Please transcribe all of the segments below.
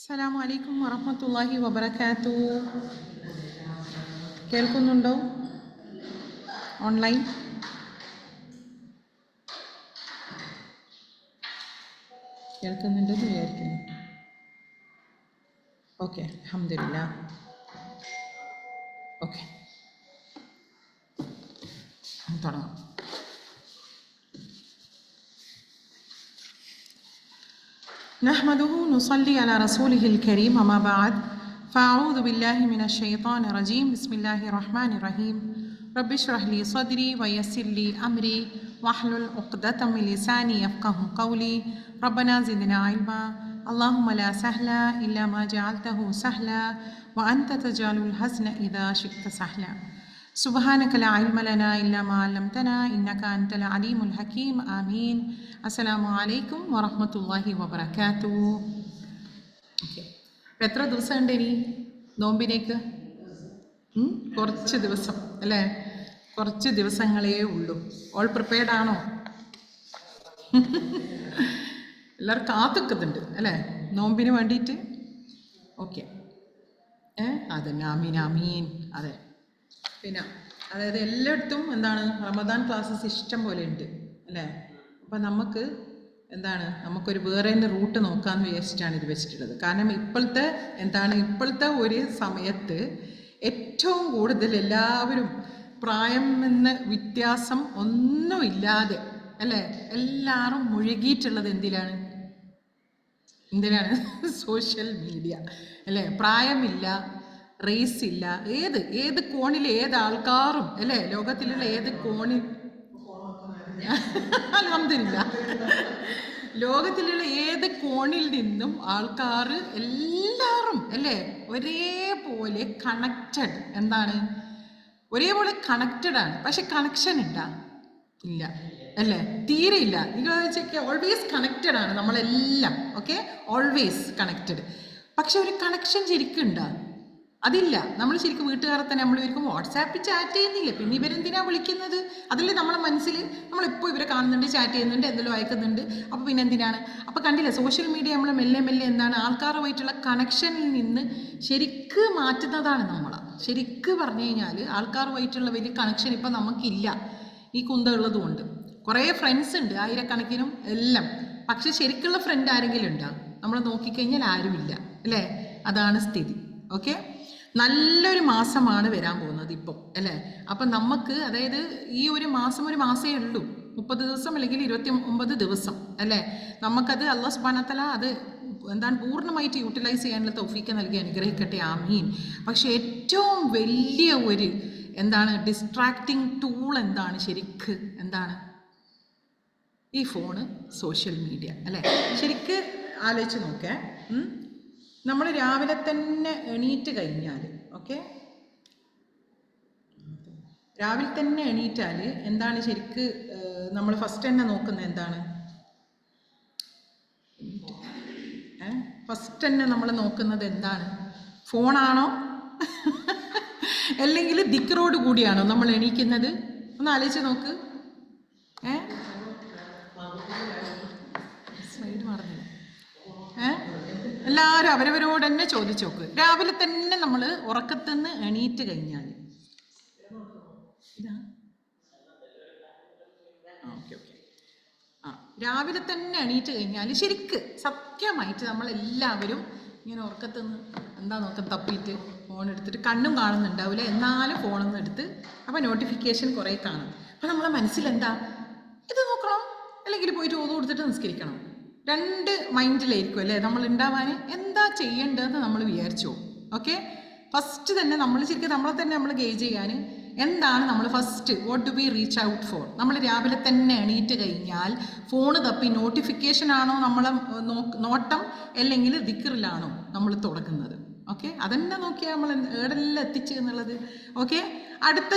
അസ്സലാമു അലൈക്കും വറഹ്മത്തുള്ളാഹി വബറകാതുഹു. കേൾക്കുന്നുണ്ടോ? ഓൺലൈൻ കേൾക്കുന്നുണ്ടെന്ന് വിചാരിക്കുന്നു. ഓക്കെ, അൽഹംദുലില്ലാ. ഓക്കെ, തുടങ്ങാം. نحمده نصلي على رسوله الكريم أما بعد فأعوذ بالله من الشيطان الرجيم بسم الله الرحمن الرحيم رب اشرح لي صدري ويسر لي أمري واحلل عقدة من لساني يفقهوا قولي ربنا زدنا علما اللهم لا سهل إلا ما جعلته سهلا وأنت تجعل الحزن إذا شئت سهلا سبحانك لا علم لنا إلا ما علمتنا إنك أنت العليم الحكيم آمين. അസ്സലാമു അലൈക്കും വറഹ്മത്തുള്ളാഹി വബറകാതുഹു. ഓക്കെ, എത്ര ദിവസം ഉണ്ട് ഇനി നോമ്പിനേക്ക്? കുറച്ച് ദിവസം അല്ലേ? കുറച്ച് ദിവസങ്ങളേ ഉള്ളൂ. ഓൾ പ്രിപ്പയർഡ് ആണോ? എല്ലാവരും കാത്തുക്കുന്നുണ്ട് അല്ലേ നോമ്പിന് വേണ്ടിയിട്ട്? ഓക്കെ, അതന്നെ, ആമീൻ ആമീൻ. അതെ, പിന്നെ അതായത് എല്ലായിടത്തും എന്താണ് റമദാൻ ക്ലാസ്സസ് ഇഷ്ടം പോലെ ഉണ്ട് അല്ലേ? അപ്പം നമുക്ക് എന്താണ് നമുക്കൊരു വേറെ റൂട്ട് നോക്കാമെന്ന് വിചാരിച്ചിട്ടാണ് ഇത് വെച്ചിട്ടുള്ളത്. കാരണം ഇപ്പോഴത്തെ ഒരു സമയത്ത് ഏറ്റവും കൂടുതൽ എല്ലാവരും പ്രായം എന്ന വ്യത്യാസം ഒന്നുമില്ലാതെ അല്ലേ എല്ലാവരും മുഴുകിയിട്ടുള്ളത് എന്തിലാണ് സോഷ്യൽ മീഡിയ അല്ലേ? പ്രായമില്ല, റേസ് ഇല്ല, ഏത് കോണിൽ ഏത് ആൾക്കാരും അല്ലേ, ലോകത്തിലുള്ള ഏത് കോണിൽ അൽഹംദുലില്ലാ ലോകത്തിലുള്ള ഏത് കോണിൽ നിന്നും ആൾക്കാർ എല്ലാവരും അല്ലേ ഒരേപോലെ കണക്റ്റഡ്. ഒരേപോലെ കണക്റ്റഡ് ആണ്. പക്ഷെ കണക്ഷൻ ഇല്ല അല്ലേ? തീരെ ഇല്ല. നിങ്ങൾ ഓൾവേസ് കണക്റ്റഡ് ആണ് നമ്മളെല്ലാം. Okay, always connected. പക്ഷെ ഒരു കണക്ഷൻ ശരിക്കും ഉണ്ടാ? അതില്ല. നമ്മൾ ശരിക്കും വീട്ടുകാരെ തന്നെ നമ്മൾ ഒരിക്കും വാട്സാപ്പിൽ ചാറ്റ് ചെയ്യുന്നില്ല, പിന്നെ ഇവരെന്തിനാ വിളിക്കുന്നത്? അതല്ലേ നമ്മളെ മനസ്സിൽ. നമ്മളെപ്പോൾ ഇവരെ കാണുന്നുണ്ട്, ചാറ്റ് ചെയ്യുന്നുണ്ട്, എന്തെങ്കിലും അയക്കുന്നുണ്ട്. അപ്പോൾ പിന്നെ എന്തിനാണ്? അപ്പോൾ കണ്ടില്ല, സോഷ്യൽ മീഡിയ നമ്മൾ മെല്ലെ ആൾക്കാരുമായിട്ടുള്ള കണക്ഷനിൽ നിന്ന് ശരിക്ക് മാറ്റുന്നതാണ് നമ്മളെ. ശരിക്ക് പറഞ്ഞു കഴിഞ്ഞാൽ ആൾക്കാരുമായിട്ടുള്ള വലിയ കണക്ഷൻ ഇപ്പം നമുക്കില്ല ഈ കുന്തമുള്ളത് കൊണ്ട്. കുറേ ഫ്രണ്ട്സ് ഉണ്ട്, ആയിരക്കണക്കിനും എല്ലാം. പക്ഷെ ശരിക്കുള്ള ഫ്രണ്ട് ആരെങ്കിലും ഉണ്ടാകും? നമ്മൾ നോക്കിക്കഴിഞ്ഞാൽ ആരുമില്ല അല്ലേ? അതാണ് സ്ഥിതി. ഓക്കെ, നല്ലൊരു മാസമാണ് വരാൻ പോകുന്നത് ഇപ്പം അല്ലേ? അപ്പം നമുക്ക് അതായത് ഈ ഒരു മാസമേ ഉള്ളൂ, 30 ദിവസം അല്ലെങ്കിൽ 29 ദിവസം അല്ലേ? നമുക്കത് അല്ലാഹു സുബ്ഹാനഹു വ തആല അത് പൂർണ്ണമായിട്ട് യൂട്ടിലൈസ് ചെയ്യാനുള്ള തൗഫീഖ് നൽകി അനുഗ്രഹിക്കട്ടെ, ആമീൻ. പക്ഷെ ഏറ്റവും വലിയ ഒരു ഡിസ്ട്രാക്റ്റിംഗ് ടൂൾ ശരിക്ക് ഈ ഫോണ്, സോഷ്യൽ മീഡിയ അല്ലേ? ശരിക്ക് ആലോചിച്ച് നോക്കേ. നമ്മൾ രാവിലെ തന്നെ എണീറ്റ് കഴിഞ്ഞാൽ രാവിലെ തന്നെ എണീറ്റാൽ ശരിക്ക് നമ്മൾ ഫസ്റ്റ് തന്നെ നോക്കുന്നത് ഫസ്റ്റ് തന്നെ നമ്മൾ നോക്കുന്നത് ഫോണാണോ അല്ലെങ്കിൽ ദിക്റോട് കൂടിയാണോ നമ്മൾ എണീക്കുന്നത്? ഒന്ന് ആലോചിച്ച് നോക്ക്. സ്ലൈഡ് മറന്നില്ല. എല്ലാവരും അവരവരോട് തന്നെ ചോദിച്ചു നോക്ക്. രാവിലെ തന്നെ നമ്മൾ ഉറക്കത്തുനിന്ന് എണീറ്റ് കഴിഞ്ഞാൽ രാവിലെ തന്നെ എണീറ്റ് കഴിഞ്ഞാൽ ശരിക്ക് സത്യമായിട്ട് നമ്മളെല്ലാവരും ഇങ്ങനെ ഉറക്കത്തുനിന്ന് നോക്കാൻ തപ്പിയിട്ട് ഫോൺ എടുത്തിട്ട് കണ്ണും കാണുന്നുണ്ടാവില്ല, എന്നാലും ഫോണൊന്നും എടുത്ത് അപ്പം നോട്ടിഫിക്കേഷൻ കുറേ കാണും. അപ്പം നമ്മളെ മനസ്സിൽ ഇത് നോക്കണം അല്ലെങ്കിൽ പോയിട്ട് ഓത് കൊടുത്തിട്ട് നിസ്കരിക്കണം, രണ്ട് മൈൻഡിലായിരിക്കും അല്ലേ നമ്മൾ ഉണ്ടാവാൻ. എന്താ ചെയ്യേണ്ടതെന്ന് നമ്മൾ വിചാരിച്ചു. ഓക്കെ, ഫസ്റ്റ് തന്നെ നമ്മൾ ശരിക്കും നമ്മളെ തന്നെ നമ്മൾ ഗേജ് ചെയ്യാൻ നമ്മൾ first what do we reach out for? നമ്മൾ രാവിലെ തന്നെ എണീറ്റ് കഴിഞ്ഞാൽ ഫോണ് തപ്പി നോട്ടിഫിക്കേഷൻ ആണോ നമ്മളെ നോട്ടം, അല്ലെങ്കിൽ ദിക്റിലാണോ നമ്മൾ തുടങ്ങുന്നത്? ഓക്കെ, അതന്നെ നോക്കിയാൽ നമ്മൾ ഏടെല്ലാം എത്തിച്ചു എന്നുള്ളത്. ഓക്കെ, അടുത്ത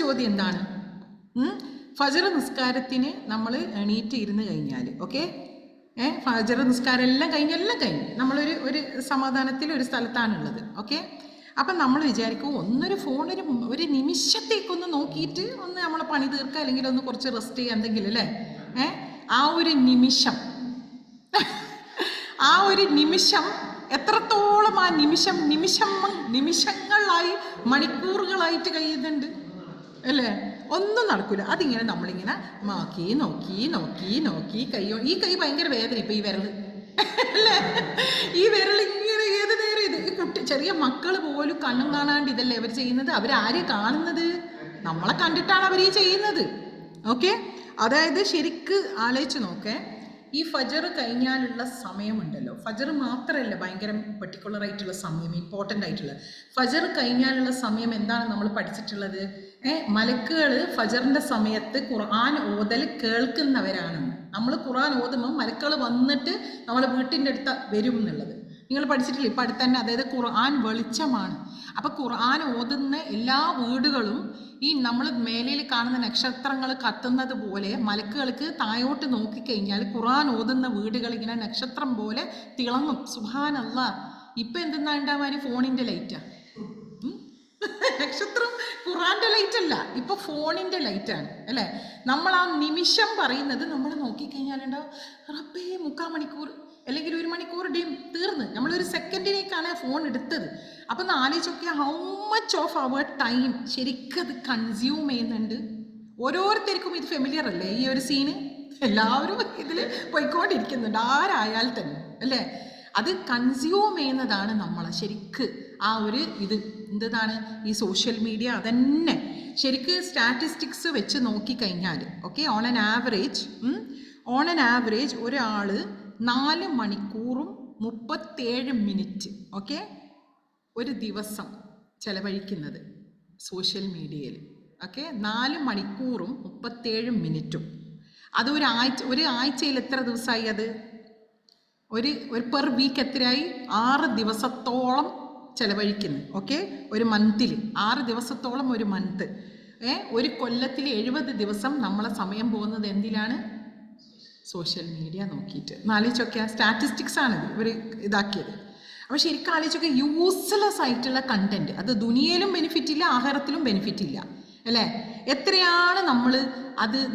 ചോദ്യം എന്താണ്? ഫജ്ർ നിസ്കാരത്തിന് നമ്മൾ എണീറ്റ് ഇരുന്ന് കഴിഞ്ഞാൽ ഫജ്ർ നിസ്കാരം എല്ലാം കഴിഞ്ഞ് നമ്മളൊരു സമാധാനത്തിൽ ഒരു സ്ഥലത്താണുള്ളത്. ഓക്കെ, അപ്പം നമ്മൾ വിചാരിക്കും ഒന്നൊരു ഫോൺ ഒരു നിമിഷത്തേക്കൊന്ന് നോക്കിയിട്ട് ഒന്ന് നമ്മളെ പണി തീർക്കുക, അല്ലെങ്കിൽ ഒന്ന് കുറച്ച് റെസ്റ്റ് ചെയ്യുക എന്തെങ്കിലും അല്ലേ? ആ ഒരു നിമിഷം ആ ഒരു നിമിഷം എത്രത്തോളം ആ നിമിഷങ്ങളായി മണിക്കൂറുകളായിട്ട് കഴിയുന്നുണ്ട് അല്ലേ? ഒന്നും നടക്കൂല. അതിങ്ങനെ നമ്മളിങ്ങനെ നോക്കി നോക്കി നോക്കി നോക്കി ഈ കൈ ഭയങ്കര വേദന. ഇപ്പൊ ഈ വിരൽ അല്ലേ, ഈ വിരൽ ഇങ്ങനെ ഏത് നേരം ഇത് ചെറിയ മക്കൾ പോലും കണ്ണും കാണാണ്ട് ഇതല്ലേ അവർ ചെയ്യുന്നത്. അവരാരെ കാണുന്നത്? നമ്മളെ കണ്ടിട്ടാണ് അവർ ഈ ചെയ്യുന്നത്. ഓക്കെ, അതായത് ശരിക്ക് ആലോചിച്ച് നോക്കേ, ഈ ഫജർ കഴിഞ്ഞാലുള്ള സമയമുണ്ടല്ലോ, ഫജർ മാത്രമല്ല ഭയങ്കര പെർട്ടിക്കുലർ ആയിട്ടുള്ള സമയം, ഇമ്പോർട്ടൻ്റ് ആയിട്ടുള്ള ഫജർ കഴിഞ്ഞാലുള്ള സമയം എന്താണ് നമ്മൾ പഠിച്ചിട്ടുള്ളത്? മലക്കുകൾ ഫജറിൻ്റെ സമയത്ത് ഖുർആൻ ഓതൽ കേൾക്കുന്നവരാണെന്ന്. നമ്മൾ ഖുർആൻ ഓതുമ്പോൾ മലക്കുകൾ വന്നിട്ട് നമ്മളെ വീട്ടിൻ്റെ അടുത്ത് വരും എന്നുള്ളത് നിങ്ങൾ പഠിച്ചിട്ടില്ല? ഇപ്പം അടുത്ത് തന്നെ. അതായത് ഖുർആൻ വെളിച്ചമാണ്. അപ്പം ഖുർആൻ ഓതുന്ന എല്ലാ വീടുകളും ഈ നമ്മൾ മേലയിൽ കാണുന്ന നക്ഷത്രങ്ങൾ കത്തുന്നത് പോലെ മലക്കുകൾക്ക് താഴോട്ട് നോക്കിക്കഴിഞ്ഞാൽ ഖുർആൻ ഓതുന്ന വീടുകൾ ഇങ്ങനെ നക്ഷത്രം പോലെ തിളങ്ങും. സുബ്ഹാനല്ലാഹ്. ഇപ്പം എന്തെന്നാ ഉണ്ടാവാൻ? ഫോണിൻ്റെ ലൈറ്റാ. നക്ഷത്രം ഖുർആന്റെ ലൈറ്റ് അല്ല, ഇപ്പൊ ഫോണിന്റെ ലൈറ്റാണ് അല്ലേ? നമ്മൾ ആ നിമിഷം പറയുന്നത് നമ്മൾ നോക്കിക്കഴിഞ്ഞാലുണ്ടാവും, റബ്ബേ 3/4 മണിക്കൂർ അല്ലെങ്കിൽ 1 മണിക്കൂർ തീർന്ന്. നമ്മളൊരു സെക്കൻഡിലേക്കാണ് ഫോൺ എടുത്തത്. അപ്പം ഒന്ന് ആലോചിച്ച് നോക്കിയാൽ how much of our time ശരിക്കും അത് കൺസ്യൂം ചെയ്യുന്നുണ്ട്. ഓരോരുത്തർക്കും ഇത് ഫെമിലിയർ അല്ലേ ഈ ഒരു സീന്? എല്ലാവരും ഇതിൽ പോയിക്കൊണ്ടിരിക്കുന്നുണ്ട്, ആരായാൽ തന്നെ അല്ലേ? അത് കൺസ്യൂം ചെയ്യുന്നതാണ് നമ്മളെ ശരിക്ക് ആ ഒരു ഇത് എന്താണ് ഈ സോഷ്യൽ മീഡിയ. അതന്നെ ശരിക്ക് സ്റ്റാറ്റിസ്റ്റിക്സ് വെച്ച് നോക്കിക്കഴിഞ്ഞാൽ ഓക്കെ, ഓൺ ആൻ ആവറേജ് ഒരാൾ 4 മണിക്കൂറും 37 മിനിറ്റ് ഓക്കെ ഒരു ദിവസം ചെലവഴിക്കുന്നത് സോഷ്യൽ മീഡിയയിൽ. ഓക്കെ, 4 മണിക്കൂറും 37 മിനിറ്റും. അത് ഒരു ആഴ്ചയിൽ എത്ര ദിവസമായി? അത് ഒരു പെർ വീക്ക് എത്രയായി? 6 ദിവസത്തോളം ചെലവഴിക്കുന്നു. ഓക്കെ, ഒരു മന്തിൽ 6 ദിവസത്തോളം ഒരു മന്ത്. ഒരു കൊല്ലത്തിൽ 70 ദിവസം നമ്മളെ സമയം പോകുന്നത് എന്തിലാണ്? സോഷ്യൽ മീഡിയ നോക്കിയിട്ട്. ആലോചിച്ചൊക്കെ സ്റ്റാറ്റിസ്റ്റിക്സ് ആണ് ഇവർ ഇതാക്കിയത്. അപ്പോൾ ശരിക്കും ആലോചിച്ചൊക്കെ യൂസ്ലെസ് ആയിട്ടുള്ള കണ്ടന്റ്, അത് ദുനിയയിലും ബെനിഫിറ്റ് ഇല്ല, ആഖിറത്തിലും ബെനിഫിറ്റ് ഇല്ല അല്ലേ? എത്രയാണ്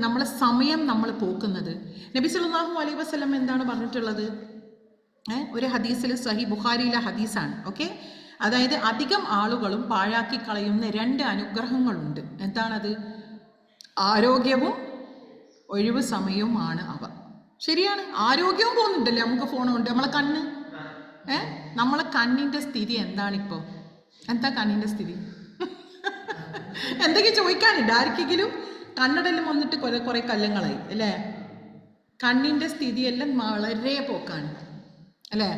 നമ്മളെ സമയം നമ്മൾ പോക്കുന്നത്. നബി സല്ലല്ലാഹു അലൈഹി വസല്ലം എന്താണ് പറഞ്ഞിട്ടുള്ളത്? ഒരു ഹദീസിൽ, സഹീഹ് ബുഖാരിയിലെ ഹദീസാണ് ഓക്കെ. അതായത് അധികം ആളുകളും പാഴാക്കി കളയുന്ന 2 അനുഗ്രഹങ്ങളുണ്ട്. എന്താണത്? ആരോഗ്യവും ഒഴിവ് സമയവുമാണ് അവ. ശരിയാണ്, ആരോഗ്യവും പോകുന്നുണ്ടല്ലേ നമുക്ക് ഫോൺ കൊണ്ട്. നമ്മളെ കണ്ണിന്റെ സ്ഥിതി എന്താണിപ്പോ? എന്താ കണ്ണിന്റെ സ്ഥിതി? എന്തെങ്കിലും ചോദിക്കാനുണ്ട് ആർക്കെങ്കിലും? കണ്ണടെല്ലാം വന്നിട്ട് കുറെ കല്ലങ്ങളായി അല്ലേ? കണ്ണിന്റെ സ്ഥിതിയെല്ലാം വളരെ പോക്കാണ് അല്ലേ?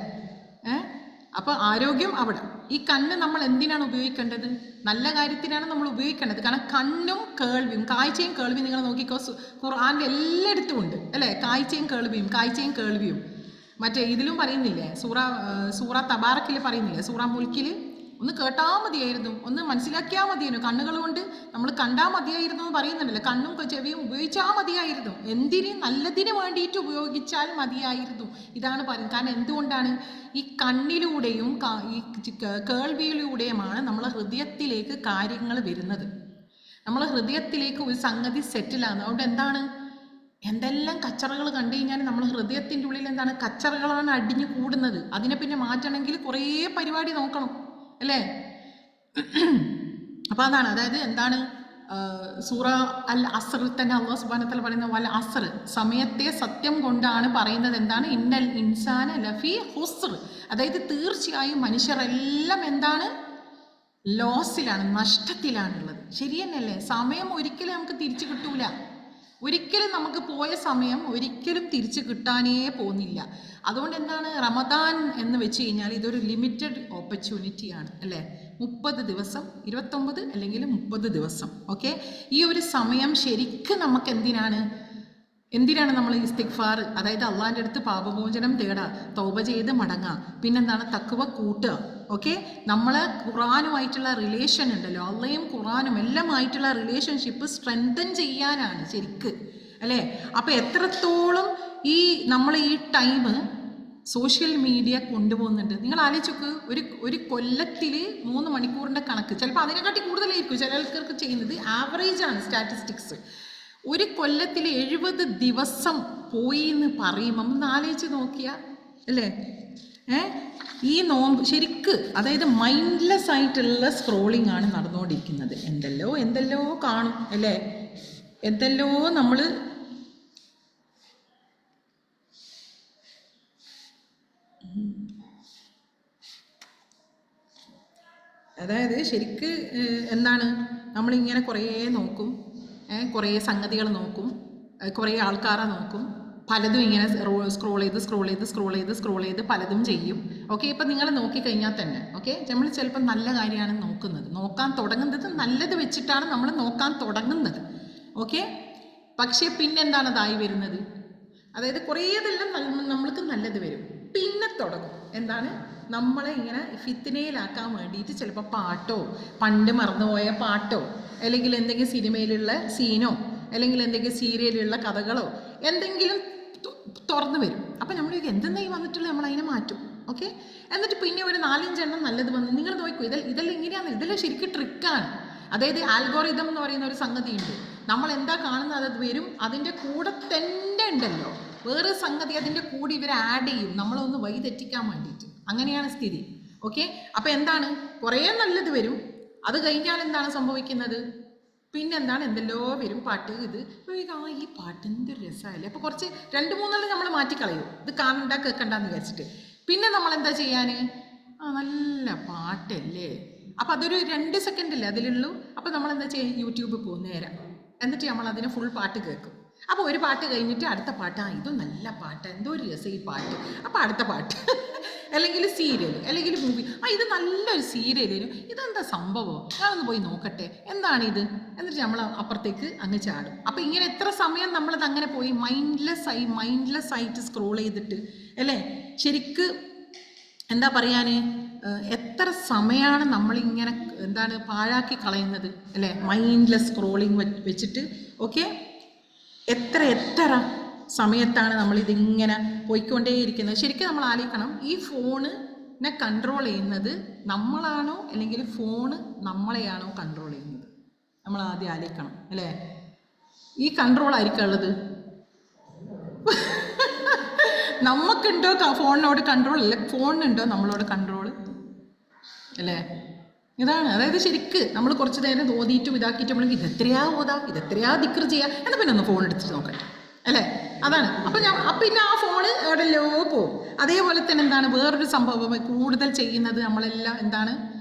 അപ്പൊ ആരോഗ്യം അവിടെ. ഈ കണ്ണ് നമ്മൾ എന്തിനാണ് ഉപയോഗിക്കേണ്ടത്? നല്ല കാര്യത്തിനാണ് നമ്മൾ ഉപയോഗിക്കേണ്ടത്. കാരണം കണ്ണും കേൾവിയും, കാഴ്ചയും കേൾവിയും നിങ്ങൾ നോക്കിക്കോ, ഖുർആനിൽ എല്ലായിടത്തും ഉണ്ട് അല്ലേ? കാഴ്ചയും കേൾവിയും. മറ്റേ ഇതിലും പറയുന്നില്ലേ, സൂറ തബാറക്കിൽ പറയുന്നില്ലേ, സൂറ മുൽക്കിൽ ഒന്ന് കേട്ടാൽ മതിയായിരുന്നു, ഒന്ന് മനസ്സിലാക്കിയാൽ മതിയായിരുന്നു, കണ്ണുകൾ കൊണ്ട് നമ്മൾ കണ്ടാൽ മതിയായിരുന്നു എന്ന് പറയുന്നുണ്ടല്ലോ. കണ്ണും ചെവിയും ഉപയോഗിച്ചാൽ മതിയായിരുന്നു. നല്ലതിന് വേണ്ടിയിട്ട് ഉപയോഗിച്ചാൽ മതിയായിരുന്നു. ഇതാണ് പറയുന്നത്. കാരണം എന്തുകൊണ്ടാണ്? ഈ കണ്ണിലൂടെയും ഈ കേൾവിയിലൂടെയുമാണ് നമ്മളെ ഹൃദയത്തിലേക്ക് കാര്യങ്ങൾ വരുന്നത്. നമ്മളെ ഹൃദയത്തിലേക്ക് ഒരു സംഗതി സെറ്റിലാകുന്നത്. അതുകൊണ്ട് എന്താണ്, എന്തെല്ലാം കച്ചറകൾ കണ്ടു കഴിഞ്ഞാൽ നമ്മൾ ഹൃദയത്തിൻ്റെ ഉള്ളിൽ എന്താണ് കച്ചറകളാണ് അടിഞ്ഞു കൂടുന്നത്. അതിനെ പിന്നെ മാറ്റണമെങ്കിൽ കുറേ പരിപാടി നോക്കണം അല്ലേ? അപ്പോൾ അതാണ്. അതായത് എന്താണ്, സൂറ അൽ അസ്റിൽ തന്നെ അല്ലാഹു സുബ്ഹാനഹു വ തആല പറയുന്ന വൽ അസ്ർ, സമയത്തെ സത്യം കൊണ്ടാണ് പറയുന്നത്. എന്താണ്? ഇന്നൽ ഇൻസാന ലഫീ ഖുസ്ർ. അതായത് തീർച്ചയായും മനുഷ്യരെല്ലാം എന്താണ്? ലോസിലാണ്, നഷ്ടത്തിലാണുള്ളത്. ശരി തന്നെയല്ലേ? സമയം ഒരിക്കലും നമുക്ക് തിരിച്ചു കിട്ടൂല. ഒരിക്കലും നമുക്ക് പോയ സമയം ഒരിക്കലും തിരിച്ചു കിട്ടാനേ പോകുന്നില്ല. അതുകൊണ്ട് എന്താണ്, റമദാൻ എന്ന് വെച്ച് കഴിഞ്ഞാൽ ഇതൊരു ലിമിറ്റഡ് ഓപ്പർച്യൂണിറ്റിയാണ് അല്ലേ? 30 ദിവസം, 29 അല്ലെങ്കിൽ 30 ദിവസം ഓക്കെ. ഈ ഒരു സമയം ശരിക്കും നമുക്ക് എന്തിനാണ് നമ്മൾ ഇസ്തിഗ്ഫാർ, അതായത് അള്ളാഹിൻ്റെ അടുത്ത് പാപമോചനം തേടുക, തൗബ ചെയ്ത് മടങ്ങുക, പിന്നെന്താണ് തഖ്വ കൂട്ടുക ഓക്കെ. നമ്മളെ ഖുർആനുമായിട്ടുള്ള റിലേഷൻ ഉണ്ടല്ലോ, അള്ളയും ഖുർആനും എല്ലാമായിട്ടുള്ള റിലേഷൻഷിപ്പ് സ്ട്രെങ്തൻ ചെയ്യാനാണ് ശരിക്ക് അല്ലേ? അപ്പോൾ എത്രത്തോളം നമ്മൾ ഈ ടൈം സോഷ്യൽ മീഡിയ കൊണ്ടുപോകുന്നുണ്ട് നിങ്ങൾ ആലോചിച്ചോക്ക്. ഒരു കൊല്ലത്തിൽ 3 മണിക്കൂറിൻ്റെ കണക്ക്, ചിലപ്പോൾ അതിനെക്കാട്ടി കൂടുതലായിരിക്കും ചില ആൾക്കാർക്ക് ചെയ്യുന്നത്. ആവറേജ് ആണ് സ്റ്റാറ്റിസ്റ്റിക്സ്. ഒരു കൊല്ലത്തിൽ 70 ദിവസം പോയി എന്ന് പറയുമ്പം ഒന്ന് ആലോചിച്ച് നോക്കിയാൽ അല്ലേ? ഈ നോമ്പ് ശരിക്ക് അതായത് മൈൻഡ്ലെസ് ആയിട്ടുള്ള സ്ക്രോളിംഗ് ആണ് നടന്നുകൊണ്ടിരിക്കുന്നത്. എന്തെല്ലോ കാണും അല്ലേ? എന്തെല്ലോ നമ്മൾ അതായത് ശരിക്ക് എന്താണ് നമ്മളിങ്ങനെ കുറേ നോക്കും, കുറേ സംഗതികൾ നോക്കും, കുറേ ആൾക്കാരെ നോക്കും, പലതും ഇങ്ങനെ സ്ക്രോൾ ചെയ്ത് പലതും ചെയ്യും. ഓക്കെ, ഇപ്പം നിങ്ങൾ നോക്കിക്കഴിഞ്ഞാൽ തന്നെ ഓക്കെ നമ്മൾ ചിലപ്പോൾ നല്ല കാര്യമാണ് നോക്കാൻ തുടങ്ങുന്നത്, നല്ലത് വെച്ചിട്ടാണ് നമ്മൾ നോക്കാൻ തുടങ്ങുന്നത്. ഓക്കെ, പക്ഷേ പിന്നെന്താണ് അതായി വരുന്നത്? അതായത് കുറേതെല്ലാം നമ്മൾക്ക് നല്ലത് വരും, പിന്നെ തുടങ്ങും എന്താണ് നമ്മളെ ഇങ്ങനെ ഫിത്തിനയിലാക്കാൻ വേണ്ടിയിട്ട് ചിലപ്പോൾ പാട്ടോ, പണ്ട് മറന്നുപോയ പാട്ടോ, അല്ലെങ്കിൽ എന്തെങ്കിലും സിനിമയിലുള്ള സീനോ, അല്ലെങ്കിൽ എന്തെങ്കിലും സീരിയലിലുള്ള കഥകളോ എന്തെങ്കിലും തുറന്നു വരും. അപ്പം നമ്മൾ എന്തെന്നായി വന്നിട്ടുള്ളത് നമ്മൾ അതിനെ മാറ്റും. ഓക്കെ, എന്നിട്ട് പിന്നെ ഒരു 4-5 എണ്ണം നല്ലത് വന്ന് നിങ്ങൾ നോക്കൂ. ഇതെല്ലാം ഇങ്ങനെയാണ്, ഇതെല്ലാം ശരിക്കും ട്രിക്കാണ്. അതായത് ആൽഗോറിതം എന്ന് പറയുന്ന ഒരു സംഗതി ഉണ്ട്. നമ്മൾ എന്താ കാണുന്നത് അത് വരും, അതിൻ്റെ കൂടെ തന്നെ ഉണ്ടല്ലോ വേറെ സംഗതി അതിൻ്റെ കൂടെ ഇവർ ആഡ് ചെയ്യും നമ്മളൊന്ന് വഴി തെറ്റിക്കാൻ വേണ്ടിയിട്ട്. അങ്ങനെയാണ് സ്ഥിതി. ഓക്കെ, അപ്പം എന്താണ് കുറേ നല്ലത് വരും, അത് കഴിഞ്ഞാൽ എന്താണ് സംഭവിക്കുന്നത്? പിന്നെന്താണ് എന്തെല്ലോ വരും, പാട്ട് ഇത് ഈ പാട്ട് എന്തൊരു രസമല്ലേ. അപ്പോൾ കുറച്ച് 2-3 നമ്മൾ മാറ്റിക്കളയും, ഇത് കാണണ്ട കേൾക്കണ്ടെന്ന് വിചാരിച്ചിട്ട്. പിന്നെ നമ്മൾ എന്താ ചെയ്യാൻ? നല്ല പാട്ടല്ലേ, അപ്പം അതൊരു 2 സെക്കൻഡല്ലേ അതിലുള്ളൂ. അപ്പം നമ്മൾ എന്താ ചെയ്യുക? യൂട്യൂബിൽ പോകും നേരം, എന്നിട്ട് നമ്മൾ അതിന് ഫുൾ പാട്ട് കേൾക്കും. അപ്പോൾ ഒരു പാട്ട് കഴിഞ്ഞിട്ട് അടുത്ത പാട്ട്, ഇതും നല്ല പാട്ട്, എന്തോ ഒരു രസം ഈ പാട്ട്. അപ്പോൾ അടുത്ത പാട്ട് അല്ലെങ്കിൽ സീരിയൽ അല്ലെങ്കിൽ മൂവി, ഇത് നല്ലൊരു സീരിയലിന് ഇതെന്താ സംഭവം, ഞാനൊന്ന് പോയി നോക്കട്ടെ എന്താണിത്, എന്നിട്ട് നമ്മൾ അപ്പുറത്തേക്ക് അങ്ങ് ചാടും. അപ്പോൾ ഇങ്ങനെ എത്ര സമയം നമ്മളത് അങ്ങനെ പോയി മൈൻഡ്ലെസ് ആയിട്ട് സ്ക്രോൾ ചെയ്തിട്ട് അല്ലേ? ശരിക്ക് എന്താ പറയാൻ, എത്ര സമയമാണ് നമ്മളിങ്ങനെ എന്താണ് പാഴാക്കി കളയുന്നത് അല്ലേ? മൈൻഡ്ലെസ് സ്ക്രോളിങ് വെച്ചിട്ട്. ഓക്കെ, എത്ര സമയത്താണ് നമ്മളിതിങ്ങനെ പോയിക്കൊണ്ടേയിരിക്കുന്നത്. ശരിക്കും നമ്മൾ ആലോചിക്കണം, ഈ ഫോണിനെ കൺട്രോൾ ചെയ്യുന്നത് നമ്മളാണോ അല്ലെങ്കിൽ ഫോണ് നമ്മളെയാണോ കൺട്രോൾ ചെയ്യുന്നത്? നമ്മൾ ആദ്യം ആലോചിക്കണം അല്ലേ? ഈ കൺട്രോൾ ആയിരിക്കും ഉള്ളത്. നമുക്കുണ്ടോ ഫോണിനോട് കൺട്രോൾ? അല്ല, ഫോണിനുണ്ടോ നമ്മളോട് കൺട്രോൾ അല്ലേ? ഇതാണ്. അതായത് ശരിക്ക് നമ്മൾ കുറച്ച് നേരം ഓതിയിട്ടും ഇതാക്കിയിട്ടും നമ്മൾ ഇതെത്രയാ ദിക്ർ ചെയ്യുക എന്നാൽ പിന്നെ ഒന്ന് ഫോൺ എടുത്തിട്ട് നോക്കട്ടെ അല്ലേ? അതാണ്. അപ്പം പിന്നെ ആ ഫോണ് എവിടെല്ലോ പോവും. അതേപോലെ തന്നെ എന്താണ് വേറൊരു സംഭവം കൂടുതൽ ചെയ്യുന്നത് നമ്മളെല്ലാം എന്താണ്?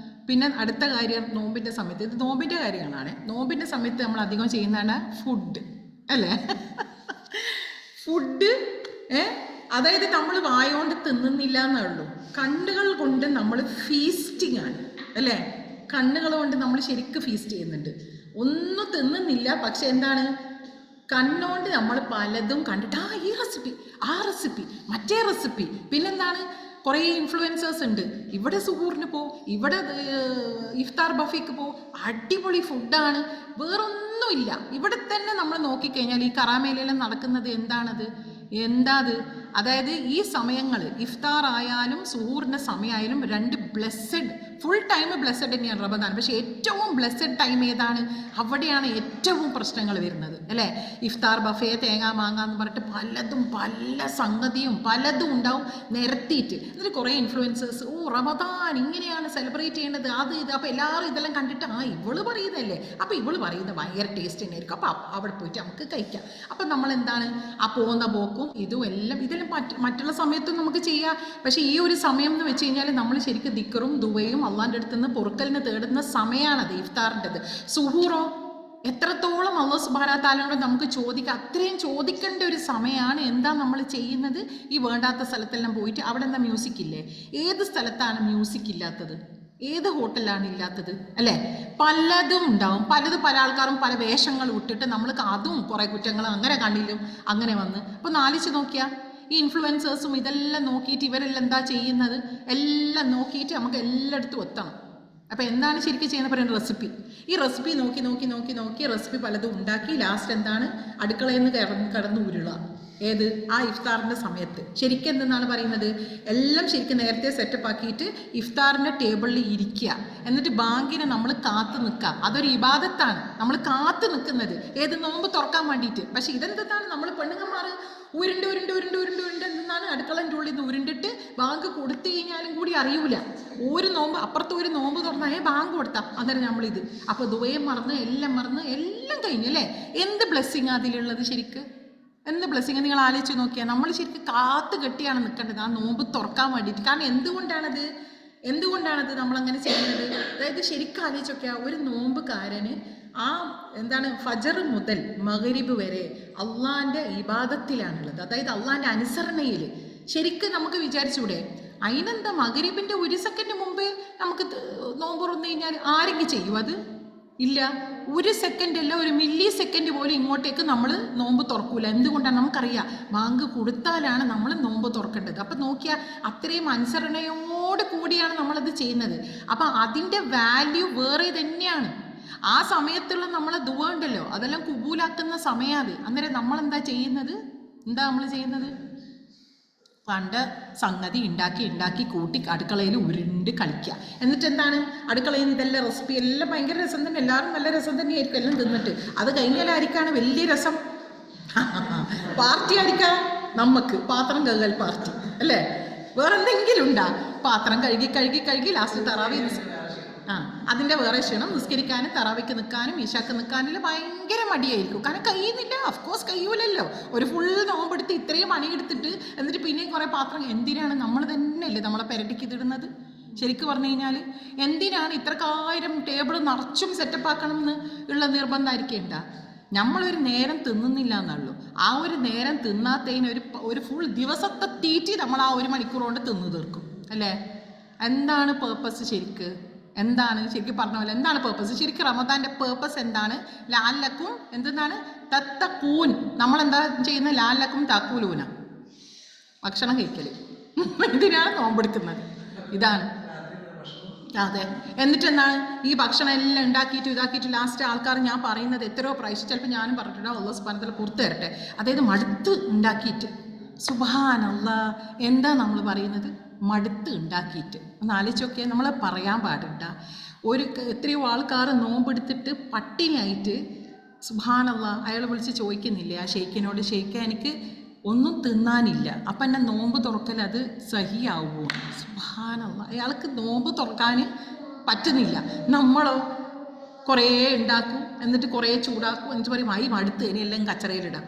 പിന്നെ അടുത്ത കാര്യം നോമ്പിൻ്റെ സമയത്ത്, ഇത് നോമ്പിൻ്റെ കാര്യങ്ങളാണ്. നോമ്പിൻ്റെ സമയത്ത് നമ്മൾ അധികം ചെയ്യുന്നതാണ് ഫുഡ് അല്ലേ? ഫുഡ് അതായത് നമ്മൾ വായോണ്ട് തിന്നുന്നില്ല എന്നേ ഉള്ളൂ, കണ്ണുകൾ കൊണ്ട് നമ്മൾ ഫീസ്റ്റിംഗ് ആണ് അല്ലേ? കണ്ണുകൾ കൊണ്ട് നമ്മൾ ശരിക്കും ഫീസ്റ്റ് ചെയ്യുന്നുണ്ട്. ഒന്നും തിന്നുന്നില്ല, പക്ഷെ എന്താണ് കണ്ണുകൊണ്ട് നമ്മൾ പലതും കണ്ടിട്ട് ഈ റെസിപ്പി, ആ റെസിപ്പി, മറ്റേ റെസിപ്പി. പിന്നെന്താണ് കുറേ ഇൻഫ്ലുവൻസേഴ്സ് ഉണ്ട്, ഇവിടെ സുഹൂറിന് പോ, ഇവിടെ ഇഫ്താർ ബഫേക്ക് പോ, അടിപൊളി ഫുഡാണ്, വേറൊന്നുമില്ല. ഇവിടെ തന്നെ നമ്മൾ നോക്കിക്കഴിഞ്ഞാൽ ഈ കറാമേലെല്ലാം നടക്കുന്നത് എന്താത്? അതായത് ഈ സമയങ്ങൾ ഇഫ്താർ ആയാലും സുഹൂറിൻ്റെ സമയമായാലും 2 ബ്ലെസ്സഡ്, ഫുൾ ടൈം ബ്ലെസ്സഡ് തന്നെയാണ് റമദാൻ. പക്ഷേ ഏറ്റവും ബ്ലെസ്സഡ് ടൈം ഏതാണ്? അവിടെയാണ് ഏറ്റവും പ്രശ്നങ്ങൾ വരുന്നത് അല്ലേ? ഇഫ്താർ ബഫേ, തേങ്ങ മാങ്ങ എന്ന് പറഞ്ഞിട്ട് പല സംഗതിയും പലതും ഉണ്ടാവും നിരത്തിയിട്ട്. എന്നിട്ട് കുറേ ഇൻഫ്ലുവൻസേഴ്സ് റമദാൻ ഇങ്ങനെയാണ് സെലിബ്രേറ്റ് ചെയ്യേണ്ടത്, അത് ഇത്. അപ്പോൾ എല്ലാവരും ഇതെല്ലാം കണ്ടിട്ട് ഇവള് പറയുന്നതല്ലേ, അപ്പോൾ ഇവള് പറയുന്നത് ഭയങ്കര ടേസ്റ്റ് തന്നെയായിരിക്കും, അപ്പോൾ അവിടെ പോയിട്ട് നമുക്ക് കഴിക്കാം. അപ്പം നമ്മൾ എന്താണ് പോകുന്ന പോക്കും ഇതെല്ലാം മറ്റുള്ള സമയത്തും നമുക്ക് ചെയ്യാം. പക്ഷേ ഈ ഒരു സമയം എന്ന് വെച്ച് കഴിഞ്ഞാൽ നമ്മൾ ശരിക്കും ദിക്റും ദുവയും അള്ളാൻ്റെ അടുത്ത് നിന്ന് പൊറുക്കലിന് തേടുന്ന സമയമാണത് ഇഫ്താറിൻ്റെത്. സുഹൂറോ എത്രത്തോളം അല്ലാഹു സുബ്ഹാനഹു വ തആലയോട് നമുക്ക് ചോദിക്കാം, അത്രയും ചോദിക്കേണ്ട ഒരു സമയമാണ്. എന്താ നമ്മൾ ചെയ്യുന്നത്? ഈ വേണ്ടാത്ത സ്ഥലത്തെല്ലാം പോയിട്ട് അവിടെ എന്താ മ്യൂസിക് ഇല്ലേ? ഏത് സ്ഥലത്താണ് മ്യൂസിക് ഇല്ലാത്തത്? ഏത് ഹോട്ടലാണ് ഇല്ലാത്തത് അല്ലേ? പലതും ഉണ്ടാവും, പല ആൾക്കാരും പല വേഷങ്ങൾ വിട്ടിട്ട് നമ്മൾക്ക് അതും കുറേ കുറ്റങ്ങൾ അങ്ങനെ കണ്ണിലും അങ്ങനെ വന്ന്. അപ്പോൾ നാലിച്ച് നോക്കിയാൽ ഈ ഇൻഫ്ലുവൻസേഴ്സും ഇതെല്ലാം നോക്കിയിട്ട് ഇവരെല്ലാം എന്താ ചെയ്യുന്നത്? എല്ലാം നോക്കിയിട്ട് നമുക്ക് എല്ലായിടത്തും എത്തണം. അപ്പോൾ എന്താണ് ശരിക്കും ചെയ്യുന്നത് പറയുന്നത്? റെസിപ്പി. ഈ റെസിപ്പി നോക്കി റെസിപ്പി പലതും ഉണ്ടാക്കി ലാസ്റ്റ് എന്താണ് അടുക്കളയിൽ നിന്ന് കിടന്ന് ഉരുളുക. ഏത്? ആ ഇഫ്താറിൻ്റെ സമയത്ത്. ശരിക്കും എന്തെന്നാണ് പറയുന്നത്? എല്ലാം ശരിക്കും നേരത്തെ സെറ്റപ്പ് ആക്കിയിട്ട് ഇഫ്താറിൻ്റെ ടേബിളിൽ ഇരിക്കുക, എന്നിട്ട് ബാങ്കിനെ നമ്മൾ കാത്തു നിൽക്കുക. അതൊരു ഇബാദത്താണ്, നമ്മൾ കാത്തു നിൽക്കുന്നത്. ഏത്? നോമ്പ് തുറക്കാൻ വേണ്ടിയിട്ട്. പക്ഷെ ഇതെന്താണ് നമ്മൾ പെണ്ണുങ്ങന്മാർ ഉരുണ്ട് എന്നാണ് അടുക്കളൻ്റെ ഉള്ളിൽ നിന്ന് ഉരുണ്ടിട്ട് ബാങ്ക് കൊടുത്തു കഴിഞ്ഞാലും കൂടി അറിയൂല. ഒരു നോമ്പ് അപ്പുറത്ത് ഒരു നോമ്പ് തുറന്നാൽ ബാങ്ക് കൊടുത്താൽ അന്നേരം നമ്മളിത് അപ്പോൾ ദുവയും മറന്ന് എല്ലാം കഴിഞ്ഞു അല്ലേ. എന്ത് ബ്ലെസ്സിങ് അതിലുള്ളത് ശരിക്ക്, എന്ത് ബ്ലെസ്സിങ് നിങ്ങൾ ആലോചിച്ച് നോക്കിയാൽ. നമ്മൾ ശരിക്കും കാത്തു കെട്ടിയാണ് നിൽക്കേണ്ടത് ആ നോമ്പ് തുറക്കാൻ വേണ്ടിയിട്ട്. കാരണം എന്തുകൊണ്ടാണത് നമ്മളങ്ങനെ ചെയ്യുന്നത്? അതായത് ശരിക്കും ആലോചിച്ച് നോക്കിയാൽ ഒരു നോമ്പുകാരന് ആ ഫജർ മുതൽ മഗ്രിബ് വരെ അള്ളാൻ്റെ ഇബാദത്തിലാണുള്ളത്, അതായത് അള്ളാൻ്റെ അനുസരണയിൽ. ശരിക്കും നമുക്ക് വിചാരിച്ചൂടെ അതിനെന്താ മഗ്രിബിൻ്റെ 1 സെക്കൻഡ് മുമ്പേ നമുക്ക് നോമ്പ് തുറന്നു കഴിഞ്ഞാൽ ആരെങ്കിലും ചെയ്യും? അത് ഇല്ല. 1 സെക്കൻഡ് അല്ല, 1 മില്ലി സെക്കൻഡ് പോലും ഇങ്ങോട്ടേക്ക് നമ്മൾ നോമ്പ് തുറക്കൂല. എന്തുകൊണ്ടാണ്? നമുക്കറിയാം ബാങ്ക് കൊടുത്താലാണ് നമ്മൾ നോമ്പ് തുറക്കേണ്ടത്. അപ്പം നോക്കിയാൽ അത്രയും അനുസരണയോട് കൂടിയാണ് നമ്മളത് ചെയ്യുന്നത്. അപ്പം അതിൻ്റെ വാല്യൂ വേറെ തന്നെയാണ്. ആ സമയത്തുള്ള നമ്മളെ ദുആ ഉണ്ടല്ലോ, അതെല്ലാം കുബൂലാക്കുന്ന സമയമാണ്. അന്നേരം നമ്മളെന്താ ചെയ്യുന്നത്? പണ്ട് സംഗതി ഉണ്ടാക്കി കൂട്ടി അടുക്കളയിൽ ഉരുണ്ട് കളിക്കുക. എന്നിട്ട് എന്താണ് അടുക്കളയിൽ നിന്ന് ഇതെല്ലാം റെസിപ്പി എല്ലാം ഭയങ്കര രസം തന്നെ, എല്ലാവരും നല്ല രസം തന്നെയായിരിക്കും എല്ലാം തിന്നിട്ട്. അത് കഴിഞ്ഞാലായിരിക്കാണ് വലിയ രസം, പാർട്ടി ആയിരിക്കാം നമുക്ക്, പാത്രം കഴുകൽ പാർട്ടി അല്ലേ. വേറെന്തെങ്കിലും ഉണ്ടാ? പാത്രം കഴുകി ലാസ്റ്റ് തറാവി അതിൻ്റെ വേറെ ക്ഷണം. നിസ്കരിക്കാനും തറാവിക്ക് നിൽക്കാനും ഈശാക്ക് നിൽക്കാനും ഭയങ്കര മടിയായിരിക്കും. കാരണം കഴിയുന്നില്ല, അഫ്കോഴ്സ് കഴിയൂലല്ലോ. ഒരു ഫുൾ നോമ്പെടുത്ത് ഇത്രയും പണിയെടുത്തിട്ട് എന്നിട്ട് പിന്നെയും കുറേ പാത്രം. എന്തിനാണ്? നമ്മൾ തന്നെയല്ലേ നമ്മളെ പെരട്ടിക്ക് ഇതിടുന്നത്? ശരിക്കും പറഞ്ഞു കഴിഞ്ഞാൽ എന്തിനാണ് ഇത്രക്കായിരം ടേബിൾ നിറച്ചും സെറ്റപ്പ് ആക്കണം എന്ന് ഉള്ള നിർബന്ധമായിരിക്കേണ്ട. നമ്മളൊരു നേരം തിന്നുന്നില്ല എന്നുള്ളൂ. ആ ഒരു നേരം തിന്നാത്തതിന് ഒരു ഫുൾ ദിവസത്തെ തീറ്റി നമ്മൾ ആ 1 മണിക്കൂർ കൊണ്ട് തിന്നു തീർക്കും അല്ലേ. എന്താണ് പേർപ്പസ് ശരിക്കും പറഞ്ഞ പോലെ എന്താണ് പേർപ്പസ്? ശരിക്കും റമദാൻ്റെ പേർപ്പസ് എന്താണ്? ലാലക്കും എന്താണ് തത്തക്കൂൻ. നമ്മളെന്താ ചെയ്യുന്നത്? ലാലക്കും താക്കൂലൂന, ഭക്ഷണം കഴിക്കൽ. ഇതിനാണ് നോമ്പെടുക്കുന്നത്. ഇതാണ് അതെ. എന്നിട്ട് എന്താണ് ഈ ഭക്ഷണം എല്ലാം ഇതാക്കിയിട്ട് ലാസ്റ്റ് ആൾക്കാർ ഞാൻ പറയുന്നത് എത്രയോ പ്രാവശ്യം ചിലപ്പോൾ ഞാനും പറഞ്ഞിട്ടുണ്ട്, അല്ലാഹു സുബ്ഹാനഹു വ തആല പുറത്ത് തരട്ടെ. അതായത് മടുത്ത് ഉണ്ടാക്കിയിട്ട്, സുബ്ഹാനല്ലാഹ്, എന്താ നമ്മൾ പറയുന്നത്? മടുത്ത് ഉണ്ടാക്കിയിട്ട്. ഒന്ന് ആലോചിച്ച് നോക്കിയാൽ നമ്മൾ പറയാൻ പാടില്ല. എത്രയോ ആൾക്കാർ നോമ്പെടുത്തിട്ട് പട്ടിണിയായിട്ട്, സുബ്ഹാനല്ലാഹ്, അയാൾ വിളിച്ച് ചോദിക്കുന്നില്ലേ ആ ഷെയ്ഖിനോട്, ഷെയ്ഖ് എനിക്ക് ഒന്നും തിന്നാനില്ല, അപ്പം എന്നെ നോമ്പ് തുറക്കൽ അത് സഹിയാവുമോ? സുബ്ഹാനല്ലാഹ്, അയാൾക്ക് നോമ്പ് തുറക്കാൻ പറ്റുന്നില്ല. നമ്മളോ കുറേ ഉണ്ടാക്കും, എന്നിട്ട് കുറേ ചൂടാക്കും, എന്നിട്ട് പറയും ആയി മടുത്ത് ഇനിയെല്ലാം കച്ചറയിലിടാം.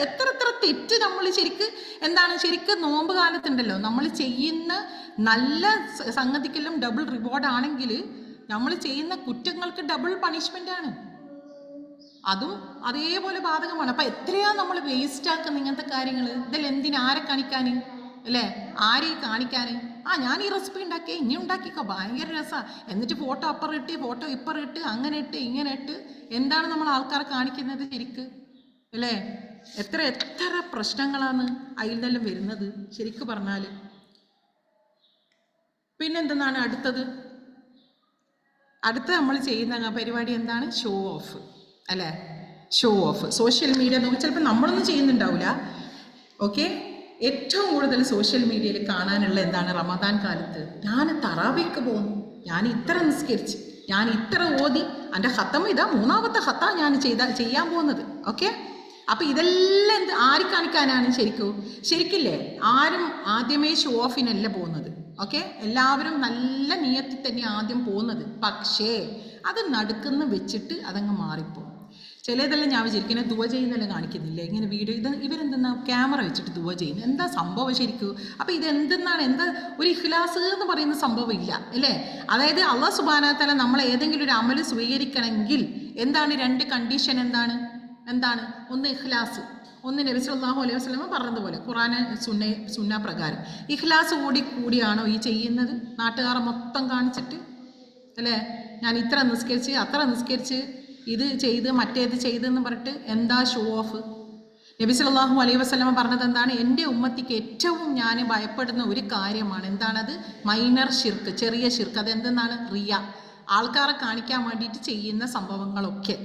എത്ര തെറ്റ് നമ്മൾ ശരിക്കും നോമ്പ് കാലത്തുണ്ടല്ലോ നമ്മൾ ചെയ്യുന്ന നല്ല സംഗതിക്കെല്ലാം ഡബിൾ റിവാർഡ് ആണെങ്കിൽ നമ്മൾ ചെയ്യുന്ന കുറ്റങ്ങൾക്ക് ഡബിൾ പണിഷ്മെൻ്റ് ആണ്. അതും അതേപോലെ ബാധകമാണ്. അപ്പം എത്രയാ നമ്മൾ വേസ്റ്റ് ആക്കുന്ന ഇങ്ങനത്തെ കാര്യങ്ങൾ. ഇതെല്ലാം ആരെ കാണിക്കാൻ അല്ലേ? ആരെയും കാണിക്കാൻ? ഞാൻ ഈ റെസിപ്പി ഉണ്ടാക്കിയേ, ഇനി ഉണ്ടാക്കിക്കോ, ഭയങ്കര രസമാണ്. എന്നിട്ട് ഫോട്ടോ അപ്പറിട്ട് ഫോട്ടോ ഇപ്പറിട്ട് അങ്ങനെ ഇട്ട് എന്താണ് നമ്മൾ ആൾക്കാരെ കാണിക്കുന്നത് ശരിക്ക് അല്ലേ? എത്ര പ്രശ്നങ്ങളാണ് അതിൽ നിന്നെല്ലാം വരുന്നത് ശരിക്ക് പറഞ്ഞാൽ. പിന്നെന്താണ് അടുത്തത് നമ്മൾ ചെയ്യുന്ന പരിപാടി എന്താണ്? ഷോ ഓഫ് അല്ലേ? Show of. സോഷ്യൽ മീഡിയ നോക്കി ചിലപ്പോൾ നമ്മളൊന്നും ചെയ്യുന്നുണ്ടാവില്ല. ഓക്കെ, ഏറ്റവും കൂടുതൽ സോഷ്യൽ മീഡിയയിൽ കാണാനുള്ള എന്താണ്? റമദാൻ കാലത്ത് ഞാൻ തറാവീക്ക് പോകുന്നു, ഞാൻ ഇത്ര നിസ്കരിച്ച്, ഞാൻ ഇത്ര ഓതി, എൻ്റെ ഖത്തം ഇതാ 3ാമത്തെ ഖത്താ ഞാൻ ചെയ്യാൻ പോകുന്നത്. ഓക്കെ, അപ്പം ഇതെല്ലാം ആര് കാണിക്കാനാണ്? ശരിക്കില്ലേ, ആരും ആദ്യമേ ഷോ ഓഫിനല്ല പോകുന്നത്. ഓക്കെ, എല്ലാവരും നല്ല നിയത്തിൽ തന്നെ ആദ്യം പോകുന്നത്. പക്ഷേ അത് നടുക്കുന്ന വെച്ചിട്ട് അതങ്ങ് മാറിപ്പോകും. ചിലതെല്ലാം ഞാൻ വിചാരിക്കുന്നത് ദുവ ചെയ്യുന്നതെല്ലാം കാണിക്കുന്നില്ല, ഇങ്ങനെ വീഡിയോ. ഇവരെന്തെന്നാ ക്യാമറ വെച്ചിട്ട് ദുവ ചെയ്യുന്നത്? എന്താ സംഭവം ശരിക്കും? അപ്പം എന്താ ഒരു ഇഖ്ലാസ് എന്ന് പറയുന്ന സംഭവം ഇല്ല അല്ലേ? അതായത് അല്ലാഹു സുബ്ഹാനഹു വ തആല നമ്മൾ ഏതെങ്കിലും ഒരു അമൽ സ്വീകരിക്കണമെങ്കിൽ എന്താണ് 2 കണ്ടീഷൻ? എന്താണ്? ഒന്ന് ഇഖ്ലാസ്, ഒന്ന് നബി സല്ലല്ലാഹു അലൈഹി വസല്ലം പറഞ്ഞതുപോലെ ഖുർആൻ സുന്ന പ്രകാരം ഇഖ്ലാസ് കൂടിയാണോ ഈ ചെയ്യുന്നത്? നാട്ടുകാരെ മൊത്തം കാണിച്ചിട്ട് അല്ലേ, ഞാൻ ഇത്ര നിസ്കരിച്ച് അത്ര നിസ്കരിച്ച് ഇത് ചെയ്ത് മറ്റേത് ചെയ്തെന്ന് പറഞ്ഞിട്ട് എന്താ ഷോ ഓഫ്? നബി സല്ലല്ലാഹു അലൈഹി വസല്ലം പറഞ്ഞത് എന്താണ്? എൻ്റെ ഉമ്മത്തിക്ക് ഏറ്റവും ഞാൻ ഭയപ്പെടുന്ന ഒരു കാര്യമാണ്. എന്താണത്? മൈനർ ഷിർക്ക്, ചെറിയ ഷിർക്ക്. അതെന്തെന്നാണ്? റിയ, ആൾക്കാരെ കാണിക്കാൻ വേണ്ടിയിട്ട് ചെയ്യുന്ന സംഭവങ്ങളൊക്കെ.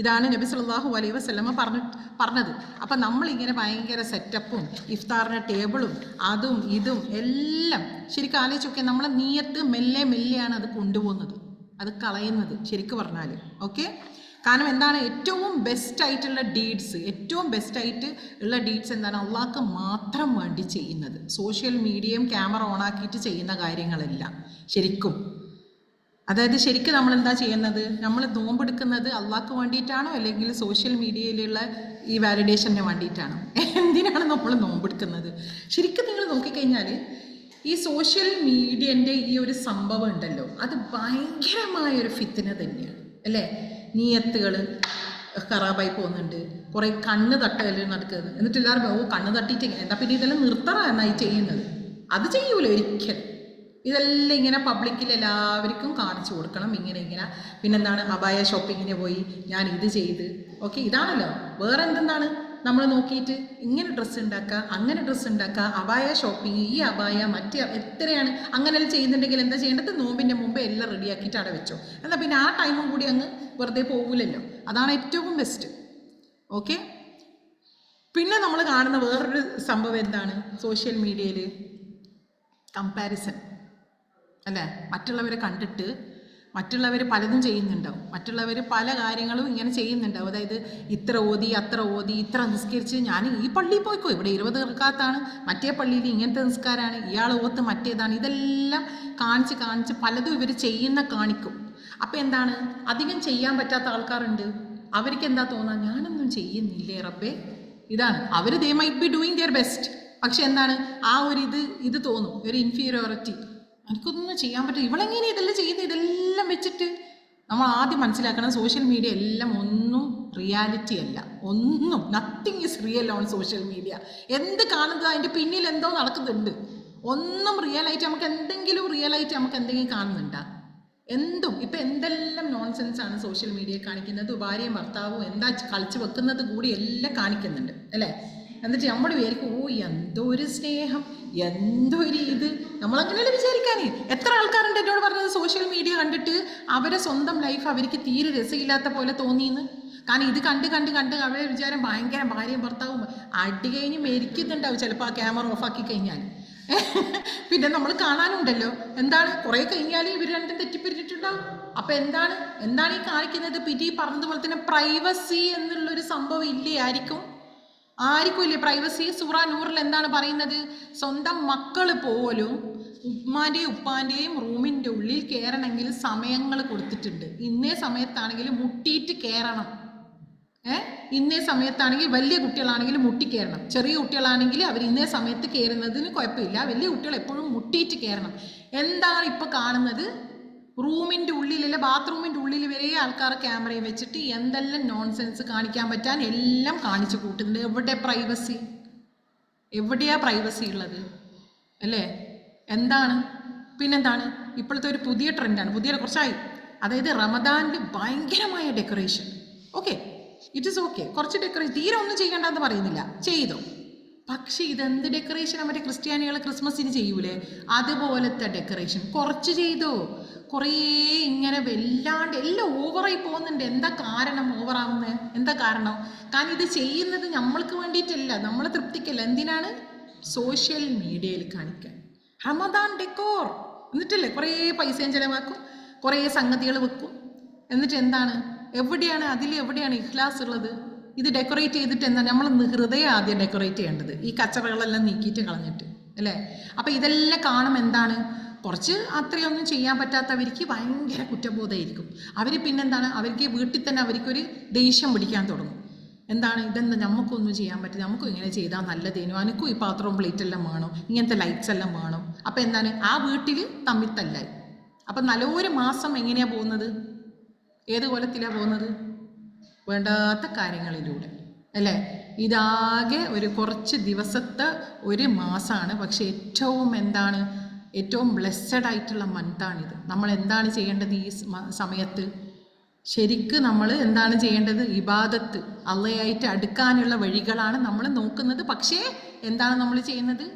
ഇതാണ് നബി സല്ലല്ലാഹു അലൈഹി വസല്ലം പറഞ്ഞത്. അപ്പം നമ്മളിങ്ങനെ ഭയങ്കര സെറ്റപ്പും ഇഫ്താറിൻ്റെ ടേബിളും അതും ഇതും എല്ലാം ശരിക്കും ആലോചിച്ചൊക്കെ നമ്മളെ നീയത്ത് മെല്ലെയാണ് അത് കൊണ്ടുപോകുന്നത്, അത് കളയുന്നത് ശരിക്കും പറഞ്ഞാൽ. ഓക്കെ, കാരണം എന്താണ് ഏറ്റവും ബെസ്റ്റ് ആയിട്ടുള്ള ഡീഡ്സ്, ഏറ്റവും ബെസ്റ്റായിട്ട് ഉള്ള ഡീഡ്സ് എന്താണ് അള്ളാഹ്ക്ക് മാത്രം വേണ്ടി ചെയ്യുന്നത്. സോഷ്യൽ മീഡിയയും ക്യാമറ ഓണാക്കിയിട്ട് ചെയ്യുന്ന കാര്യങ്ങളല്ല ശരിക്കും. അതായത് ശരിക്കും നമ്മൾ എന്താ ചെയ്യുന്നത്, നമ്മൾ നോമ്പെടുക്കുന്നത് അള്ളാഹ്ക്ക് വേണ്ടിയിട്ടാണോ അല്ലെങ്കിൽ സോഷ്യൽ മീഡിയയിലുള്ള ഈ വാലിഡേഷന് വേണ്ടിയിട്ടാണോ? എന്തിനാണ് നമ്മൾ നോമ്പെടുക്കുന്നത്? ശരിക്കും നിങ്ങൾ നോക്കിക്കഴിഞ്ഞാൽ ഈ സോഷ്യൽ മീഡിയൻ്റെ ഈ ഒരു സംഭവം ഉണ്ടല്ലോ, അത് ഭയങ്കരമായൊരു ഫിത്തിന തന്നെയാണ് അല്ലേ. നീയത്തുകൾ ഖറാബായി പോകുന്നുണ്ട്, കുറേ കണ്ണ് തട്ടൽ നടക്കുന്നത്. എന്നിട്ട് എല്ലാവരും കണ്ണ് തട്ടിയിട്ട് എന്താ പിന്നെ ഇതെല്ലാം നിർത്തറ എന്നായി ചെയ്യുന്നത്. അത് ചെയ്യൂല ഒരിക്കലും. ഇതെല്ലാം ഇങ്ങനെ പബ്ലിക്കിൽ എല്ലാവർക്കും കാണിച്ചു കൊടുക്കണം. ഇങ്ങനെ പിന്നെന്താണ് അബായ ഷോപ്പിങ്ങിന് പോയി ഞാൻ ഇത് ചെയ്ത്, ഓക്കെ ഇതാണല്ലോ. വേറെ എന്തെന്താണ് നമ്മൾ നോക്കിയിട്ട് ഇങ്ങനെ ഡ്രസ്സ് ഉണ്ടാക്കുക, അങ്ങനെ ഡ്രസ്സ് ഉണ്ടാക്കുക, അബായ ഷോപ്പിങ്, ഈ അബായ മറ്റേ എത്രയാണ് അങ്ങനെല്ലാം ചെയ്യുന്നുണ്ടെങ്കിൽ എന്താ ചെയ്യേണ്ടത്? നോമ്പിൻ്റെ മുമ്പ് എല്ലാം റെഡിയാക്കിയിട്ട് അവിടെ വെച്ചോ. എന്നാൽ പിന്നെ ആ ടൈമും കൂടി അങ്ങ് വെറുതെ പോകില്ലല്ലോ. അതാണ് ഏറ്റവും ബെസ്റ്റ്. ഓക്കെ. പിന്നെ നമ്മൾ കാണുന്ന വേറൊരു സംഭവം എന്താണ് സോഷ്യൽ മീഡിയയിൽ? കമ്പാരിസൺ അല്ലേ. മറ്റുള്ളവരെ കണ്ടിട്ട് മറ്റുള്ളവർ പലതും ചെയ്യുന്നുണ്ടാവും, മറ്റുള്ളവർ പല കാര്യങ്ങളും ഇങ്ങനെ ചെയ്യുന്നുണ്ടാവും. അതായത് ഇത്ര ഓതി, അത്ര ഓതി, ഇത്ര നിസ്കരിച്ച്, ഞാൻ ഈ പള്ളിയിൽ പോയിക്കോ, ഇവിടെ 20 റക്അത്താണ്, മറ്റേ പള്ളിയിൽ ഇങ്ങനത്തെ നിസ്കാരമാണ്, ഇയാൾ ഓത്ത് മറ്റേതാണ്. ഇതെല്ലാം കാണിച്ച് പലതും ഇവർ ചെയ്യുന്ന കാണിക്കും. അപ്പം എന്താണ്, അധികം ചെയ്യാൻ പറ്റാത്ത ആൾക്കാരുണ്ട്. അവർക്ക് എന്താ തോന്നുക, ഞാനൊന്നും ചെയ്യുന്നില്ലേ റബ്ബേ. ഇതാണ് അവർ, they might be doing their best. പക്ഷെ എന്താണ് ആ ഒരു ഇത് തോന്നും, ഒരു ഇൻഫീരിയോറിറ്റി. എനിക്കൊന്നും ചെയ്യാൻ പറ്റും, ഇവളെങ്ങനെ ഇതെല്ലാം ചെയ്യുന്നത്? ഇതെല്ലാം വെച്ചിട്ട് നമ്മൾ ആദ്യം മനസ്സിലാക്കണം, സോഷ്യൽ മീഡിയ എല്ലാം ഒന്നും റിയാലിറ്റി അല്ല. ഒന്നും, nothing is real on social media. എന്ത് കാണുന്നത് അതിൻ്റെ പിന്നിൽ എന്തോ നടക്കുന്നുണ്ട്. ഒന്നും റിയലായിട്ട് നമുക്ക് എന്തെങ്കിലും കാണുന്നുണ്ടോ? എന്തും ഇപ്പം എന്തെല്ലാം നോൺസെൻസ് ആണ് സോഷ്യൽ മീഡിയ കാണിക്കുന്നത്. ഭാര്യയും ഭർത്താവും എന്താ കളിച്ച് വെക്കുന്നത് കൂടി എല്ലാം കാണിക്കുന്നുണ്ട് അല്ലേ. എന്നിട്ട് നമ്മൾ വിചാരിക്കും, എന്തോ ഒരു സ്നേഹം, എന്തോ ഒരു ഇത്. നമ്മളങ്ങനെയല്ലേ വിചാരിക്കാനേ. എത്ര ആൾക്കാരുണ്ട് എന്നോട് പറഞ്ഞത് സോഷ്യൽ മീഡിയ കണ്ടിട്ട് അവരെ സ്വന്തം ലൈഫ് അവർക്ക് തീരെ രസമില്ലാത്ത പോലെ തോന്നിയെന്ന്. കാരണം ഇത് കണ്ട് അവരെ വിചാരം ഭയങ്കര ഭാര്യയും ഭർത്താവും അടി കഴിഞ്ഞ് മരിക്കുന്നുണ്ടാവും ചിലപ്പോൾ ആ ക്യാമറ ഓഫാക്കി കഴിഞ്ഞാൽ. പിന്നെ നമ്മൾ കാണാനുണ്ടല്ലോ എന്താണ് കുറേ കഴിഞ്ഞാൽ ഇവർ രണ്ടും തെറ്റിപ്പിരിച്ചിട്ടുണ്ടാവും. അപ്പം എന്താണ് ഈ കാണിക്കുന്നത്? പിറ്റി പറഞ്ഞതുപോലെ തന്നെ പ്രൈവസി എന്നുള്ളൊരു സംഭവം ഇല്ലേ ആർക്കും ഇല്ലേ പ്രൈവസി? സൂറ നൂറിൽ എന്താണ് പറയുന്നത്? സ്വന്തം മക്കൾ പോലും ഉമ്മാൻ്റെയും ഉപ്പാൻ്റെയും റൂമിൻ്റെ ഉള്ളിൽ കയറണമെങ്കിൽ സമയങ്ങൾ കൊടുത്തിട്ടുണ്ട്. ഇന്നേ സമയത്താണെങ്കിൽ മുട്ടിയിട്ട് കയറണം. ഇന്നേ സമയത്താണെങ്കിൽ വലിയ കുട്ടികളാണെങ്കിൽ മുട്ടി കയറണം. ചെറിയ കുട്ടികളാണെങ്കിൽ അവർ ഇന്നേ സമയത്ത് കയറുന്നതിന് കുഴപ്പമില്ല. വലിയ കുട്ടികൾ എപ്പോഴും മുട്ടിയിട്ട് കയറണം. എന്താണ് ഇപ്പോൾ കാണുന്നത്? റൂമിൻ്റെ ഉള്ളിലല്ല, ബാത്റൂമിൻ്റെ ഉള്ളിൽ വരെ ആൾക്കാർ ക്യാമറയും വെച്ചിട്ട് എന്തെല്ലാം നോൺസെൻസ് കാണിക്കാൻ പറ്റാൻ എല്ലാം കാണിച്ചു കൂട്ടുന്നുണ്ട്. എവിടെയാ പ്രൈവസി ഉള്ളത് അല്ലേ? പിന്നെന്താണ് ഇപ്പോഴത്തെ ഒരു പുതിയ ട്രെൻഡാണ്, കുറച്ചായി. അതായത് റമദാനിൽ ഭയങ്കരമായ decoration. Okay, it is okay, കുറച്ച് ഡെക്കറേഷൻ, തീരെ ഒന്നും ചെയ്യണ്ടെന്ന് പറയുന്നില്ല, ചെയ്തോ. പക്ഷേ ഇതെന്ത് ഡെക്കറേഷൻ? മറ്റേ ക്രിസ്ത്യാനികൾ ക്രിസ്മസിന് ചെയ്യൂലേ അതുപോലത്തെ ഡെക്കറേഷൻ കുറച്ച് ചെയ്തോ. കുറേ ഇങ്ങനെ വല്ലാണ്ട് എല്ലാം ഓവറായി പോകുന്നുണ്ട്. എന്താ കാരണം ഓവറാവുന്നത്? എന്താ കാരണം? കാരണം ഇത് ചെയ്യുന്നത് നമ്മൾക്ക് വേണ്ടിയിട്ടല്ല, നമ്മളെ തൃപ്തിക്കല്ല. എന്തിനാണ്? സോഷ്യൽ മീഡിയയിൽ കാണിക്കാൻ. റമദാൻ ഡെക്കോർ എന്നിട്ടല്ലേ കുറേ പൈസയും ചിലവാക്കും, കുറേ സംഗതികൾ വെക്കും. എന്നിട്ട് എന്താണ്? എവിടെയാണ് ഇഖ്ലാസ് ഉള്ളത്? ഇത് ഡെക്കറേറ്റ് ചെയ്തിട്ട് എന്താ? നമ്മൾ ഹൃദയം ആദ്യം ഡെക്കറേറ്റ് ചെയ്യേണ്ടത്, ഈ കച്ചറകളെല്ലാം നീക്കിയിട്ട് കളഞ്ഞിട്ട് അല്ലേ. അപ്പം ഇതെല്ലാം കാണും. എന്താണ്? കുറച്ച് അത്രയൊന്നും ചെയ്യാൻ പറ്റാത്തവർക്ക് ഭയങ്കര കുറ്റബോധമായിരിക്കും. അവർ പിന്നെന്താണ്, അവർക്ക് വീട്ടിൽ തന്നെ അവർക്കൊരു ദേഷ്യം പിടിക്കാൻ തുടങ്ങും. ഇതെന്താ നമുക്കൊന്നും ചെയ്യാൻ പറ്റില്ല, നമുക്കും ഇങ്ങനെ ചെയ്താൽ നല്ലതേനു, എനിക്കും ഈ പാത്രവും പ്ലേറ്റെല്ലാം വേണം, ഇങ്ങനത്തെ ലൈറ്റ്സ് എല്ലാം വേണം. അപ്പം എന്താണ്? ആ വീട്ടിൽ തമ്മിൽ തല്ലായി. അപ്പം നല്ലൊരു മാസം എങ്ങനെയാണ് പോകുന്നത്? ഏത് കൊലത്തിലാണ് പോകുന്നത്? വേണ്ടാത്ത കാര്യങ്ങളിലൂടെ അല്ലേ. ഇതാകെ ഒരു കുറച്ച് ദിവസത്തെ ഒരു മാസമാണ്. പക്ഷെ ഏറ്റവും ബ്ലെസ്സഡ് ആയിട്ടുള്ള മന്താണിത്. നമ്മൾ എന്താണ് ചെയ്യേണ്ടത് ഈ സമയത്ത്? ശരിക്ക് നമ്മൾ എന്താണ് ചെയ്യേണ്ടത്? ഇബാദത്ത്, അള്ളയായിട്ട് അടുക്കാനുള്ള വഴികളാണ് നമ്മൾ നോക്കുന്നത്. പക്ഷേ എന്താണ് നമ്മൾ ചെയ്യുന്നത്?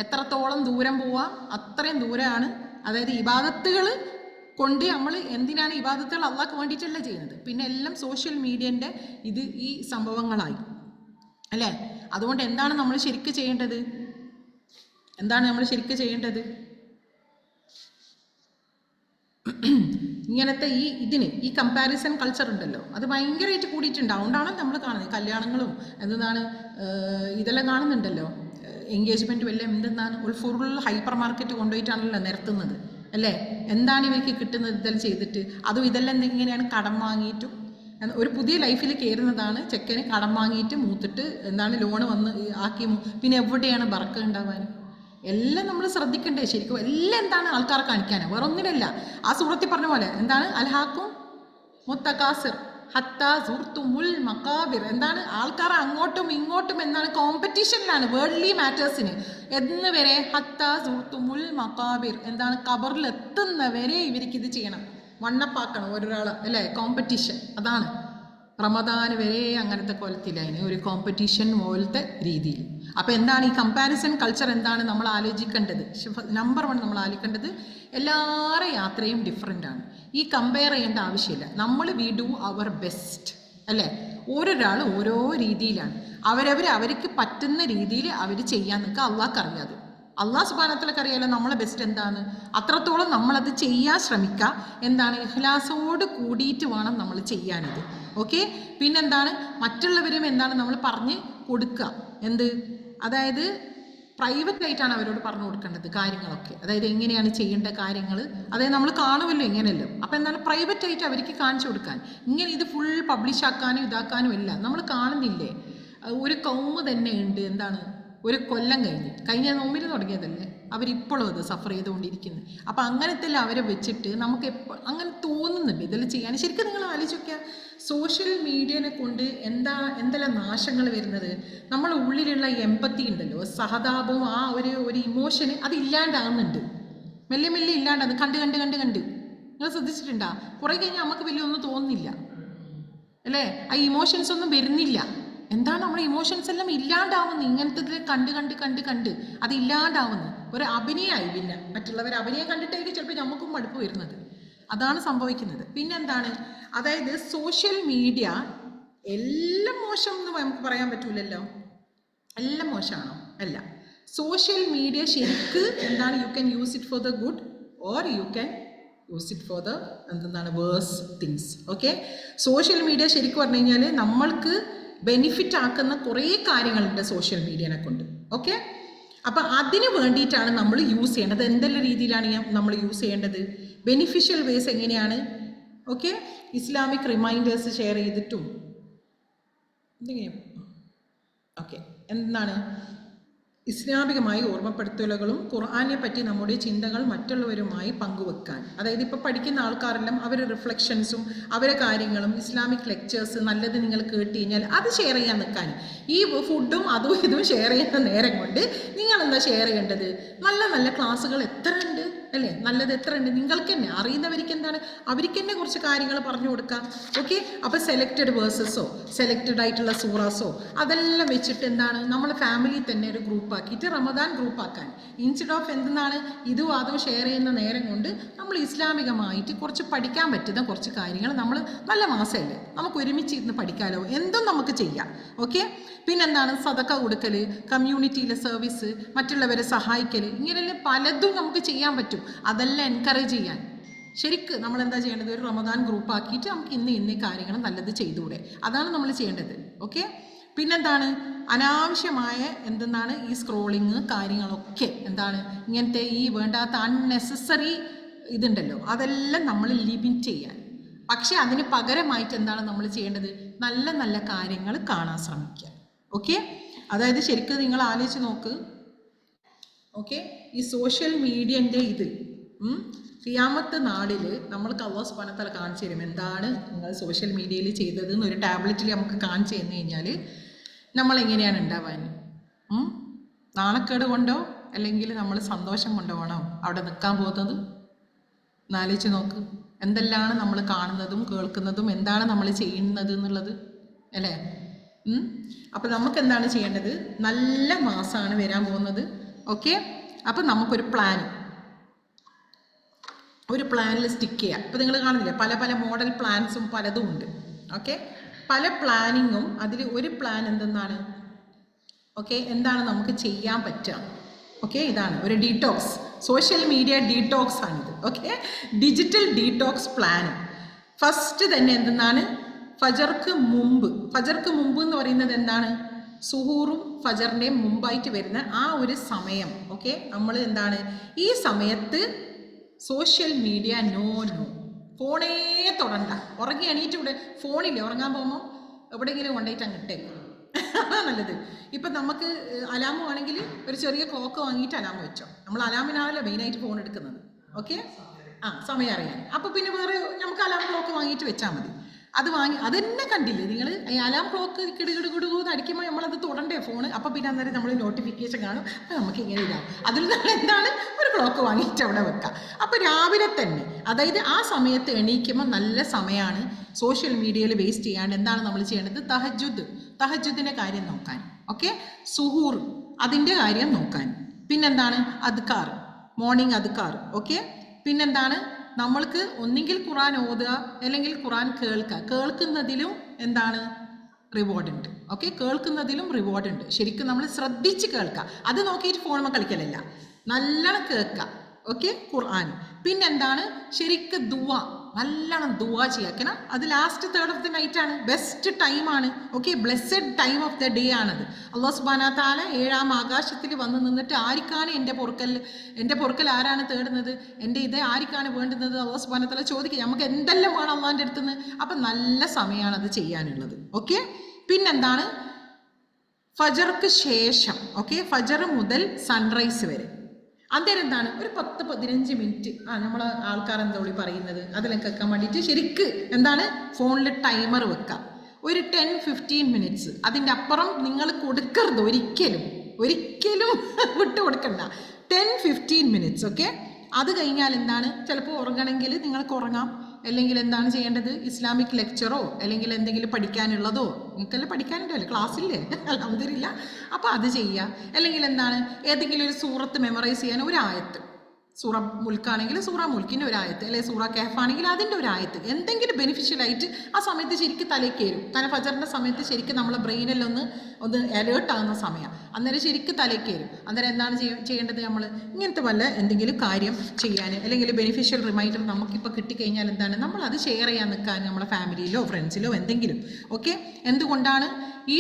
എത്രത്തോളം ദൂരം പോവാം അത്രയും ദൂരമാണ്. അതായത് ഇബാദത്തുകൾ കൊണ്ട് നമ്മൾ എന്തിനാണ് ഇബാദത്തുകൾ? അള്ളാഹ്ക്ക് വേണ്ടിയിട്ടല്ല ചെയ്യുന്നത്. പിന്നെ എല്ലാം സോഷ്യൽ മീഡിയൻ്റെ ഈ സംഭവങ്ങളായി അല്ലേ. അതുകൊണ്ട് എന്താണ് നമ്മൾ ശരിക്ക് ചെയ്യേണ്ടത്? ഇങ്ങനത്തെ ഈ കമ്പാരിസൺ കൾച്ചർ ഉണ്ടല്ലോ, അത് ഭയങ്കരമായിട്ട് കൂടിയിട്ടുണ്ട്. അതുകൊണ്ടാണ് നമ്മൾ കാണുന്നത് കല്യാണങ്ങളും എന്താണ് ഇതെല്ലാം കാണുന്നുണ്ടല്ലോ, എൻഗേജ്മെൻറ്റും എല്ലാം എന്തെന്നാണ് ഒരു ഫുൾ ഹൈപ്പർ മാർക്കറ്റ് കൊണ്ടുപോയിട്ടാണല്ലോ നിരത്തുന്നത് അല്ലേ. എന്താണ് ഇവർക്ക് കിട്ടുന്നത് ഇതെല്ലാം ചെയ്തിട്ട്? അതും ഇതെല്ലാം എങ്ങനെയാണ് കടം വാങ്ങിയിട്ടും ഒരു പുതിയ ലൈഫിൽ കയറുന്നതാണ്. ചെക്കന് കടം വാങ്ങിയിട്ട് മൂത്തിട്ട് എന്താണ് ലോണ് വന്ന് ആക്കി പിന്നെ എവിടെയാണ് ബറക്ക ഉണ്ടാവാൻ? എല്ലാം നമ്മൾ ശ്രദ്ധിക്കണ്ടേ ശരിക്കും. എല്ലാം എന്താണ് ആൾക്കാരെ കാണിക്കാനാണ്, വേറെ ഒന്നിനല്ല. ആ സൂറത്തിൽ പറഞ്ഞ പോലെ എന്താണ് അൽഹാക്കും മുത്തകാസിർ ഹത്താ സുർത്തുമുൽ മക്കാബിർ. എന്താണ് ആൾക്കാർ അങ്ങോട്ടും ഇങ്ങോട്ടും എന്താണ് കോമ്പറ്റീഷനിലാണ് വേൾഡ്ലി മാറ്റേഴ്സിന്. എന്ന് വരെ ഹത്താ സുർത്തുമുൽ മക്കാബിർ, എന്താണ് ഖബറിൽ എത്തുന്നവരെ ഇവർക്ക് ഇത് ചെയ്യണം, വണ്ണപ്പാക്കണം ഒരാൾ അല്ലേ, കോമ്പറ്റീഷൻ. അതാണ് റമദാൻ വരെ അങ്ങനത്തെ കോലത്തിലതിന് ഒരു കോമ്പറ്റീഷൻ പോലത്തെ രീതിയിൽ. അപ്പോൾ എന്താണ് ഈ കമ്പാരിസൺ കൾച്ചർ? എന്താണ് നമ്മൾ ആലോചിക്കേണ്ടത്? നമ്പർ 1 നമ്മൾ ആലോചിക്കേണ്ടത് എല്ലാവരുടെ യാത്രയും ഡിഫറെൻ്റാണ്. ഈ കമ്പയർ ചെയ്യേണ്ട ആവശ്യമില്ല. നമ്മൾ വി ഡു അവർ ബെസ്റ്റ് അല്ലേ. ഓരോരാൾ ഓരോ രീതിയിലാണ്, അവർക്ക് പറ്റുന്ന രീതിയിൽ അവർ ചെയ്യാൻ നിൽക്കുക. അള്ളാഹ്ക്ക് അറിയാതെ, അള്ളാഹ് സുബ്ഹാനഹു അറിയാലോ നമ്മളെ ബെസ്റ്റ് എന്താണ്. അത്രത്തോളം നമ്മളത് ചെയ്യാൻ ശ്രമിക്കുക. എന്താണ് ഇഖ്ലാസോട് കൂടിയിട്ട് വേണം നമ്മൾ ചെയ്യാനത്. ഓക്കെ. പിന്നെന്താണ് മറ്റുള്ളവരും എന്താണ് നമ്മൾ പറഞ്ഞ് കൊടുക്കുക. എന്ത്, അതായത് പ്രൈവറ്റ് ആയിട്ടാണ് അവരോട് പറഞ്ഞു കൊടുക്കേണ്ടത് കാര്യങ്ങളൊക്കെ. അതായത് എങ്ങനെയാണ് ചെയ്യേണ്ട കാര്യങ്ങൾ, അതായത് നമ്മൾ കാണുമല്ലോ ഇങ്ങനെയല്ലോ. അപ്പോൾ എന്താണ് പ്രൈവറ്റ് ആയിട്ട് അവർക്ക് കാണിച്ചു കൊടുക്കാൻ. ഇങ്ങനെ ഇത് ഫുൾ പബ്ലിഷ് ആക്കാനും ഇതാക്കാനും ഇല്ല. നമ്മൾ കാണുന്നില്ലേ ഒരു കൗമ് തന്നെ ഉണ്ട്, എന്താണ് ഒരു കൊല്ലം കഴിഞ്ഞ നോമ്പിന് തുടങ്ങിയതല്ലേ, അവരിപ്പോഴും അത് സഫർ ചെയ്തുകൊണ്ടിരിക്കുന്നത്. അപ്പോൾ അങ്ങനത്തെ അവരെ വെച്ചിട്ട് നമുക്ക് അങ്ങനെ തോന്നുന്നുണ്ട് ഇതെല്ലാം ചെയ്യാൻ. ശരിക്കും നിങ്ങൾ ആലോചിച്ച് നോക്കിയാൽ സോഷ്യൽ മീഡിയനെ കൊണ്ട് എന്തെല്ലാം നാശങ്ങൾ വരുന്നത്. നമ്മളെ ഉള്ളിലുള്ള എമ്പത്തി ഉണ്ടല്ലോ, സഹതാപവും ആ ഒരു ഇമോഷന് അത് ഇല്ലാണ്ടാകുന്നുണ്ട്. മെല്ലെ മെല്ലെ ഇല്ലാണ്ടാകുന്നു. കണ്ട് നിങ്ങൾ ശ്രദ്ധിച്ചിട്ടുണ്ടാ? കുറേ കഴിഞ്ഞാൽ നമുക്ക് വലിയ ഒന്നും തോന്നുന്നില്ല അല്ലേ, ആ ഇമോഷൻസ് ഒന്നും വരുന്നില്ല. എന്താണ് നമ്മുടെ ഇമോഷൻസ് എല്ലാം ഇല്ലാണ്ടാവുന്നു. ഇങ്ങനത്തെ കണ്ട് അത് ഇല്ലാണ്ടാവുന്നു. ഒരു അഭിനയമായി. പിന്നെ മറ്റുള്ളവർ അഭിനയം കണ്ടിട്ടായിരിക്കും ചിലപ്പോൾ നമുക്കും മടുപ്പ് വരുന്നത്. അതാണ് സംഭവിക്കുന്നത്. പിന്നെന്താണ്, അതായത് സോഷ്യൽ മീഡിയ എല്ലാം മോശം എന്ന് നമുക്ക് പറയാൻ പറ്റൂലല്ലോ. എല്ലാം മോശമാണോ? അല്ല. സോഷ്യൽ മീഡിയ ശരിക്ക് എന്താണ്, you can use it for the good or you can use it for the എന്താണ് worse things. Okay. Social media ശരിക്കും പറഞ്ഞു കഴിഞ്ഞാൽ നമ്മൾക്ക് ബെനിഫിറ്റ് ആക്കുന്ന കുറേ കാര്യങ്ങളുണ്ട് സോഷ്യൽ മീഡിയനെ കൊണ്ട്. ഓക്കെ. അപ്പം അതിന് വേണ്ടിയിട്ടാണ് നമ്മൾ യൂസ് ചെയ്യേണ്ടത്. എന്തെല്ലാം രീതിയിലാണ് നമ്മൾ യൂസ് ചെയ്യേണ്ടത്, ബെനിഫിഷ്യൽ വേസ് എങ്ങനെയാണ്. ഓക്കെ. ഇസ്ലാമിക് റിമൈൻഡേഴ്സ് ഷെയർ ചെയ്തിട്ടും എന്തെങ്കിലും ഓക്കെ എന്താണ് ഇസ്ലാമികമായി ഓർമ്മപ്പെടുത്തലുകളും ഖുർആനെ പറ്റി നമ്മുടെ ചിന്തകൾ മറ്റുള്ളവരുമായി പങ്കുവെക്കാൻ. അതായത് ഇപ്പോൾ പഠിക്കുന്ന ആൾക്കാരെല്ലാം അവരുടെ റിഫ്ലക്ഷൻസും അവരെ കാര്യങ്ങളും ഇസ്ലാമിക് ലെക്ചേഴ്സ് നല്ലത് നിങ്ങൾ കേട്ട് കഴിഞ്ഞാൽ അത് ഷെയർ ചെയ്യാൻ നിൽക്കാൻ. ഈ ഫുഡും അതും ഇതും ഷെയർ ചെയ്യുന്ന നേരം കൊണ്ട് നിങ്ങൾ എന്താ ഷെയർ ചെയ്യേണ്ടത്? നല്ല നല്ല ക്ലാസ്സുകൾ എത്ര ഉണ്ട് അല്ലേ, നല്ലത് എത്ര ഉണ്ട്. നിങ്ങൾക്ക് തന്നെ അറിയുന്നവർക്ക് എന്താണ് അവർക്ക് തന്നെ കുറച്ച് കാര്യങ്ങൾ പറഞ്ഞു കൊടുക്കാം. ഓക്കെ. അപ്പോൾ സെലക്റ്റഡ് വേഴ്സസോ സെലക്റ്റഡ് ആയിട്ടുള്ള സൂറാസോ അതെല്ലാം വെച്ചിട്ട് എന്താണ് നമ്മൾ ഫാമിലി തന്നെ ഒരു ഗ്രൂപ്പ് ആക്കിയിട്ട് റമദാൻ ഗ്രൂപ്പ് ആക്കാൻ, ഇൻസ്റ്റെഡ് ഓഫ് എന്താണ് ഇതും അതും ഷെയർ ചെയ്യുന്ന നേരം കൊണ്ട് നമ്മൾ ഇസ്ലാമികമായിട്ട് കുറച്ച് പഠിക്കാൻ പറ്റുന്ന കുറച്ച് കാര്യങ്ങൾ നമ്മൾ നല്ല മാസമല്ലേ നമുക്ക് ഒരുമിച്ച് ഇരുന്ന് പഠിക്കാമല്ലോ, എന്തും നമുക്ക് ചെയ്യാം. ഓക്കെ. പിന്നെന്താണ് സദക്ക കൊടുക്കൽ, കമ്മ്യൂണിറ്റിയിലെ സർവീസ്, മറ്റുള്ളവരെ സഹായിക്കൽ, ഇങ്ങനെയെല്ലാം പലതും നമുക്ക് ചെയ്യാൻ പറ്റും. അതെല്ലാം എൻകറേജ് ചെയ്യാൻ ശരിക്ക് നമ്മൾ എന്താ ചെയ്യേണ്ടത്, ഒരു റമദാൻ ഗ്രൂപ്പ് ആക്കിയിട്ട് നമുക്ക് ഇന്ന കാര്യങ്ങൾ നല്ലത് ചെയ്തുകൂടെ, അതാണ് നമ്മൾ ചെയ്യേണ്ടത്. ഓക്കെ. പിന്നെന്താണ് അനാവശ്യമായ എന്തെന്നാണ് ഈ സ്ക്രോളിങ് കാര്യങ്ങളൊക്കെ എന്താണ് ഇങ്ങനത്തെ ഈ വേണ്ടാത്ത അൺനെസസറി ഇതുണ്ടല്ലോ അതെല്ലാം നമ്മൾ ലിമിറ്റ് ചെയ്യാൻ. പക്ഷെ അതിന് പകരമായിട്ട് എന്താണ് നമ്മൾ ചെയ്യേണ്ടത്, നല്ല നല്ല കാര്യങ്ങൾ കാണാൻ ശ്രമിക്കുക. ഓക്കെ. അതായത് ശരിക്കും നിങ്ങൾ ആലോചിച്ച് നോക്ക്. ഓക്കെ. ഈ സോഷ്യൽ മീഡിയൻ്റെ ഇത് ഖിയാമത്ത് നാളിൽ നമ്മൾക്ക് അല്ലാഹു സുബ്ഹാനഹു വ തആല കാണിച്ചു തരും എന്താണ് നിങ്ങൾ സോഷ്യൽ മീഡിയയിൽ ചെയ്തത് എന്നൊരു ടാബ്ലറ്റിൽ നമുക്ക് കാണിച്ചു തന്നു കഴിഞ്ഞാൽ നമ്മളെങ്ങനെയാണ് ഉണ്ടാവാൻ. നാണക്കേട് കൊണ്ടോ അല്ലെങ്കിൽ നമ്മൾ സന്തോഷം കൊണ്ടോ ആണോ അവിടെ നിൽക്കാൻ പോകുന്നത്? എന്നാലോചിച്ച് നോക്ക്. എന്തെല്ലാണ് നമ്മൾ കാണുന്നതും കേൾക്കുന്നതും എന്താണ് നമ്മൾ ചെയ്യുന്നത് എന്നുള്ളത് അല്ലേ. അപ്പം നമുക്ക് എന്താണ് ചെയ്യേണ്ടത്, നല്ല മാസമാണ് വരാൻ പോകുന്നത്. ഓക്കെ. അപ്പം നമുക്കൊരു ഒരു പ്ലാനിൽ സ്റ്റിക്ക് ചെയ്യുക. അപ്പോൾ നിങ്ങൾ കാണുന്നില്ലേ പല പല മോഡൽ പ്ലാൻസും പലതും ഉണ്ട്. ഓക്കെ. പല പ്ലാനിങ്ങും അതിൽ ഒരു പ്ലാൻ എന്തെന്നാണ്, ഓക്കെ, എന്താണ് നമുക്ക് ചെയ്യാൻ പറ്റുക. ഓക്കെ, ഇതാണ് ഒരു ഡീറ്റോക്സ്, സോഷ്യൽ മീഡിയ ഡീറ്റോക്സ് ആണിത്. Okay, digital detox plan. First തന്നെ എന്തെന്നാണ്, ഫജർക്ക് മുമ്പ് എന്ന് പറയുന്നത് എന്താണ്, സുഹൂറും ഫജറിൻ്റെയും മുമ്പായിട്ട് വരുന്ന ആ ഒരു സമയം. ഓക്കെ, നമ്മൾ എന്താണ് ഈ സമയത്ത് സോഷ്യൽ മീഡിയ നോ, ഫോണേ തൊടണ്ട. ഉറങ്ങി എണീറ്റ് ഇവിടെ ഫോണില്ലേ, ഉറങ്ങാൻ പോകുമ്പോൾ എവിടെയെങ്കിലും കൊണ്ടുപോയിട്ട് അങ്ങിട്ടേക്കും. അതാ നല്ലത്. ഇപ്പം നമുക്ക് അലാമ് ആണെങ്കിൽ ഒരു ചെറിയ ക്ലോക്ക് വാങ്ങിയിട്ട് അലാമ് വെച്ചോ. നമ്മൾ അലാമിനാണല്ലോ മെയിനായിട്ട് ഫോൺ എടുക്കുന്നത്. ഓക്കെ, സമയം അറിയാൻ. അപ്പോൾ പിന്നെ വേറെ നമുക്ക് അലാം ക്ലോക്ക് വാങ്ങിയിട്ട് വെച്ചാൽ മതി. അത് തന്നെ കണ്ടില്ലേ നിങ്ങൾ, അലാം ക്ലോക്ക് കിടുകിടുകിടുകൂന്ന് അടിക്കുമ്പോൾ നമ്മളത് തൊടണ്ടേ ഫോണ്. അപ്പോൾ പിന്നെ അന്നേരം നമ്മൾ നോട്ടിഫിക്കേഷൻ കാണും, നമുക്ക് ഇങ്ങനെ ഇടാം. അതിൽ നിന്ന് എന്താണ് ഒരു ക്ലോക്ക് വാങ്ങിയിട്ട് അവിടെ വെക്കാം. അപ്പോൾ രാവിലെ തന്നെ, അതായത് ആ സമയത്ത് എണീക്കുമ്പോൾ നല്ല സമയമാണ് സോഷ്യൽ മീഡിയയിൽ വേസ്റ്റ് ചെയ്യാണ്ട് എന്താണ് നമ്മൾ ചെയ്യേണ്ടത്, തഹജ്ജുദിൻ്റെ കാര്യം നോക്കാൻ. ഓക്കെ, സുഹൂർ അതിൻ്റെ കാര്യം നോക്കാൻ. പിന്നെന്താണ് അദ്കാർ, മോർണിംഗ് അദ്കാർ. ഓക്കെ, പിന്നെന്താണ് നമ്മൾക്ക് ഒന്നെങ്കിൽ ഖുറാൻ ഓതുക അല്ലെങ്കിൽ ഖുറാൻ കേൾക്കുന്നതിലും എന്താണ് റിവാർഡ് ഉണ്ട്. ഓക്കെ, കേൾക്കുന്നതിലും റിവാർഡ് ഉണ്ട്. ശരിക്കും നമ്മൾ ശ്രദ്ധിച്ച് കേൾക്കുക, അത് നോക്കിയിട്ട് ഫോണിൽ കളിക്കലല്ല, നല്ലോണം കേൾക്കുക. ഓക്കെ, ഖുർആൻ. പിന്നെന്താണ് ശരിക്കും നല്ലോണം ദുആ ചെയ്യാക്കണം. അത് last third of the night ആണ്, ബെസ്റ്റ് ടൈമാണ്. Okay, blessed time of the day ആണത്. അല്ലാഹു സുബ്ഹാനഹു തആല 7ാം ആകാശത്തിൽ വന്ന് നിന്നിട്ട് ആർക്കാണ് എൻ്റെ പൊറുക്കൽ ആരാണ് തേടുന്നത്, എൻ്റെ ഇത് ആർക്കാണ് വേണ്ടുന്നത്, അല്ലാഹു സുബ്ഹാനഹു തആല ചോദിക്കുക. നമുക്ക് എന്തെല്ലാം വേണം അള്ളാഹിൻ്റെ അടുത്ത് നിന്ന്. അപ്പം നല്ല സമയമാണ് അത് ചെയ്യാനുള്ളത്. ഓക്കെ, പിന്നെന്താണ് ഫജർക്ക് ശേഷം. ഓക്കെ, ഫജർ മുതൽ സൺറൈസ് വരെ അന്നേരം എന്താണ് ഒരു 10-15 മിനിറ്റ് നമ്മൾ ആൾക്കാർ എന്താ പറയുന്നത് അതെല്ലാം കേൾക്കാൻ വേണ്ടിയിട്ട് ശരിക്ക് എന്താണ് ഫോണിൽ ടൈമർ വെക്കാം. ഒരു 10-15 മിനിറ്റ്സ്. അതിൻ്റെ അപ്പുറം നിങ്ങൾ കൊടുക്കരുത്, ഒരിക്കലും വിട്ടു കൊടുക്കണ്ട. 10-15 മിനിറ്റ്സ്. ഓക്കെ, അത് കഴിഞ്ഞാൽ എന്താണ് ചിലപ്പോൾ ഉറങ്ങണമെങ്കിൽ നിങ്ങൾക്ക് ഉറങ്ങാം. അല്ലെങ്കിൽ എന്താണ് ചെയ്യേണ്ടത്, ഇസ്ലാമിക് ലെക്ചറോ അല്ലെങ്കിൽ എന്തെങ്കിലും പഠിക്കാനുള്ളതോ, നിങ്ങൾക്കെല്ലാം പഠിക്കാനുണ്ടല്ലോ ക്ലാസ്സില്ലേ, അൽഹംദുലില്ലാ. അപ്പോൾ അത് ചെയ്യുക. അല്ലെങ്കിൽ എന്താണ് ഏതെങ്കിലും ഒരു സൂറത്ത് മെമ്മറൈസ് ചെയ്യാൻ ഒരു ആയത്ത്, സൂറ മുൽക്കാണെങ്കിൽ സൂറ മുൽക്കിൻ്റെ ഒരു ആയത്ത്, അല്ലെങ്കിൽ സൂറ കഹഫാണെങ്കിൽ അതിൻ്റെ ഒരു ആയത്ത്, എന്തെങ്കിലും ബെനിഫിഷ്യൽ ആയിട്ട് ആ സമയത്ത് ശരിക്കും തലയ്ക്ക് വരും. കാരണം ഫജറിൻ്റെ സമയത്ത് ശരിക്കും നമ്മളെ ബ്രെയിനെല്ലാം ഒന്ന് അലേർട്ട് ആകുന്ന സമയം. അന്നേരം ശരിക്കും തലയ്ക്ക് വരും. അന്നേരം എന്താണ് ചെയ്യേണ്ടത്, നമ്മൾ ഇങ്ങനത്തെ വല്ല എന്തെങ്കിലും കാര്യം ചെയ്യാൻ അല്ലെങ്കിൽ ബെനിഫിഷ്യൽ റിമൈൻഡർ നമുക്കിപ്പോൾ കിട്ടിക്കഴിഞ്ഞാൽ എന്താണ് നമ്മൾ അത് ഷെയർ ചെയ്യാൻ നിൽക്കാൻ നമ്മളെ ഫാമിലിയിലോ ഫ്രണ്ട്സിലോ എന്തെങ്കിലും. ഓക്കെ, എന്തുകൊണ്ടാണ് ഈ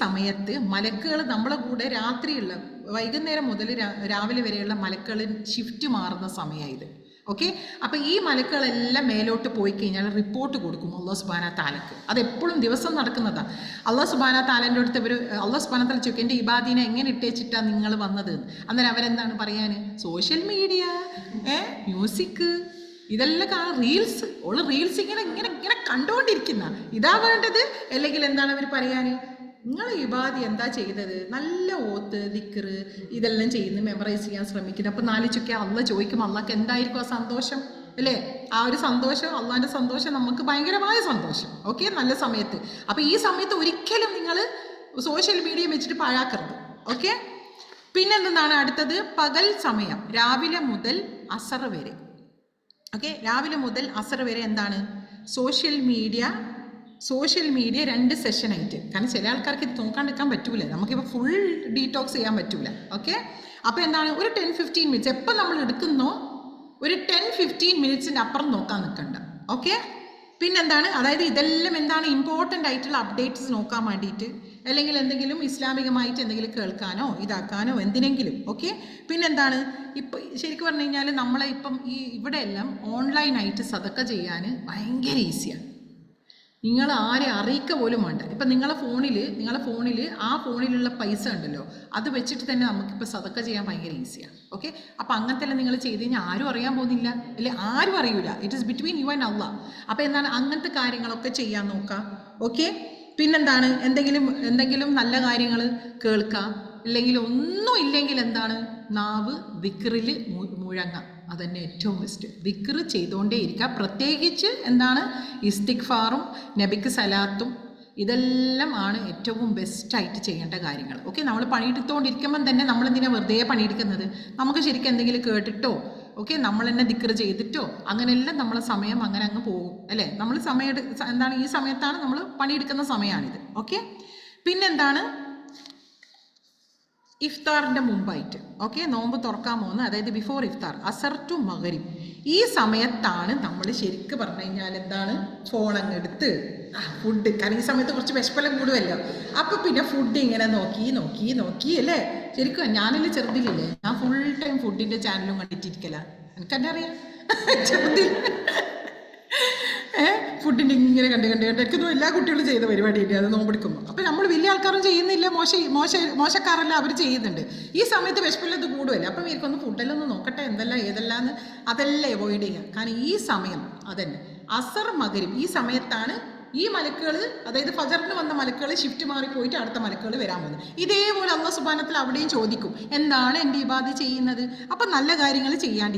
സമയത്ത് മലക്കുകൾ നമ്മളെ കൂടെ രാത്രിയുള്ള വൈകുന്നേരം മുതൽ രാവിലെ വരെയുള്ള മലക്കുകൾ ഷിഫ്റ്റ് മാറുന്ന സമയമായത്. ഓക്കെ, അപ്പം ഈ മലക്കുകളെല്ലാം മേലോട്ട് പോയി കഴിഞ്ഞാൽ റിപ്പോർട്ട് കൊടുക്കും അല്ലാഹു സുബ്ഹാനഹു തആലക്ക്. അതെപ്പോഴും ദിവസം നടക്കുന്നതാണ്. അല്ലാഹു സുബ്ഹാനഹു തആലൻ്റെ അടുത്ത് അല്ലാഹു സുബ്ഹാനഹു തആല ചോദിക്കും, എൻ്റെ ഇബാദീനെ എങ്ങനെ ഇട്ടേച്ചിട്ടാണ് നിങ്ങൾ വന്നത്. അന്നേരം അവരെന്താണ് പറയാൻ, സോഷ്യൽ മീഡിയ, മ്യൂസിക്, ഇതെല്ലാം റീൽസ് ഇങ്ങനെ കണ്ടുകൊണ്ടിരിക്കുന്ന ഇതാ വേണ്ടത്. അല്ലെങ്കിൽ എന്താണ് അവർ പറയാൻ, നിങ്ങൾ ഇബാദി എന്താ ചെയ്തത്, നല്ല ഓത്ത് ദിക്ർ ഇതെല്ലാം ചെയ്യുന്നു, മെമ്മറൈസ് ചെയ്യാൻ ശ്രമിക്കുന്നത്. അപ്പം നാലിച്ചൊക്കെ അള്ളാഹ് ചോദിക്കും, അള്ളാഹ്ക്ക് എന്തായിരിക്കും ആ സന്തോഷം അല്ലേ. ആ ഒരു സന്തോഷം, അള്ളാഹിൻ്റെ സന്തോഷം നമുക്ക് ഭയങ്കരമായ സന്തോഷം. ഓക്കെ, നല്ല സമയത്ത്. അപ്പം ഈ സമയത്ത് ഒരിക്കലും നിങ്ങൾ സോഷ്യൽ മീഡിയ വെച്ചിട്ട് പാഴാക്കരുത്. ഓക്കെ, പിന്നെന്താണ് അടുത്തത്, പകൽ സമയം രാവിലെ മുതൽ അസർ വരെ. ഓക്കെ, രാവിലെ മുതൽ അസർ വരെ എന്താണ് സോഷ്യൽ മീഡിയ 2 സെഷനായിട്ട്. കാരണം ചില ആൾക്കാർക്ക് ഇത് നോക്കാണ്ടിരിക്കാൻ പറ്റൂല, നമുക്കിപ്പോൾ ഫുൾ ഡീറ്റോക്സ് ചെയ്യാൻ പറ്റൂല. ഓക്കെ, അപ്പോൾ എന്താണ് ഒരു 10-15 മിനിറ്റ്സ് എപ്പോൾ നമ്മൾ എടുക്കുന്നോ ഒരു 10-15 മിനിറ്റ്സിൻ്റെ അപ്പുറം നോക്കാൻ നിൽക്കണ്ട. ഓക്കെ, പിന്നെന്താണ് അതായത് ഇതെല്ലാം എന്താണ് ഇമ്പോർട്ടൻ്റ് ആയിട്ടുള്ള അപ്ഡേറ്റ്സ് നോക്കാൻ വേണ്ടിയിട്ട്, അല്ലെങ്കിൽ എന്തെങ്കിലും ഇസ്ലാമികമായിട്ട് എന്തെങ്കിലും കേൾക്കാനോ ഇതാക്കാനോ എന്തിനെങ്കിലും. ഓക്കെ, പിന്നെന്താണ് ഇപ്പം ശരിക്കും പറഞ്ഞു കഴിഞ്ഞാൽ നമ്മളെ ഇപ്പം ഇവിടെയെല്ലാം ഓൺലൈനായിട്ട് സദക്ക ചെയ്യാൻ ഭയങ്കര ഈസിയാണ്. നിങ്ങൾ ആരെ അറിയിക്ക പോലും വേണ്ട. ഇപ്പം നിങ്ങളെ ഫോണിൽ ആ ഫോണിലുള്ള പൈസ ഉണ്ടല്ലോ, അത് വെച്ചിട്ട് തന്നെ നമുക്കിപ്പോൾ സദക്ക ചെയ്യാൻ ഭയങ്കര ഈസിയാണ്. ഓക്കെ, അപ്പം അങ്ങനത്തെ എല്ലാം നിങ്ങൾ ചെയ്ത് കഴിഞ്ഞാൽ ആരും അറിയാൻ പോകുന്നില്ല, അല്ലെ, ആരും അറിയില്ല. It is between you and Allah. അപ്പോൾ എന്താണ് അങ്ങനത്തെ കാര്യങ്ങളൊക്കെ ചെയ്യാൻ നോക്കാം. ഓക്കെ, പിന്നെന്താണ് എന്തെങ്കിലും നല്ല കാര്യങ്ങൾ കേൾക്കാം. അല്ലെങ്കിൽ ഒന്നും ഇല്ലെങ്കിൽ എന്താണ് നാവ് ദിക്റിൽ മുഴങ്ങാം. അതന്നെ ഏറ്റവും ബെസ്റ്റ്. ദിക്ർ ചെയ്തുകൊണ്ടേ ഇരിക്കുക. പ്രത്യേകിച്ച് എന്താണ് ഇസ്തിഗ്ഫാറും നബിക്ക് സലാത്തും ഇതെല്ലാം ആണ് ഏറ്റവും ബെസ്റ്റായിട്ട് ചെയ്യേണ്ട കാര്യങ്ങൾ. ഓക്കെ, നമ്മൾ പണിയെടുത്തുകൊണ്ടിരിക്കുമ്പം തന്നെ നമ്മളെന്തിനാ വെറുതെ പണിയെടുക്കുന്നത്, നമുക്ക് ശരിക്കും എന്തെങ്കിലും കേട്ടിട്ടോ ഓക്കെ നമ്മൾ തന്നെ ദിക്ർ ചെയ്തിട്ടോ അങ്ങനെയെല്ലാം നമ്മളെ സമയം അങ്ങനെ അങ്ങ് പോകും അല്ലേ. നമ്മൾ എന്താണ് ഈ സമയത്താണ് നമ്മൾ പണിയെടുക്കുന്ന സമയമാണിത്. ഓക്കെ, പിന്നെന്താണ് ഇഫ്താറിൻ്റെ മുമ്പായിട്ട്. ഓക്കെ, നോമ്പ് തുറക്കാൻ പോകുന്ന, അതായത് ബിഫോർ ഇഫ്താർ, അസർ ടു മഗ്രിബ്, ഈ സമയത്താണ് നമ്മൾ ശരിക്കും പറഞ്ഞു കഴിഞ്ഞാൽ എന്താണ്, ഫോണങ്ങ് എടുത്ത് ഫുഡ്, കാരണം ഈ സമയത്ത് കുറച്ച് വിശപ്പെല്ലാം കൂടുമല്ലോ. അപ്പം പിന്നെ ഫുഡ് ഇങ്ങനെ നോക്കി നോക്കി നോക്കി അല്ലേ. ശരിക്കും ഞാനല്ലേ ചെറുതിലില്ലേ, ഞാൻ ഫുൾ ടൈം ഫുഡിൻ്റെ ചാനലും കണ്ടിട്ടിരിക്കല. എനിക്കെന്നെ അറിയാം ചെറുതിൽ ഫുഡിൻ്റെ ഇങ്ങനെ കണ്ട് കണ്ട് കണ്ട് എനിക്കൊന്നും എല്ലാ കുട്ടികളും ചെയ്ത പരിപാടിയില്ലേ അത് നോമ്പെടുക്കുമ്പോൾ. അപ്പം നമ്മൾ വലിയ ആൾക്കാരും ചെയ്യുന്നില്ല, മോശക്കാരല്ല, അവർ ചെയ്യുന്നുണ്ട്. ഈ സമയത്ത് വിശപ്പെല്ലാം ഇത് കൂടുമല്ലേ. അപ്പം ഇവർക്കൊന്ന് ഫുഡെല്ലാം ഒന്ന് നോക്കട്ടെ എന്തെല്ലാം ഏതെല്ലാന്ന്, അതെല്ലാം അവോയ്ഡ് ചെയ്യുക. കാരണം ഈ സമയം അതന്നെ അസർ മഗ്രിബ്, ഈ സമയത്താണ് ഈ മലക്കുകൾ, അതായത് ഫജറിന് വന്ന മലക്കുകൾ ഷിഫ്റ്റ് മാറിപ്പോയിട്ട് അടുത്ത മലക്കുകൾ വരാൻ പോകുന്നത്. ഇതേപോലെ അല്ലാഹു സുബ്ഹാനഹു അവിടെയും ചോദിക്കും, എന്താണ് എൻ്റെ ഇബാദത്ത് ചെയ്യുന്നത്. അപ്പം നല്ല കാര്യങ്ങൾ ചെയ്യാൻ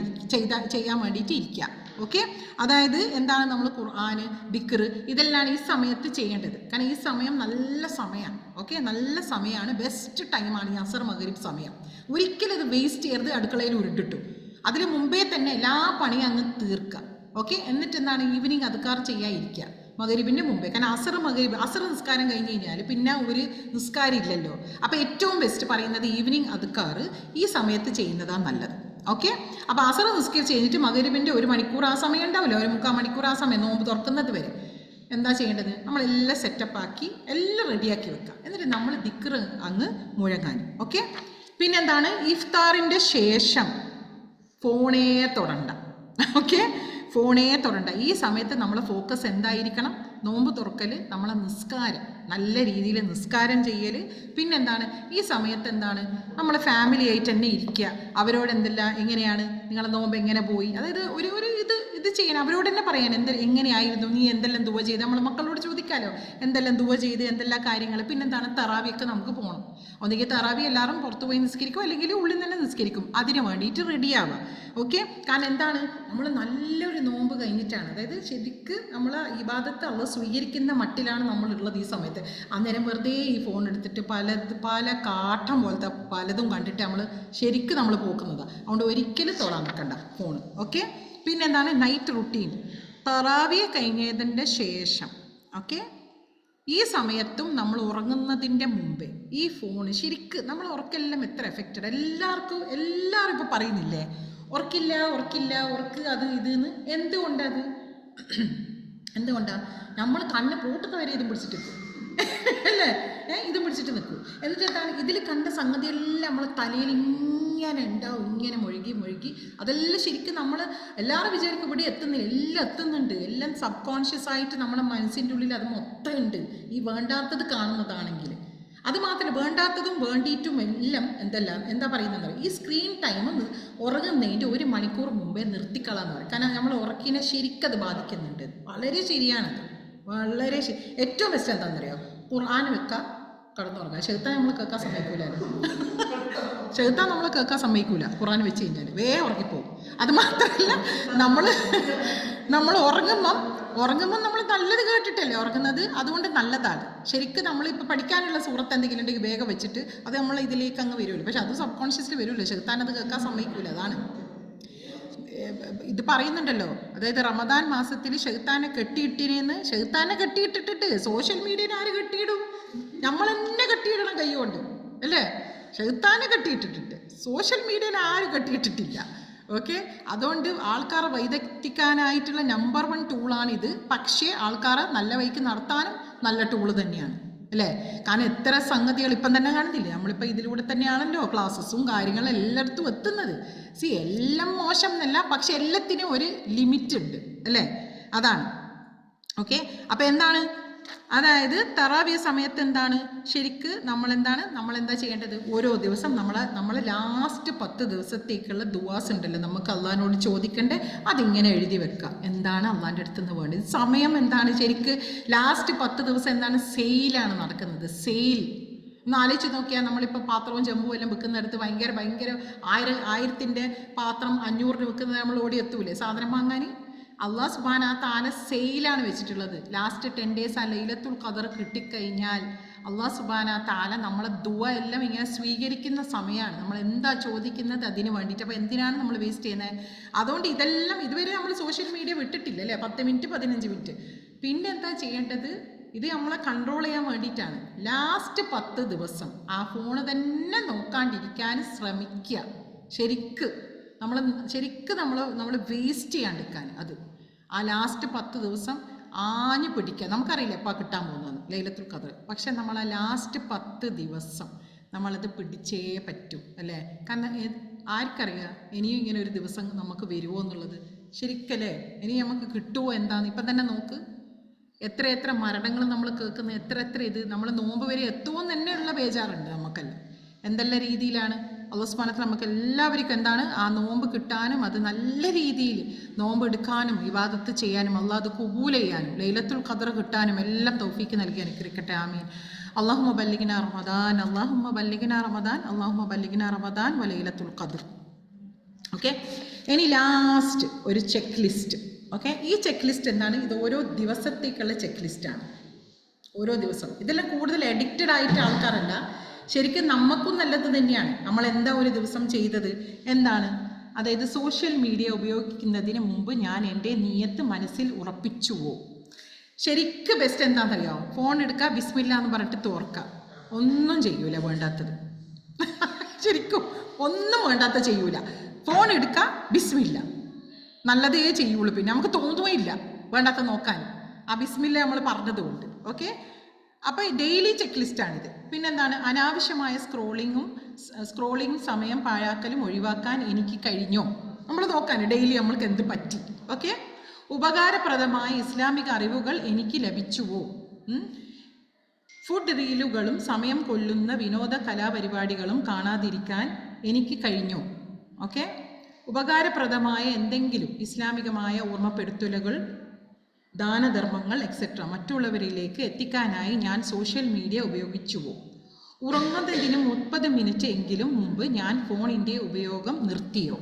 വേണ്ടിയിട്ട് ഇരിക്കുക. ഓക്കെ, അതായത് എന്താണ്, നമ്മൾ ഖുർആൻ, ദിക്ർ, ഇതെല്ലാം ഈ സമയത്ത് ചെയ്യേണ്ടത്. കാരണം ഈ സമയം നല്ല സമയമാണ്. ഓക്കെ, നല്ല സമയമാണ്, ബെസ്റ്റ് ടൈമാണ് ഈ അസർ മഗ്രിബ് സമയം. ഒരിക്കലും ഇത് വേസ്റ്റ് ചെയ്യരുത്. അടുക്കളയിൽ ഉരുട്ടിട്ടു അതിന് മുമ്പേ തന്നെ എല്ലാ പണിയും അങ്ങ് തീർക്കുക. ഓക്കെ, എന്നിട്ട് എന്താണ്, ഈവനിങ് അദ്കാർ ചെയ്യാതിരിക്കുക മഗ്രിബിൻ്റെ മുമ്പേ. കാരണം അസർ നിസ്കാരം കഴിഞ്ഞ് കഴിഞ്ഞാൽ പിന്നെ ഒരു നിസ്കാരം ഇല്ലല്ലോ. അപ്പോൾ ഏറ്റവും ബെസ്റ്റ് പറയുന്നത് ഈവനിങ് അദ്കാർ ഈ സമയത്ത് ചെയ്യുന്നതാണ് നല്ലത്. ഓക്കെ, അപ്പോൾ അസർ നിസ്കരിച്ച് കഴിഞ്ഞിട്ട് മഗ്രിബിൻ്റെ 1 മണിക്കൂർ ആ സമയം ഉണ്ടാവില്ല, 1/4 മണിക്കൂർ ആ സമയം നോമ്പ് തുറക്കുന്നത് വരെ എന്താ ചെയ്യേണ്ടത്, നമ്മളെല്ലാം സെറ്റപ്പാക്കി എല്ലാം റെഡിയാക്കി വെക്കുക. എന്നിട്ട് നമ്മൾ ദിക്ർ അങ്ങ് മുഴങ്ങാൻ. ഓക്കെ, പിന്നെന്താണ്, ഇഫ്താറിൻ്റെ ശേഷം ഫോണേ തൊടണ്ട. ഓക്കെ, ഫോണേ തൊടണ്ട. ഈ സമയത്ത് നമ്മളെ ഫോക്കസ് എന്തായിരിക്കണം, നോമ്പ് തുറക്കൽ, നമ്മളെ നിസ്കാരം, നല്ല രീതിയിൽ നിസ്കാരം ചെയ്യൽ. പിന്നെന്താണ്, ഈ സമയത്ത് എന്താണ്, നമ്മളെ ഫാമിലി ആയിട്ട് തന്നെ ഇരിക്കുക. അവരോട് എന്തെല്ലാം, എങ്ങനെയാണ് നിങ്ങളെ നോമ്പ് എങ്ങനെ പോയി, അതായത് ഒരു ഇത് ചെയ്യണം. അവരോട് തന്നെ പറയാൻ എങ്ങനെയായിരുന്നു, നീ എന്തെല്ലാം ദുവ ചെയ്ത്, നമ്മളെ മക്കളോട് ചോദിക്കാമല്ലോ, എന്തെല്ലാം ദുവ ചെയ്ത്, എന്തെല്ലാം കാര്യങ്ങൾ. പിന്നെന്താണ്, തറാവിയൊക്കെ നമുക്ക് പോകണം. ഒന്നുകിൽ തറാവി എല്ലാവരും പുറത്ത് പോയി നിസ്കരിക്കും, അല്ലെങ്കിൽ ഉള്ളിൽ തന്നെ നിസ്കരിക്കും. അതിന് വേണ്ടിയിട്ട് റെഡിയാവുക. ഓക്കെ, കാരണം എന്താണ്, നമ്മൾ നല്ലൊരു നോമ്പ് കഴിഞ്ഞിട്ടാണ്, അതായത് ശരിക്ക് നമ്മൾ ഇബാദത്ത് അള്ളാഹ് സ്വീകരിക്കുന്ന മട്ടിലാണ് നമ്മളുള്ളത് ഈ സമയത്ത്. അന്നേരം വെറുതെ ഈ ഫോൺ എടുത്തിട്ട് പല കാട്ടം പോലത്തെ പലതും കണ്ടിട്ട് നമ്മൾ ശരിക്കും നമ്മൾ പോക്കുന്നതാണ്. അതുകൊണ്ട് ഒരിക്കലും തൊടാൻ നിൽക്കണ്ട ഫോൺ. ഓക്കെ, പിന്നെന്താണ്, നൈറ്റ് റുട്ടീൻ, തറാവിയ കഴിഞ്ഞതിൻ്റെ ശേഷം. ഓക്കെ, ഈ സമയത്തും നമ്മൾ ഉറങ്ങുന്നതിൻ്റെ മുമ്പേ ഈ ഫോൺ ശരിക്കും നമ്മൾ ഉറക്കെല്ലാം എത്ര എഫക്റ്റഡ്, എല്ലാവരും ഇപ്പോൾ പറയുന്നില്ലേ ഉറക്കില്ല ഉറക്ക് അത് ഇതെന്ന്. എന്തുകൊണ്ടാണ് നമ്മൾ കണ്ണ് പൂട്ടുന്നവരെ ഇതും പിടിച്ചിട്ട് നിൽക്കും അല്ലേ, ഇതും പിടിച്ചിട്ട് നിൽക്കും. എന്നിട്ട് എന്താണ്, ഇതിൽ കണ്ട സംഗതിയെല്ലാം നമ്മൾ തലയിൽ ഇങ്ങനെ ഉണ്ടാവും, ഇങ്ങനെ മുഴുകി അതെല്ലാം ശരിക്കും നമ്മൾ എല്ലാവരും വിചാരിക്കും ഇവിടെ എത്തുന്നില്ല, എല്ലാം എത്തുന്നുണ്ട്. എല്ലാം സബ് കോൺഷ്യസ് ആയിട്ട് നമ്മുടെ മനസ്സിൻ്റെ ഉള്ളിൽ അത് മൊത്തം ഉണ്ട്. ഈ വേണ്ടാത്തത് കാണുന്നതാണെങ്കിൽ അത് മാത്രമല്ല, വേണ്ടാത്തതും വേണ്ടിയിട്ടും എല്ലാം എന്താ പറയുന്നത്, ഈ സ്ക്രീൻ ടൈം ഉറങ്ങുന്നതിൻ്റെ 1 മണിക്കൂർ മുമ്പേ നിർത്തിക്കളാന്ന് പറയും. കാരണം നമ്മൾ ഉറക്കിനെ ശരിക്കത് ബാധിക്കുന്നുണ്ട്. വളരെ ശരിയാണത്, വളരെ ഏറ്റവും ബെസ്റ്റ് എന്താണെന്നറിയാം, ഖുർആൻ വെക്കുക, കടന്നുറങ്ങുക. ശൈത്താൻ നമ്മൾ കേൾക്കാൻ സമ്മതിക്കൂല. ഖുർആൻ വെച്ച് കഴിഞ്ഞാൽ വേഗം ഉറങ്ങിപ്പോകും. അത് മാത്രമല്ല, നമ്മൾ ഉറങ്ങുമ്പം നമ്മൾ നല്ലത് കേട്ടിട്ടല്ലേ ഉറങ്ങുന്നത്, അതുകൊണ്ട് നല്ലതാണ്. ശരിക്കും നമ്മളിപ്പോൾ പഠിക്കാനുള്ള സൂറത്ത് എന്തെങ്കിലും ഉണ്ടെങ്കിൽ വേഗം വെച്ചിട്ട് അത് നമ്മൾ ഇതിലേക്ക് അങ്ങ് വരുമല്ലോ. പക്ഷെ അത് സബ് കോൺഷ്യസ്ലി വരുമല്ലോ, ശൈത്താൻ അത് കേൾക്കാൻ സമ്മതിക്കൂല. അതാണ് ഇത് പറയുന്നുണ്ടല്ലോ, അതായത് റമദാൻ മാസത്തിൽ ശൈത്താനെ കെട്ടിയിട്ടിട്ട് സോഷ്യൽ മീഡിയയിൽ ആര് കെട്ടിയിടും, നമ്മൾ തന്നെ കെട്ടിയിടണം കൈ കൊണ്ട് അല്ലേ. ശൈത്താനെ കെട്ടിയിട്ടിട്ടുണ്ട്, സോഷ്യൽ മീഡിയയിൽ ആരും കെട്ടിയിട്ടിട്ടില്ല. ഓക്കെ, അതുകൊണ്ട് ആൾക്കാരെ വൈദഗ്ധിക്കാനായിട്ടുള്ള നമ്പർ 1 ടൂളാണിത്. പക്ഷേ ആൾക്കാരെ നല്ല വഴിക്ക് നടത്താനും നല്ല ടൂള് തന്നെയാണ് അല്ലേ. കാരണം എത്ര സംഗതികൾ ഇപ്പം തന്നെ കാണുന്നില്ലേ, നമ്മളിപ്പോൾ ഇതിലൂടെ തന്നെയാണല്ലോ ക്ലാസ്സസും കാര്യങ്ങളും എല്ലായിടത്തും എത്തുന്നത്. എല്ലാം മോശം എന്നല്ല, പക്ഷെ എല്ലാത്തിനും ഒരു ലിമിറ്റ് ഉണ്ട് അല്ലേ, അതാണ്. ഓക്കെ, അപ്പോൾ എന്താണ്, അതായത് തറാവിയ സമയത്ത് എന്താണ്, ശരിക്ക് നമ്മളെന്താ ചെയ്യേണ്ടത്, ഓരോ ദിവസം നമ്മളെ ലാസ്റ്റ് 10 ദിവസത്തേക്കുള്ള ദുആസ് ഉണ്ടല്ലോ, നമുക്ക് അള്ളാഹിനോട് ചോദിക്കണ്ടേ, അതിങ്ങനെ എഴുതി വെക്കുക. എന്താണ് അള്ളാഹിൻ്റെ അടുത്ത് നിന്ന് വേണ്ടത്. സമയം എന്താണ്, ശരിക്ക് ലാസ്റ്റ് 10 ദിവസം എന്താണ്, സെയിലാണ് നടക്കുന്നത്. സെയിൽ ഒന്ന് ആലോചിച്ച് നോക്കിയാൽ, നമ്മളിപ്പോൾ പാത്രവും ചെമ്പും എല്ലാം വെക്കുന്നിടത്ത് ഭയങ്കര 1000ൻ്റെ പാത്രം 500 വെക്കുന്നത് നമ്മൾ ഓടി എത്തൂലേ സാധനം വാങ്ങാൻ. അള്ളാഹു സുബ്ഹാനഹു വ തആല സെയിലാണ് വെച്ചിട്ടുള്ളത്. ലാസ്റ്റ് 10 ഡേയ്സ് ലൈലത്തുൽ ഖദർ കിട്ടിക്കഴിഞ്ഞാൽ അള്ളാഹു സുബ്ഹാനഹു വ തആല നമ്മളെ ദുആ എല്ലാം ഇങ്ങനെ സ്വീകരിക്കുന്ന സമയമാണ്. നമ്മൾ എന്താ ചോദിക്കുന്നത് അതിന് വേണ്ടിയിട്ട്. അപ്പോൾ എന്തിനാണ് നമ്മൾ വേസ്റ്റ് ചെയ്യുന്നത്. അതുകൊണ്ട് ഇതെല്ലാം ഇതുവരെ നമ്മൾ സോഷ്യൽ മീഡിയ വിട്ടിട്ടില്ല അല്ലേ, 10 മിനിറ്റ് 15 മിനിറ്റ്. പിന്നെ എന്താ ചെയ്യേണ്ടത്, ഇത് നമ്മളെ കൺട്രോൾ ചെയ്യാൻ വേണ്ടിയിട്ടാണ്. ലാസ്റ്റ് 10 ദിവസം ആ ഫോണ് തന്നെ നോക്കാണ്ടിരിക്കാൻ ശ്രമിക്കുക. നമ്മൾ വേസ്റ്റ് ചെയ്യാണ്ടിരിക്കാൻ. അത് ആ ലാസ്റ്റ് 10 ദിവസം ആഞ്ഞു പിടിക്കുക. നമുക്കറിയില്ല എപ്പോൾ കിട്ടാൻ പോകുന്നത് ലൈലത്തുൽ ഖദർ, പക്ഷെ നമ്മൾ ആ ലാസ്റ്റ് 10 ദിവസം നമ്മളത് പിടിച്ചേ പറ്റൂ അല്ലേ? കാരണം ആർക്കറിയാം ഇനിയും ഇങ്ങനെ ഒരു ദിവസം നമുക്ക് വരുമോ എന്നുള്ളത്. ശരിക്കല്ലേ, ഇനി നമുക്ക് കിട്ടുമോ എന്താന്ന് ഇപ്പം തന്നെ നോക്ക്. എത്ര മരണങ്ങൾ നമ്മൾ കേൾക്കുന്ന, എത്ര ഇത് നമ്മൾ നോമ്പ് വരെ എത്തുമോ എന്ന് തന്നെയുള്ള ബേജാറുണ്ട് നമുക്കല്ല. എന്തെല്ലാം രീതിയിലാണ് അല്ലാഹു സുബ്ഹാനഹു വ തആല നമുക്ക് എല്ലാവർക്കും എന്താണ് ആ നോമ്പ് കിട്ടാനും അത് നല്ല രീതിയിൽ നോമ്പ് എടുക്കാനും ഇബാദത്ത് ചെയ്യാനും അള്ളാഹ് അത് ഖബൂൽ ചെയ്യാനും ലൈലത്തുൽ ഖദർ കിട്ടാനും എല്ലാം തൗഫീക്ക് നൽകി അനുഗ്രഹിക്കട്ടെ. ആമീൻ. അല്ലാഹുമ്മ ബല്ലിഗ്നാ റമദാൻ, അല്ലാഹുമ്മ ബല്ലിഗ്നാ റമദാൻ, അല്ലാഹുമ്മ ബല്ലിഗ്നാ റമദാൻ വ ലൈലത്തുൽ ഖദർ. ഓക്കെ, ഇനി ലാസ്റ്റ് ഒരു ചെക്ക് ലിസ്റ്റ്. ഓക്കെ, ഈ ചെക്ക് ലിസ്റ്റ് എന്താണ്? ഇത് ഓരോ ദിവസത്തേക്കുള്ള ചെക്ക് ലിസ്റ്റാണ്. ഓരോ ദിവസം ഇതെല്ലാം കൂടുതൽ അഡിക്റ്റഡ് ആയിട്ട് ആൾക്കാരല്ല, ശരിക്കും നമുക്കും നല്ലത് തന്നെയാണ്. നമ്മൾ എന്താ ഒരു ദിവസം ചെയ്തത് എന്താണ്? അതായത് സോഷ്യൽ മീഡിയ ഉപയോഗിക്കുന്നതിന് മുമ്പ് ഞാൻ എൻ്റെ നിയത്ത് മനസ്സിൽ ഉറപ്പിച്ചുവോ? ശരിക്കും ബെസ്റ്റ് എന്താണെന്നറിയാമോ? ഫോൺ എടുക്കുക, ബിസ്മില്ല എന്ന് പറഞ്ഞിട്ട് തോർക്കുക. ഒന്നും ചെയ്യൂല വേണ്ടാത്തത്. ശരിക്കും ഒന്നും വേണ്ടാത്ത ചെയ്യൂല. ഫോൺ എടുക്കുക, ബിസ്മില്ല, നല്ലതേ ചെയ്യുള്ളൂ. പിന്നെ നമുക്ക് തോന്നുകയില്ല വേണ്ടാത്ത നോക്കാൻ. ആ ബിസ്മില്ല നമ്മൾ പറഞ്ഞതുകൊണ്ട്. ഓക്കെ, അപ്പോൾ ഡെയിലി ചെക്ക് ലിസ്റ്റാണിത്. പിന്നെന്താണ്? അനാവശ്യമായ സ്ക്രോളിങ്ങും സമയം പാഴാക്കലും ഒഴിവാക്കാൻ എനിക്ക് കഴിഞ്ഞോ? നമ്മൾ നോക്കാൻ ഡെയിലി നമ്മൾക്ക് എന്ത് പറ്റി. ഓക്കെ, ഉപകാരപ്രദമായ ഇസ്ലാമിക അറിവുകൾ എനിക്ക് ലഭിച്ചുവോ? ഫുഡ് റീലുകളും സമയം കൊല്ലുന്ന വിനോദ കലാപരിപാടികളും കാണാതിരിക്കാൻ എനിക്ക് കഴിഞ്ഞോ? ഓക്കെ, ഉപകാരപ്രദമായ എന്തെങ്കിലും ഇസ്ലാമികമായ ഓർമ്മപ്പെടുത്തലുകൾ, ദാനധർമ്മങ്ങൾ എക്സെട്ര മറ്റുള്ളവരിലേക്ക് എത്തിക്കാനായി ഞാൻ സോഷ്യൽ മീഡിയ ഉപയോഗിച്ചുവോ? ഉറങ്ങുന്നതിന് 30 മിനിറ്റ് എങ്കിലും മുമ്പ് ഞാൻ ഫോണിൻ്റെ ഉപയോഗം നിർത്തിയോ?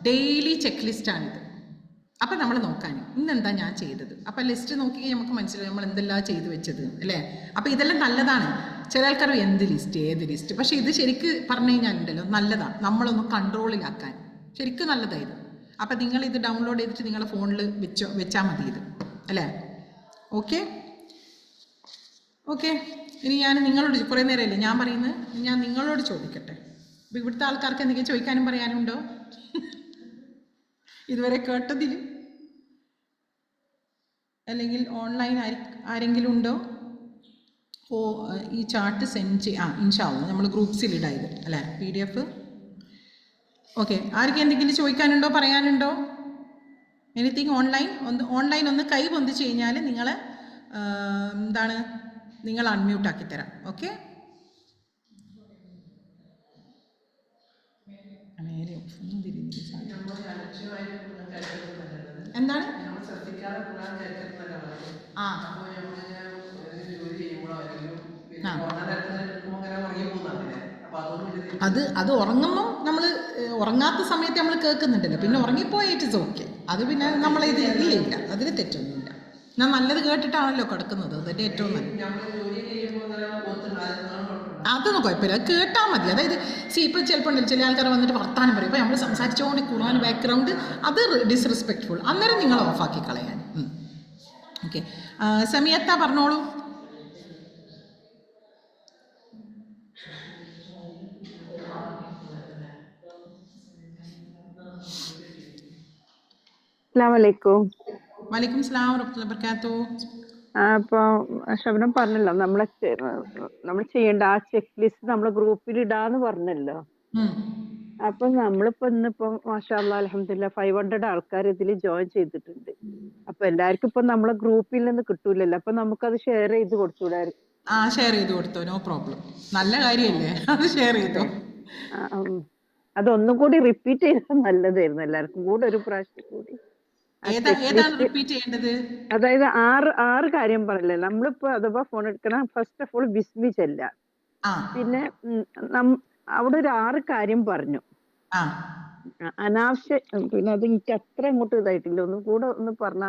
ഡെയിലി ചെക്ക് ലിസ്റ്റാണിത്. അപ്പം നമ്മൾ നോക്കാൻ ഇന്നെന്താ ഞാൻ ചെയ്തത്. അപ്പം ലിസ്റ്റ് നോക്കി നമുക്ക് മനസ്സിലാവും നമ്മൾ എന്തെല്ലാം ചെയ്തു വെച്ചത് അല്ലേ. അപ്പം ഇതെല്ലാം നല്ലതാണ്. ചില ആൾക്കാർ ഏത് ലിസ്റ്റ്, പക്ഷേ ഇത് ശരിക്ക് പറഞ്ഞു കഴിഞ്ഞാലുണ്ടല്ലോ നല്ലതാണ്. നമ്മളൊന്ന് കൺട്രോളിലാക്കാൻ ശരിക്കും നല്ലതായത്. അപ്പം നിങ്ങൾ ഇത് ഡൗൺലോഡ് ചെയ്തിട്ട് നിങ്ങളുടെ ഫോണിൽ വെച്ചാൽ മതി ഇത് അല്ലേ. ഓക്കെ, ഇനി ഞാൻ നിങ്ങളോട് കുറേ നേരമല്ലേ ഞാൻ പറയുന്നത്, ഞാൻ നിങ്ങളോട് ചോദിക്കട്ടെ. അപ്പം ഇവിടുത്തെ ആൾക്കാർക്ക് എന്തെങ്കിലും ചോദിക്കാനും പറയാനും ഉണ്ടോ ഇതുവരെ കേട്ടതിൽ? അല്ലെങ്കിൽ ഓൺലൈൻ ആരെങ്കിലും ഉണ്ടോ? ഈ ചാർട്ട് സെൻഡ് ഇൻഷാ അല്ലാഹ് നമ്മൾ ഗ്രൂപ്പ്സിലിടാം ഇത് അല്ലേ, PDF. ഓക്കെ, ആർക്കും എന്തെങ്കിലും ചോദിക്കാനുണ്ടോ പറയാനുണ്ടോ? എനിത്തിങ് ഓൺലൈൻ ഒന്ന് കൈ പൊന്തിച്ച് കഴിഞ്ഞാൽ നിങ്ങളെ എന്താണ് നിങ്ങൾ അൺമ്യൂട്ടാക്കി തരാം. ഓക്കെ, എന്താണ്? അത് ഉറങ്ങുമ്പോൾ നമ്മൾ ഉറങ്ങാത്ത സമയത്ത് നമ്മൾ കേൾക്കുന്നുണ്ടല്ലോ, പിന്നെ ഉറങ്ങിപ്പോയി ഇറ്റ് ഇസ് ഓക്കെ. അത് പിന്നെ നമ്മളിത് ഇല്ല, അതിൽ തെറ്റൊന്നുമില്ല. ഞാൻ നല്ലത് കേട്ടിട്ടാണല്ലോ കിടക്കുന്നത്, അതിൻ്റെ ഏറ്റവും നല്ലത്. അതൊന്നും കുഴപ്പമില്ല, അത് കേട്ടാൽ മതി. അതായത് ഇപ്പം ചിലപ്പോൾ ചില ആൾക്കാർ വന്നിട്ട് വർത്താനം പറയും. ഇപ്പോൾ നമ്മൾ സംസാരിച്ചുകൊണ്ട് ഖുർആൻ ബാക്ക്ഗ്രൗണ്ട് അത് ഡിസ്റെസ്പെക്ട്ഫുൾ, അന്നേരം നിങ്ങൾ ഓഫാക്കി കളയാൻ. ഓക്കെ, സമയത്താ പറഞ്ഞോളൂ. വലൈക്കും സ്ലാം വറഹ്മത്തുള്ളാഹി വബറകാതുഹു. അപ്പോൾ ശബനം പറഞ്ഞല്ലോ നമ്മൾ ചെയ്യേണ്ട ആ ചെക്ക് ലിസ്റ്റ് നമ്മളെ ഗ്രൂപ്പിൽ ഇടാന്ന് പറഞ്ഞല്ലോ. അപ്പൊ നമ്മളിപ്പോ ഇന്നിപ്പോ മാഷാ അല്ലാഹ് അൽഹംദുലില്ലാഹ് 500 ആൾക്കാർ ഇതിൽ ജോയിൻ ചെയ്തിട്ടുണ്ട്. അപ്പൊ എല്ലാവർക്കും ഇപ്പൊ നമ്മളെ ഗ്രൂപ്പിൽ നിന്ന് കിട്ടൂലല്ലോ, അപ്പൊ നമുക്കത് ഷെയർ ചെയ്ത് കൊടുത്തൂടായിരുന്നു? ഷെയർ ചെയ്ത് കൊടുത്തോ, നോ പ്രോബ്ലം, നല്ല കാര്യമല്ലേ, അത് ഷെയർ ചെയ്തോ. അതൊന്നും കൂടി റിപ്പീറ്റ് ചെയ്താൽ നല്ലതായിരുന്നു, എല്ലാവർക്കും കൂടെ ഒരു പ്രാവശ്യം കൂടി. അതായത് 6 കാര്യം പറയില്ലേ നമ്മളിപ്പോ അഥവാ ഫോൺ എടുക്കണം. ഫസ്റ്റ് ഓഫ് ഓൾ ബിസ്മി ചെല്ല, പിന്നെ അവിടെ ഒരു 6 കാര്യം പറഞ്ഞു അനാവശ്യം. പിന്നെ അത് എനിക്ക് അത്ര അങ്ങോട്ട് ഇതായിട്ടില്ല, ഒന്നും കൂടെ ഒന്ന് പറഞ്ഞ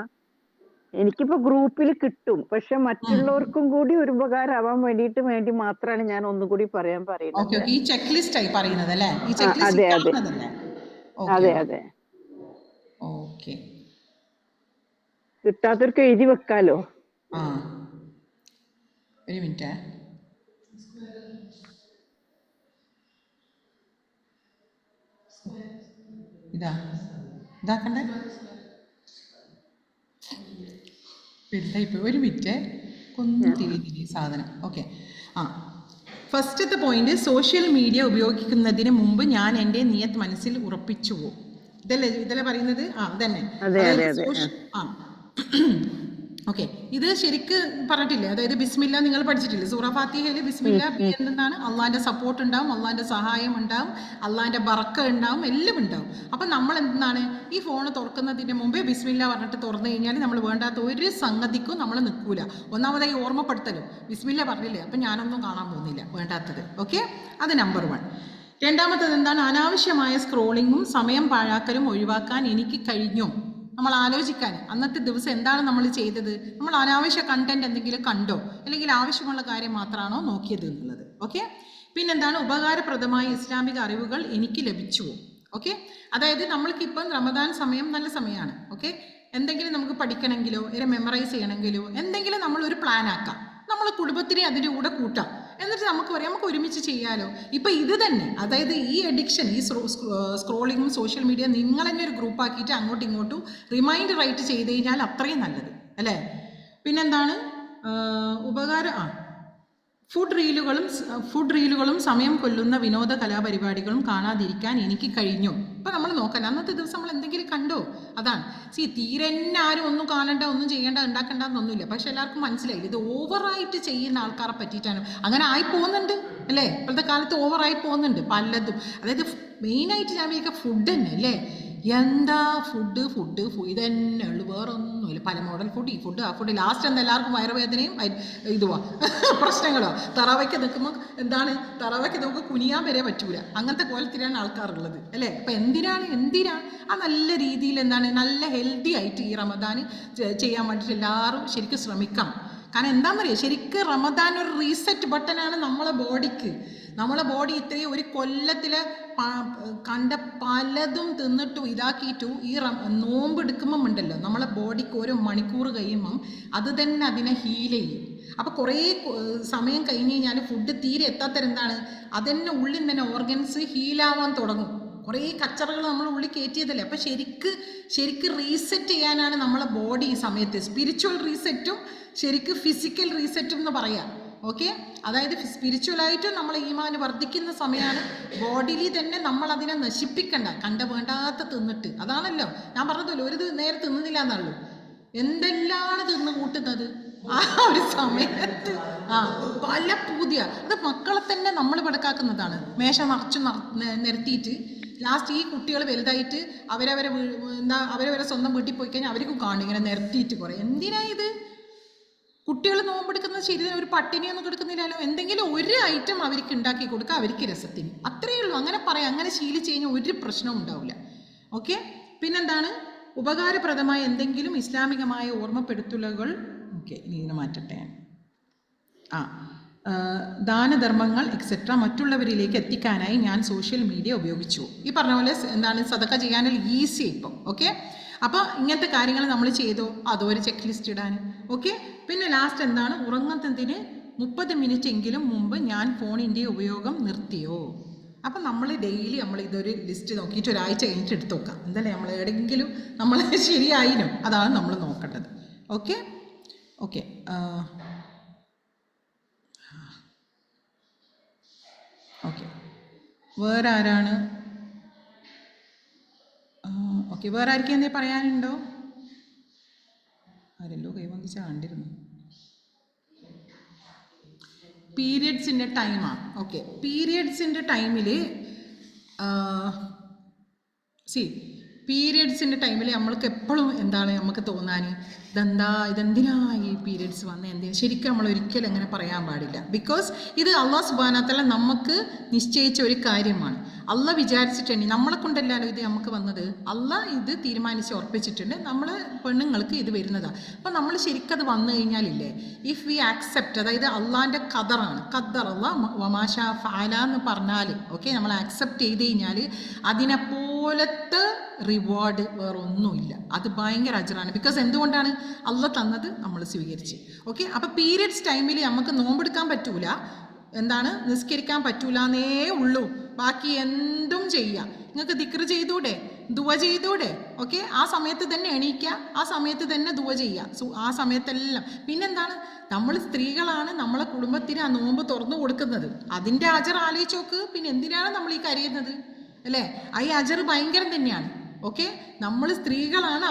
എനിക്കിപ്പോ ഗ്രൂപ്പിൽ കിട്ടും. പക്ഷെ മറ്റുള്ളവർക്കും കൂടി ഒരു ഉപകാരമാവാൻ വേണ്ടി മാത്രമാണ് ഞാൻ ഒന്നും കൂടി പറയാൻ പറയുന്നത്. അതെ കിട്ടാത്തവർക്ക് എഴുതി വെക്കാലോ. ഒരു മിനിറ്റ്. ഇതാക്കണ്ടേ വലുതായിപ്പോയി. ഒരു മിനിറ്റ്, കൊന്നു തിരിഞ്ഞില്ല ഈ സാധനം. ഓക്കെ. ഫസ്റ്റത്തെ പോയിന്റ്, സോഷ്യൽ മീഡിയ ഉപയോഗിക്കുന്നതിന് മുമ്പ് ഞാൻ എൻ്റെ നിയത്ത് മനസ്സിൽ ഉറപ്പിച്ചു പോകും. ഇതല്ലേ പറയുന്നത്? അതന്നെ. ഓക്കെ, ഇത് ശരിക്ക് പറഞ്ഞിട്ടില്ലേ? അതായത് ബിസ്മില്ല നിങ്ങൾ പഠിച്ചിട്ടില്ലേ? സൂറ ഫാത്തിഹയിൽ ബിസ്മില്ല എന്താണ്? അള്ളാന്റെ സപ്പോർട്ട് ഉണ്ടാവും, അള്ളാന്റെ സഹായം ഉണ്ടാവും, അള്ളാന്റെ ബറക്ക ഉണ്ടാവും, എല്ലാം ഉണ്ടാവും. അപ്പം നമ്മൾ എന്താണ് ഈ ഫോൺ തുറക്കുന്നതിന് മുമ്പേ ബിസ്മില്ല പറഞ്ഞിട്ട് തുറന്നു കഴിഞ്ഞാൽ നമ്മൾ വേണ്ടാത്ത ഒരു സംഗതിക്കും നമ്മൾ നിൽക്കൂല. ഒന്നാമതായി ഓർമ്മപ്പെടുത്തലും ബിസ്മില്ല പറഞ്ഞില്ലേ, അപ്പം ഞാനൊന്നും കാണാൻ പോകുന്നില്ല വേണ്ടാത്തത്. ഓക്കെ, അത് നമ്പർ 1. രണ്ടാമത്തത് എന്താണ്? അനാവശ്യമായ സ്ക്രോളിങ്ങും സമയം പാഴാക്കലും ഒഴിവാക്കാൻ എനിക്ക് കഴിഞ്ഞു. നമ്മൾ ആലോചിക്കാൻ, അന്നത്തെ ദിവസം എന്താണ് നമ്മൾ ചെയ്തത്? നമ്മൾ അനാവശ്യ കണ്ടന്റ് എന്തെങ്കിലും കണ്ടോ, അല്ലെങ്കിൽ ആവശ്യമുള്ള കാര്യം മാത്രമാണോ നോക്കിയത് എന്നുള്ളത്. ഓക്കെ. പിന്നെന്താണ്? ഉപകാരപ്രദമായ ഇസ്ലാമിക അറിവുകൾ എനിക്ക് ലഭിച്ചുവോ? ഓക്കെ, അതായത് നമ്മൾക്കിപ്പം റമദാൻ സമയം നല്ല സമയമാണ്. ഓക്കെ, എന്തെങ്കിലും നമുക്ക് പഠിക്കണമെങ്കിലോ മെമ്മറൈസ് ചെയ്യണമെങ്കിലോ എന്തെങ്കിലും നമ്മളൊരു പ്ലാൻ ആക്കാം, നമ്മൾ കുടുംബത്തിനെ അതിൻ്റെ കൂടെ കൂട്ടാം, എന്നിട്ട് നമുക്ക് പറയാം നമുക്ക് ഒരുമിച്ച് ചെയ്യാലോ. ഇപ്പം ഇത് തന്നെ, അതായത് ഈ അഡിക്ഷൻ, ഈ സ്ക്രോളിങ്ങും സോഷ്യൽ മീഡിയ നിങ്ങൾ തന്നെ ഒരു ഗ്രൂപ്പ് ആക്കിയിട്ട് അങ്ങോട്ടും ഇങ്ങോട്ടും റിമൈൻഡർ ആയിട്ട് ചെയ്ത് കഴിഞ്ഞാൽ അത്രയും നല്ലത് അല്ലേ? പിന്നെന്താണ്? ഫുഡ് റീലുകളും സമയം കൊല്ലുന്ന വിനോദ കലാപരിപാടികളും കാണാതിരിക്കാൻ എനിക്ക് കഴിഞ്ഞു. ഇപ്പം നമ്മൾ നോക്കാൻ അന്നത്തെ ദിവസം നമ്മൾ എന്തെങ്കിലും കണ്ടോ? അതാണ്. തീരെ തന്നെ ആരും ഒന്നും കാണണ്ട, ഒന്നും ചെയ്യേണ്ട, ഉണ്ടാക്കണ്ട എന്നൊന്നുമില്ല. പക്ഷെ എല്ലാവർക്കും മനസ്സിലായില്ല ഇത് ഓവറായിട്ട് ചെയ്യുന്ന ആൾക്കാരെ പറ്റിയിട്ടാണ്. അങ്ങനെ ആയി പോകുന്നുണ്ട് അല്ലേ? ഇപ്പോഴത്തെ കാലത്ത് ഓവറായി പോകുന്നുണ്ട് പലതും. അതായത് മെയിനായിട്ട് ഞാൻ വിചാരിക്കുക ഫുഡ് തന്നെ അല്ലേ? എന്താ ഫുഡ് ഇതന്നെ ഉള്ളു, വേറെ ഒന്നുമില്ല. പല മോഡൽ ഫുഡ്, ഈ ഫുഡ് ആ ഫുഡ്. ലാസ്റ്റ് എന്താ എല്ലാവർക്കും വയറുവേദനയും ഇതുവാ പ്രശ്നങ്ങളോ. തറാവയ്ക്ക് നിൽക്കുമ്പോൾ എന്താണ്, തറാവയ്ക്ക് നമുക്ക് കുനിയാൻ വരെ പറ്റൂല. അങ്ങനത്തെ കോലത്തിലാണ് ആൾക്കാരുള്ളത് അല്ലേ? അപ്പം എന്തിനാണ് ആ നല്ല രീതിയിൽ എന്താണ് നല്ല ഹെൽത്തി ആയിട്ട് ഈ റമദാൻ ചെയ്യാൻ വേണ്ടിയിട്ട് എല്ലാവരും ശരിക്കും ശ്രമിക്കണം. കാരണം എന്താണെന്ന് അറിയാം, ശരിക്കും റമദാൻ ഒരു റീസെറ്റ് ബട്ടനാണ് നമ്മളെ ബോഡിക്ക്. നമ്മളെ ബോഡി ഇത്രയും ഒരു കൊല്ലത്തിലെ കണ്ട പലതും തിന്നിട്ടും ഇതാക്കിയിട്ടും ഈ നോമ്പ് എടുക്കുമ്പം ഉണ്ടല്ലോ നമ്മളെ ബോഡിക്ക് ഓരോ മണിക്കൂർ കഴിയുമ്പം അത് തന്നെ അതിനെ ഹീൽ ചെയ്യും. അപ്പോൾ കുറേ സമയം കഴിഞ്ഞ് കഴിഞ്ഞാൽ ഫുഡ് തീരെ എത്താത്തരെന്താണ് അതന്നെ ഉള്ളിൽ തന്നെ ഓർഗൻസ് ഹീലാവാൻ തുടങ്ങും. കുറേ കച്ചറകൾ നമ്മൾ ഉള്ളിൽ കയറ്റിയതല്ലേ. അപ്പോൾ ശരിക്ക് റീസെറ്റ് ചെയ്യാനാണ് നമ്മളെ ബോഡി ഈ സമയത്ത്. സ്പിരിച്വൽ റീസെറ്റും ശരിക്കും ഫിസിക്കൽ റീസെറ്റും എന്ന് പറയാം. ഓക്കെ, അതായത് സ്പിരിച്വലായിട്ടും നമ്മൾ ഈമാൻ വർദ്ധിക്കുന്ന സമയമാണ്. ബോഡിയിൽ തന്നെ നമ്മൾ അതിനെ നശിപ്പിക്കണ്ട, വേണ്ടാത്ത തിന്നിട്ട്. അതാണല്ലോ ഞാൻ പറഞ്ഞതല്ലോ, ഒരു നേരം തിന്നുന്നില്ല എന്നുള്ളൂ, എന്തെല്ലാണ് തിന്ന് കൂട്ടുന്നത് ആ ഒരു സമയത്ത്. പല അത് മക്കളെ തന്നെ നമ്മൾ പടക്കാക്കുന്നതാണ്. മേശ നിറച്ചു നിരത്തിയിട്ട് ലാസ്റ്റ് ഈ കുട്ടികൾ വലുതായിട്ട് അവരവരെ സ്വന്തം വീട്ടിൽ പോയി കഴിഞ്ഞാൽ അവർക്കും കാണും ഇങ്ങനെ നിരത്തിയിട്ട് കുറേ. എന്തിനാ ഇത്? കുട്ടികൾ നോമ്പെടുക്കുന്നത് ശരി, ഒരു പട്ടിണിയൊന്നും കൊടുക്കുന്നില്ലല്ലോ. എന്തെങ്കിലും ഒരു ഐറ്റം അവർക്ക് ഉണ്ടാക്കി കൊടുക്കുക, അവർക്ക് രസത്തിന്, അത്രയേ ഉള്ളൂ. അങ്ങനെ പറയാം. അങ്ങനെ ശീലിച്ച് കഴിഞ്ഞാൽ ഒരു പ്രശ്നവും ഉണ്ടാവില്ല. ഓക്കെ. പിന്നെന്താണ്? ഉപകാരപ്രദമായ എന്തെങ്കിലും ഇസ്ലാമികമായ ഓർമ്മപ്പെടുത്തലുകൾ. ഓക്കെ, ഇനി ഇതിനെ മാറ്റട്ടെ. ദാനധർമ്മങ്ങൾ എക്സെട്ര മറ്റുള്ളവരിലേക്ക് എത്തിക്കാനായി ഞാൻ സോഷ്യൽ മീഡിയ ഉപയോഗിച്ചു. ഈ പറഞ്ഞ പോലെ എന്താണ് സദക്ക ചെയ്യാനുള്ള ഈസി ഇപ്പം. ഓക്കെ, അപ്പോൾ ഇങ്ങനത്തെ കാര്യങ്ങൾ നമ്മൾ ചെയ്തോ, അതോ ഒരു ചെക്ക് ലിസ്റ്റ് ഇടാൻ. ഓക്കെ. പിന്നെ ലാസ്റ്റ് എന്താണ്? ഉറങ്ങുന്നതിന് 30 മിനിറ്റ് എങ്കിലും മുമ്പ് ഞാൻ ഫോണിൻ്റെ ഉപയോഗം നിർത്തിയോ. അപ്പം നമ്മൾ ഡെയിലി ഇതൊരു ലിസ്റ്റ് നോക്കിയിട്ട് ഒരാഴ്ച കഴിഞ്ഞിട്ട് എടുത്ത് നോക്കാം. എന്തായാലും നമ്മൾ എവിടെയെങ്കിലും നമ്മൾ ശരിയായിനും, അതാണ് നമ്മൾ നോക്കേണ്ടത്. ഓക്കെ. വേറെ ആരാണ്? ഓക്കെ, വേറെ ആർക്കും എന്തേ പറയാനുണ്ടോ? ആരല്ലോ കൈവന്നിച്ച കണ്ടിരുന്നു. പീരിയഡ്സിൻ്റെ ടൈമാണ്. ഓക്കെ, പീരിയഡ്സിൻ്റെ ടൈമിൽ പീരിയഡ്സിൻ്റെ ടൈമിൽ നമ്മൾക്ക് എപ്പോഴും എന്താണ് നമുക്ക് തോന്നാൻ, ഇതെന്തിനാ ഈ പീരിയഡ്സ് വന്നത്, എന്തിനാ? ശരിക്കും നമ്മൾ ഒരിക്കലും അങ്ങനെ പറയാൻ പാടില്ല. ബിക്കോസ് ഇത് അല്ലാഹു സുബ്ഹാനഹു വ തആല നമുക്ക് നിശ്ചയിച്ച ഒരു കാര്യമാണ്. അല്ല വിചാരിച്ചിട്ടുണ്ട്, നമ്മളെ കൊണ്ടല്ലല്ലോ ഇത് നമുക്ക് വന്നത്, അല്ല ഇത് തീരുമാനിച്ച് ഉറപ്പിച്ചിട്ടുണ്ട് നമ്മൾ പെണ്ണുങ്ങൾക്ക് ഇത് വരുന്നതാണ്. അപ്പം നമ്മൾ ശരിക്കത് വന്നു കഴിഞ്ഞാലില്ലേ, ഇഫ് വി ആക്സെപ്റ്റ്, അതായത് അള്ളാൻ്റെ ഖദറാണ്, ഖദർ അല്ല വമാഷ ഫഅല എന്ന് പറഞ്ഞാൽ ഓക്കെ, നമ്മൾ ആക്സെപ്റ്റ് ചെയ്ത് കഴിഞ്ഞാൽ അതിനെപ്പോലത്തെ റിവാർഡ് വേറെ ഒന്നുമില്ല. അത് ഭയങ്കര അജറാണ്. ബിക്കോസ് എന്തുകൊണ്ടാണ് അള്ള തന്നത് നമ്മൾ സ്വീകരിച്ച്. ഓക്കെ, അപ്പോൾ പീരിയഡ്സ് ടൈമിൽ നമുക്ക് നോമ്പെടുക്കാൻ പറ്റൂല, എന്താണ് നിസ്കരിക്കാൻ പറ്റൂലെന്നേ ഉള്ളൂ, ബാക്കി എന്തും ചെയ്യാം. നിങ്ങൾക്ക് ദിക്ർ ചെയ്തൂടെ, ദുവ ചെയ്തൂടെ? ഓക്കെ, ആ സമയത്ത് തന്നെ എണീക്കുക, ആ സമയത്ത് തന്നെ ദുവ ചെയ്യുക, ആ സമയത്തെല്ലാം. പിന്നെന്താണ്, നമ്മൾ സ്ത്രീകളാണ് നമ്മളെ കുടുംബത്തിന് ആ നോമ്പ് തുറന്നു കൊടുക്കുന്നത്, അതിൻ്റെ അജർ ആലോചിച്ച് നോക്ക്. പിന്നെ എന്തിനാണ് നമ്മൾ ഈ കരയുന്നത് അല്ലേ? ഈ അജർ ഭയങ്കരം തന്നെയാണ്. ഓക്കെ, നമ്മൾ സ്ത്രീകളാണ്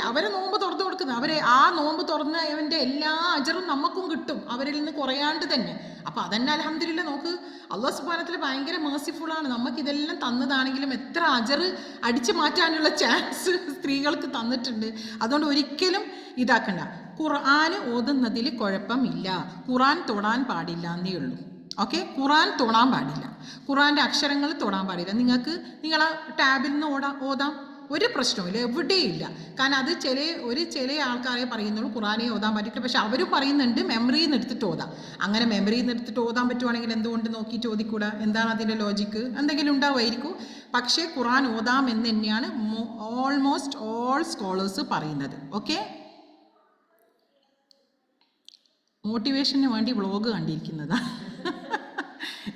അവരെ നോമ്പ് തുറന്നു കൊടുക്കുന്നത്, അവരെ ആ നോമ്പ് തുറന്നവൻ്റെ എല്ലാ അജറും നമുക്കും കിട്ടും അവരിൽ നിന്ന് കുറയാണ്ട് തന്നെ. അപ്പം അതന്നെ അൽഹംദുലില്ലാ, നോക്ക് അല്ലാഹു സുബ്ഹാനഹു വതആല ഭയങ്കര മേഴ്സിഫുള്ളാണ്. നമുക്കിതെല്ലാം തന്നതാണെങ്കിലും എത്ര അജർ അടിച്ചു മാറ്റാനുള്ള ചാൻസ് സ്ത്രീകൾക്ക് തന്നിട്ടുണ്ട്. അതുകൊണ്ട് ഒരിക്കലും ഇതാക്കണ്ട. ഖുർആൻ ഓതുന്നതിൽ കുഴപ്പമില്ല, ഖുർആൻ തൊടാൻ പാടില്ല എന്നേ ഉള്ളൂ. ഓക്കെ, ഖുർആൻ തൊടാൻ പാടില്ല, ഖുർആൻ്റെ അക്ഷരങ്ങൾ തൊടാൻ പാടില്ല. നിങ്ങൾക്ക് നിങ്ങളെ ടാബിൽ നിന്ന് ഓതാം, ഒരു പ്രശ്നവുമില്ല, എവിടെയില്ല. കാരണം അത് ചില ആൾക്കാരെ പറയുന്നുള്ളൂ ഖുർആനെ ഓതാൻ പറ്റില്ല, പക്ഷെ അവരും പറയുന്നുണ്ട് മെമ്മറിയിൽ നിന്ന് എടുത്തിട്ട് ഓതാം. അങ്ങനെ മെമ്മറിയിൽ നിന്ന് എടുത്തിട്ട് ഓതാൻ പറ്റുവാണെങ്കിൽ എന്തുകൊണ്ട് നോക്കിയിട്ട് ഓതിക്കൂടാ? എന്താണ് അതിൻ്റെ ലോജിക്ക്? എന്തെങ്കിലും ഉണ്ടാവുമായിരിക്കും. പക്ഷേ ഖുർആൻ ഓതാം എന്ന് തന്നെയാണ് ഓൾമോസ്റ്റ് ഓൾ സ്കോളേഴ്സ് പറയുന്നത്. ഓക്കെ, മോട്ടിവേഷന് വേണ്ടി വ്ളോഗ് കണ്ടിരിക്കുന്നതാ.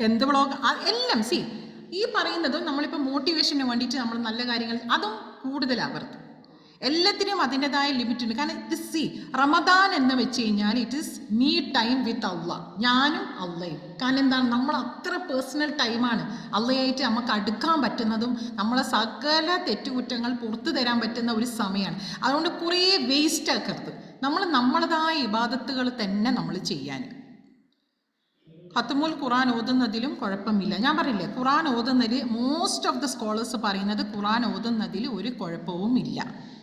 എന്ത് വ്ളോഗ്? എല്ലാം ഈ പറയുന്നതും നമ്മളിപ്പോൾ മോട്ടിവേഷന് വേണ്ടിയിട്ട് നമ്മൾ നല്ല കാര്യങ്ങൾ അതും കൂടുതലാവരുത്. എല്ലാത്തിനും അതിൻ്റെതായ ലിമിറ്റ് ഉണ്ട്. കാരണം ഇത് റമദാൻ എന്ന് വെച്ച് കഴിഞ്ഞാൽ it is me time with Allah, ഞാനും അള്ളയും. കാരണം എന്താണ്, നമ്മൾ അത്ര പേഴ്സണൽ ടൈമാണ് അള്ളയായിട്ട് നമുക്ക് അടുക്കാൻ പറ്റുന്നതും നമ്മളെ സകല തെറ്റുകുറ്റങ്ങൾ പുറത്തു തരാൻ പറ്റുന്ന ഒരു സമയമാണ്. അതുകൊണ്ട് കുറേ വേസ്റ്റ് ആക്കരുത്. നമ്മളതായ ഇബാദത്തുകൾ തന്നെ നമ്മൾ ചെയ്യാൻ. ഖത്മുൽ ഖുർആൻ ഓതുന്നതിലും കുഴപ്പമില്ല. ഞാൻ പറയില്ലേ, ഖുർആൻ ഓതുന്നതിൽ മോസ്റ്റ് ഓഫ് ദ സ്കോളേഴ്സ് പറയുന്നത് ഖുർആൻ ഓതുന്നതിൽ ഒരു കുഴപ്പവും ഇല്ല.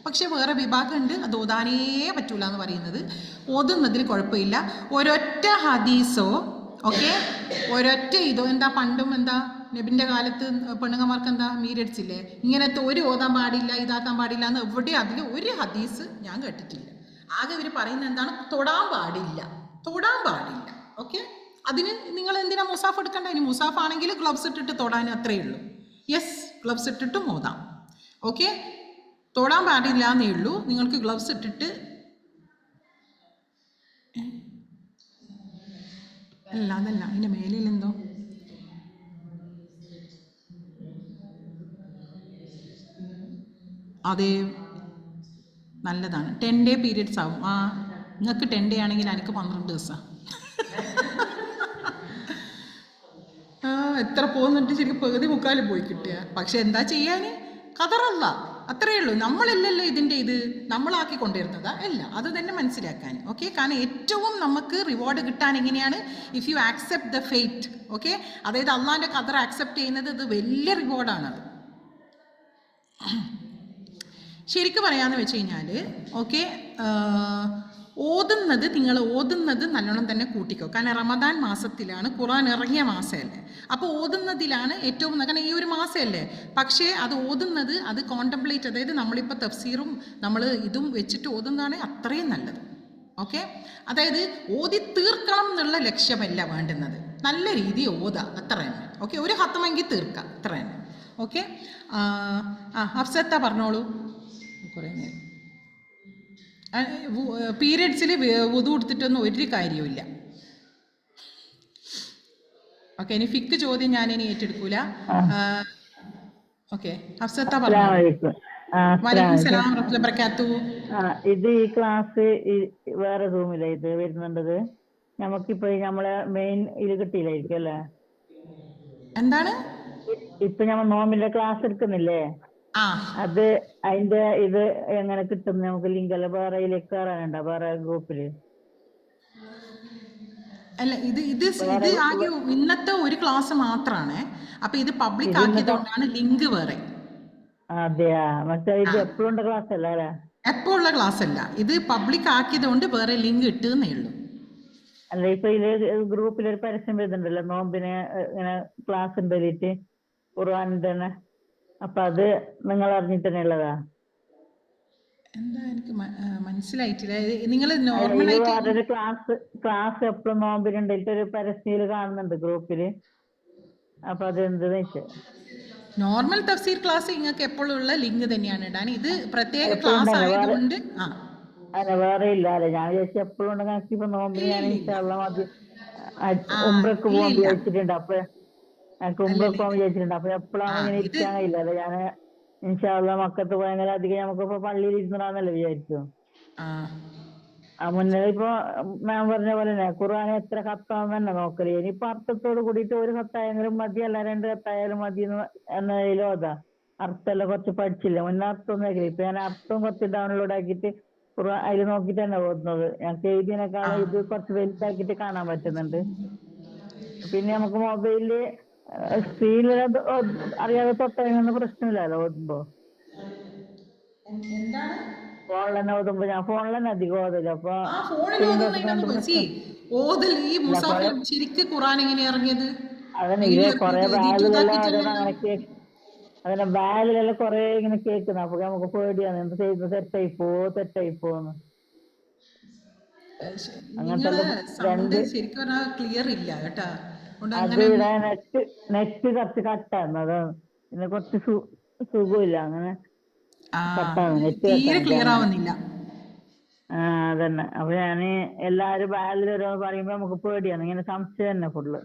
പക്ഷെ വേറെ വിഭാഗമുണ്ട്, അത് ഓതാനേ പറ്റൂല എന്ന് പറയുന്നത്. ഓതുന്നതിൽ കുഴപ്പമില്ല. ഒരൊറ്റ ഹദീസോ ഓക്കെ, ഒരൊറ്റ ഇതോ, എന്താ പണ്ടും എന്താ നബിൻ്റെ കാലത്ത് പെണ്ണുങ്ങന്മാർക്ക് എന്താ മീരടിച്ചില്ലേ, ഇങ്ങനത്തെ ഒരു ഓതാൻ പാടില്ല ഇതാക്കാൻ പാടില്ല എന്ന് എവിടെ അതിൽ ഒരു ഹദീസ് ഞാൻ കേട്ടിട്ടില്ല. ആകെ ഇവർ പറയുന്നത് എന്താണ്, തൊടാൻ പാടില്ല. ഓക്കെ, അതിന് നിങ്ങൾ എന്തിനാ മുസാഫ് എടുക്കണ്ട? ഇനി മുസാഫ് ആണെങ്കിൽ ഗ്ലബ്സ് ഇട്ടിട്ട് തൊടാൻ അത്രയേ ഉള്ളൂ. യെസ്, ഗ്ലബ്സ് ഇട്ടിട്ടും ഓതാം. ഓക്കെ, തൊടാൻ പാടില്ല എന്നേ ഉള്ളൂ. നിങ്ങൾക്ക് ഗ്ലബ്സ് ഇട്ടിട്ട് അതല്ല അതിൻ്റെ മേലിൽ എന്തോ അതേ നല്ലതാണ്. 10 day പീരിയഡ്സ് ആവും. നിങ്ങൾക്ക് 10 day ആണെങ്കിൽ എനിക്ക് 12 ദിവസം. എത്ര പോകുന്നിട്ട് ശരിക്കും പകുതി മുക്കാലും പോയി കിട്ടുക. പക്ഷെ എന്താ ചെയ്യാൻ, ഖദറല്ല, അത്രയേ ഉള്ളൂ. നമ്മളല്ലല്ലോ ഇതിൻ്റെ ഇത് നമ്മളാക്കി കൊണ്ടുവരുന്നതാ അല്ല, അത് തന്നെ മനസ്സിലാക്കാൻ. ഓക്കെ, കാരണം ഏറ്റവും നമുക്ക് റിവാർഡ് കിട്ടാൻ എങ്ങനെയാണ്, if you accept the fate. Okay, അതായത് അള്ളാൻ്റെ ഖദർ ആക്സെപ്റ്റ് ചെയ്യുന്നത് ഇത് വലിയ റിവാർഡാണത്. ശരിക്കും പറയാമെന്ന് വെച്ച് കഴിഞ്ഞാൽ ഓക്കെ, നിങ്ങൾ ഓതുന്നത് നല്ലോണം തന്നെ കൂട്ടിക്കോ. കാരണം റമദാൻ മാസത്തിലാണ്, ഖുർആൻ ഇറങ്ങിയ മാസമല്ലേ. അപ്പോൾ ഓതുന്നതിലാണ് ഏറ്റവും, കാരണം ഈ ഒരു മാസമല്ലേ. പക്ഷേ അത് ഓതുന്നത് അത് കോണ്ടംപ്ലേറ്റ്, അതായത് നമ്മളിപ്പോൾ തഫ്സീറും നമ്മൾ ഇതും വെച്ചിട്ട് ഓതുന്നതാണ് അത്രയും നല്ലത്. ഓക്കെ, അതായത് ഓതി തീർക്കണം എന്നുള്ള ലക്ഷ്യമല്ല വേണ്ടുന്നത്, നല്ല രീതി ഓതാ അത്ര തന്നെ. ഓക്കെ, ഒരു ഹത്തമെങ്കിൽ തീർക്കാം അത്ര തന്നെ. ഓക്കെ, ഹഫ്സത്ത പറഞ്ഞോളൂ. കുറേ നേരം പീരിയഡ്സിൽ വുദു കൊടുത്തിട്ടൊന്നും ഒരു കാര്യവുമില്ല. ഓക്കെ, ഇനി ഫിക്ക് ചോദ്യം ഞാനിനി ഏറ്റെടുക്കൂല. ഓക്കെ, ഹഫ്സത്ത പറഞ്ഞു. വലൈക്കും സലാം വറഹ്മത്തുള്ളാഹി വബറകാതുഹു. ഇത് ഈ ക്ലാസ് വേറെ റൂമിലാ ഇത് വരുന്നുണ്ടത്. നമുക്കിപ്പോ നമ്മളെ മെയിൻ ഇത് കിട്ടിയില്ലായിരിക്കും അല്ലേ? എന്താണ് ഇപ്പൊ നമ്മൾ നോമ്പിന്റെ ക്ലാസ് എടുക്കുന്നില്ലേ, അത് അതിന്റെ ഇത് എങ്ങനെ കിട്ടും? നമുക്ക് ലിങ്കല്ല വേറെ ഇതിലേക്ക് കയറാനുണ്ടോ, വേറെ ഗ്രൂപ്പില്? അല്ല, ഇത് ആകെ ഇന്നത്തെ ഒരു ക്ലാസ് മാത്രമാണ്. അപ്പൊ ഇത് പബ്ലിക് ആക്കിയതുകൊണ്ടാണ് ലിങ്ക് വേറെ. അതെയാ, മറ്റേ ഇത് എപ്പോഴും ക്ലാസ് അല്ല അല്ലേ? എപ്പോ ഉള്ള ക്ലാസ് അല്ല, ഇത് പബ്ലിക് ആക്കിയതുകൊണ്ട് വേറെ ലിങ്ക് ഇട്ടുന്നേ ഉള്ളൂ. അല്ല, ഇപ്പൊ ഇതില് ഗ്രൂപ്പിലൊരു പരസ്യം വരുന്നുണ്ടല്ലോ, നോമ്പിന് ഇങ്ങനെ ക്ലാസ് ഉണ്ട്. ഖുർആനിന്റെ തന്നെ. അപ്പൊ അത് നിങ്ങൾ അറിഞ്ഞിട്ട് തന്നെ ഉള്ളതാ? എന്താ എനിക്ക് മനസ്സിലായിട്ടില്ല. നിങ്ങൾ അല്ല, ഇത് നോർമലായിട്ട് വേറൊരു ക്ലാസ് എപ്പോഴും നോമ്പിനുണ്ടായിട്ട് ഒരു പരസ്യയില് കാണുന്നുണ്ട് ഗ്രൂപ്പില്. അപ്പൊ അത് എന്തെന്ന് വെച്ചാൽ നോർമൽ തഫ്സീർ ക്ലാസ് നിങ്ങൾക്ക് എപ്പോഴും ഉള്ള ലിങ്ക് തന്നെയാണ് ഇടാൻ. ഇത് പ്രത്യേക എപ്പോഴും ക്ലാസ് ഉണ്ടല്ലോ വേറെ? ആയതുകൊണ്ട് അല്ല, വേറെ ഇല്ല അല്ലെ? ഞാൻ വിചാരിച്ചു എപ്പോഴും ഉണ്ട്. എനിക്ക് ഇപ്പൊ നോമ്പിന് ഇല്ല ഞാൻ ഇല്ല ഇല്ല. ഇൻഷാല്ലാ മതി ആ ഉംറക്ക് ഇല്ല പോകാൻ ഇല്ല വിചാരിച്ചിട്ടുണ്ട്. അപ്പൊ എനിക്ക് അല്ലല്ല ഉംറക്ക് പോകാൻ ഇത് വിചാരിച്ചിട്ടുണ്ട്. അപ്പൊ എപ്പോഴാണ് ഇങ്ങനെ ഇത് ഇരിക്കാൻ കഴിയില്ല. അല്ലെ ഞാൻ ഇൻഷാല്ലാ മക്കത്ത് പോയെങ്കിൽ അധികം നമുക്കിപ്പോ പള്ളിയിൽ ഇരുന്നാന്നല്ലേ വിചാരിച്ചു. ആ മുന്നേ ഇപ്പൊ ഞാൻ പറഞ്ഞ പോലെ തന്നെ ഖുർആൻ എത്ര ഖത്താന്ന് തന്നെ നോക്കല്. ഇനിയിപ്പൊ അർത്ഥത്തോട് കൂടിയിട്ട് ഒരു ഖത്തായെങ്കിലും മതി, അല്ല 2 ഖത്തായാലും മതി എന്നതിലോ അതാ അർത്ഥമെല്ലാം കുറച്ച് പഠിച്ചില്ല. മുന്നേ അർത്ഥം ഒന്നും ആക്കില്ല. ഇപ്പൊ ഞാൻ അർത്ഥം കുറച്ച് ഡൗൺലോഡ് ആക്കിയിട്ട് ഖുർആൻ അതിൽ നോക്കിയിട്ട് തന്നെ ഓതുന്നത്. ഞങ്ങൾക്ക് ആ എഴുതിയതിനേക്കാളും ഇത് കുറച്ച് വലുതാക്കിയിട്ട് കാണാൻ പറ്റുന്നുണ്ട്. പിന്നെ നമുക്ക് മൊബൈലില് സ്ക്രീനിൽ അറിയാതെ തൊട്ടതിനൊന്നും പ്രശ്നമില്ലല്ലോ ഓതുമ്പോ. എന്താണ് ഫോണിൽ തന്നെ ഓതുമ്പോ ഞാൻ ഫോണിൽ തന്നെ അധികം ഓതല്. അപ്പൊ ആ ഫോണിൽ സ്ക്രീൻ തൊട്ടതുകൊണ്ട് ഓതുന്നതിനൊന്നും സി പ്രശ്നം ഓതൽ ഈ ഇല്ല. മുസാഫിൽ ശരിക്ക് ഖുറാൻ എങ്ങനെ ഇറങ്ങിയത്? അതന്നെ ഇത് എങ്ങനെ കൊറേ ഇറങ്ങിയത്? എഴുതിയിട്ട് ബാഗിലെല്ലാം ഓരോന്ന് ഇതാക്കിയിട്ടല്ലല്ലോ. അങ്ങനെ അതന്നെ ബാഗിലെല്ലാം കൊറേ ഇങ്ങനെ കേൾക്കുന്നു. അപ്പൊ നമുക്ക് പേടിയാണ് എന്ത് ചെയ്യുന്നത്, തെറ്റായി പോന്ന്. അങ്ങനത്തെ നിങ്ങളെ എല്ലാം സൗണ്ട് രണ്ട് ശരിക്കും പറഞ്ഞാൽ ക്ലിയർ ഇല്ല കേട്ടാ. അതുകൊണ്ട് അത് അങ്ങനെ ഇവിടെ നെറ്റ് കുറച്ച് കട്ടാണ്. അതാണ് പിന്നെ കുറച്ച് സുഖമില്ല. അങ്ങനെ ആ കട്ടാണ്, നെറ്റ് തീരെ കട്ടാണ് ക്ലിയർ അങ്ങനെ. ആവുന്നില്ല. അതന്നെ. അപ്പൊ ഞാന് എല്ലാരും ബാഗിൽ ഓരോന്ന് പറയുമ്പോ നമുക്ക് പേടിയാണ്. ഇങ്ങനെ സംശയം തന്നെ ഫുള്ള്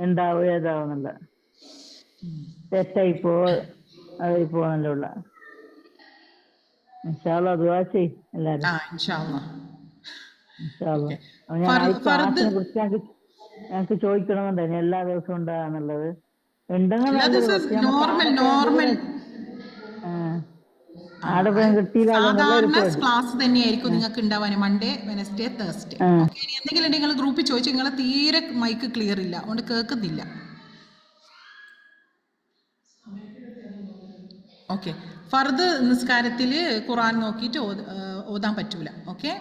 എന്താവും ഏതാവുന്നുള്ള. തെറ്റായിപ്പോ അതായിപ്പോന്നല്ല. ഇൻഷാ അല്ലാ ദുആ ചെയ്യ് എല്ലാരും. ഇൻഷാ അല്ലാഹ്. ഇൻഷാ അല്ലാ. ഓക്കെ. അപ്പൊ ഞാൻ ഈ ഫർദ് ക്ലാസ്സിനെ കുറിച്ച് ഞങ്ങൾക്ക് ചോദിക്കണമെന്നുണ്ടായിരുന്നു. എല്ലാ ദിവസവും ഉണ്ടാകുന്നുള്ളത് ഉണ്ടെങ്കിൽ എല്ലാ നല്ലത്. ദിവസവും പക്ഷെ നമുക്ക് നോർമൽ ആടെ നോർമൽ പോയെങ്കിൽ ആടെ പോയാൽ കിട്ടിയില്ലല്ലോ എന്നുള്ള ഒരു സാധാരണ പേടി. ക്ലാസ് തന്നെയായിരിക്കും നിങ്ങൾക്ക് ഉണ്ടാവാൻ മൺഡേ, വെനസ്ഡേ, തേഴ്സ്ഡേ. ആ ഓക്കെ. ഇനി എന്തെങ്കിലും ഉണ്ടെങ്കിൽ നിങ്ങൾ ഗ്രൂപ്പിൽ ചോദിച്ചു. നിങ്ങളെ തീരെ മൈക്ക് ക്ലിയർ ഇല്ല, അതുകൊണ്ട് കേൾക്കുന്നില്ല. ഓക്കെ. ഫർദ് നിസ്കാരത്തിൽ ഖുറാൻ നോക്കിയിട്ട് ഓതാൻ പറ്റൂല. ഓക്കെ.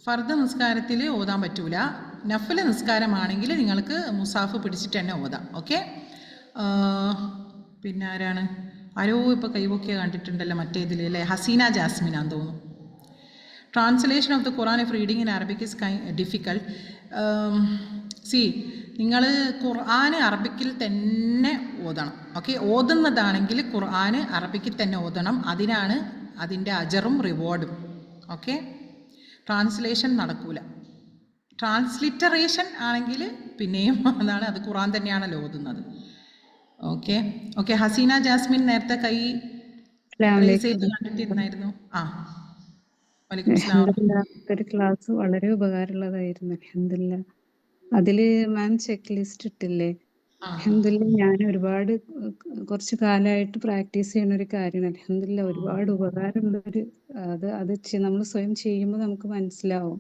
ഫർദ് നിസ്കാരത്തിൽ ഓതാൻ പറ്റൂല. നഫിൽ നിസ്കാരമാണെങ്കിൽ നിങ്ങൾക്ക് മുസാഫ് പിടിച്ചിട്ട് തന്നെ ഓതാം. ഓക്കെ. പിന്നെ ആരാണ്? ആരോ ഇപ്പോൾ കൈവൊക്കെ കണ്ടിട്ടുണ്ടല്ലോ മറ്റേതിൽ അല്ലേ? ഹസീന ജാസ്മിനാന്ന് തോന്നുന്നു. Translation of the Quran if reading in Arabic is difficult. C നിങ്ങൾ ഖുർആൻ അറബിക്കിൽ തന്നെ ഓതണം. ഓക്കെ. ഓതുന്നതാണെങ്കിൽ ഖുർആൻ അറബിക്കിൽ തന്നെ ഓതണം. അതിനാണ് അതിൻ്റെ അജറും റിവാർഡും. ഓക്കെ. ട്രാൻസ്ലേഷൻ നടക്കൂല. ട്രാൻസ്ലിറ്ററേഷൻ ആണെങ്കിൽ പിന്നെയും അതാണ്, അത് ഖുർആൻ തന്നെയാണല്ലോ ഓതുന്നത്. ഓക്കെ. ഓക്കെ. ഹസീന ജാസ്മിൻ നേരത്തെ കൈ റേസ് ചെയ്ത് കണ്ടിട്ടിരുന്നായിരുന്നു. വലൈക്കും സ്ലാം. ഒരു ക്ലാസ് വളരെ ഉപകാരമുള്ളതായിരുന്നു. അൽഹംദുലില്ലാ. അതില് മാം ചെക്ക് ലിസ്റ്റ് ഇട്ടില്ലേ? അൽഹംദുലില്ലാ. ഞാൻ ഒരുപാട് കുറച്ച് കാലമായിട്ട് പ്രാക്ടീസ് ചെയ്യുന്ന ഒരു കാര്യമാണ്. അൽഹംദുലില്ലാ. ഒരുപാട് ഉപകാരമുള്ളൊരു അത് നമ്മൾ സ്വയം ചെയ്യുമ്പോൾ നമുക്ക് മനസ്സിലാവും.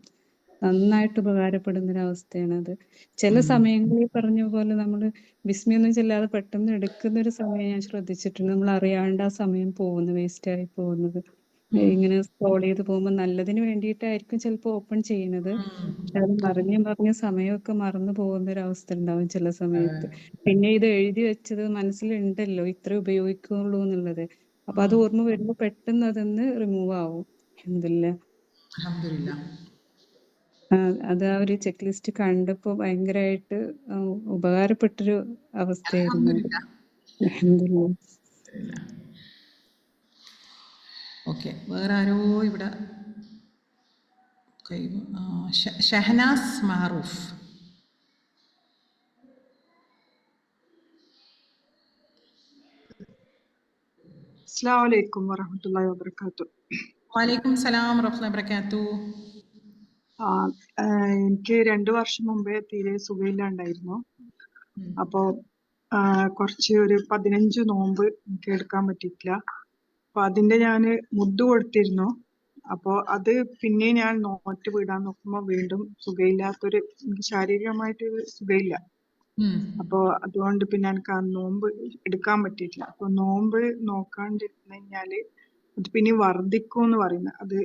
നന്നായിട്ട് ഉപകാരപ്പെടുന്ന ഒരു അവസ്ഥയാണത്. ചില സമയങ്ങളിൽ പറഞ്ഞ പോലെ നമ്മൾ ബിസ്മിയൊന്നും ചെല്ലാതെ പെട്ടെന്ന് എടുക്കുന്ന ഒരു സമയം ഞാൻ ശ്രദ്ധിച്ചിട്ടുണ്ട്. നമ്മൾ അറിയാണ്ട് ആ സമയം വേസ്റ്റായി പോകുന്നത്. ഇങ്ങനെ സ്ക്രോൾ ചെയ്ത് പോകുമ്പോൾ നല്ലതിന് വേണ്ടിയിട്ടായിരിക്കും ചിലപ്പോൾ ഓപ്പൺ ചെയ്യുന്നത്. അത് മറിഞ്ഞ സമയമൊക്കെ മറന്നു പോകുന്ന ഒരു അവസ്ഥ ഉണ്ടാവും ചില സമയത്ത്. പിന്നെ ഇത് എഴുതി വെച്ചത് മനസ്സിലുണ്ടല്ലോ ഇത്ര ഉപയോഗിക്കുള്ളൂ എന്നുള്ളത്. അപ്പൊ അത് ഓർമ്മ വരുമ്പോൾ പെട്ടെന്ന് അതൊന്ന് റിമൂവ് ആവും. അൽഹംദുലില്ലാ. അൽഹംദുലില്ലാ. അത് ആ ഒരു ചെക്ക് ലിസ്റ്റ് കണ്ടപ്പോൾ ഭയങ്കരമായിട്ട് ഉപകാരപ്പെട്ടൊരു അവസ്ഥയായിരുന്നു അത്. അൽഹംദുലില്ലാ. ഓക്കെ. വേറെ ആരോ ഇവിടെ ഷഹനാസ് മാറൂഫ്. അസ്സലാമു അലൈക്കും വറഹ്മത്തുള്ളാഹി വബറകാതുഹു. വലൈക്കും സലാം വറഹ്മത്തുള്ളാഹി വബറകാതുഹു. എനിക്ക് 2 വർഷം മുമ്പേ തീരെ സുഖമില്ലാണ്ടായിരുന്നു. അപ്പോ കുറച്ച് ഒരു 15 നോമ്പ് എനിക്ക് എടുക്കാൻ പറ്റിയിട്ടില്ല. അപ്പൊ അതിന്റെ ഞാന് മുദ്ദ് കൊടുത്തിരുന്നു. അപ്പോ അത് പിന്നെ ഞാൻ നോറ്റ് വിടാൻ നോക്കുമ്പോ വീണ്ടും എനിക്ക് ശാരീരികമായിട്ട് സുഖമില്ല. അപ്പോ അതുകൊണ്ട് പിന്നെ എനിക്ക് ആ നോമ്പ് എടുക്കാൻ പറ്റിയിട്ടില്ല. അപ്പൊ നോമ്പ് നോക്കാണ്ടിരുന്നു കഴിഞ്ഞാല് അത് പിന്നെ വർദ്ധിക്കുമെന്ന് പറയുന്നത്. അത്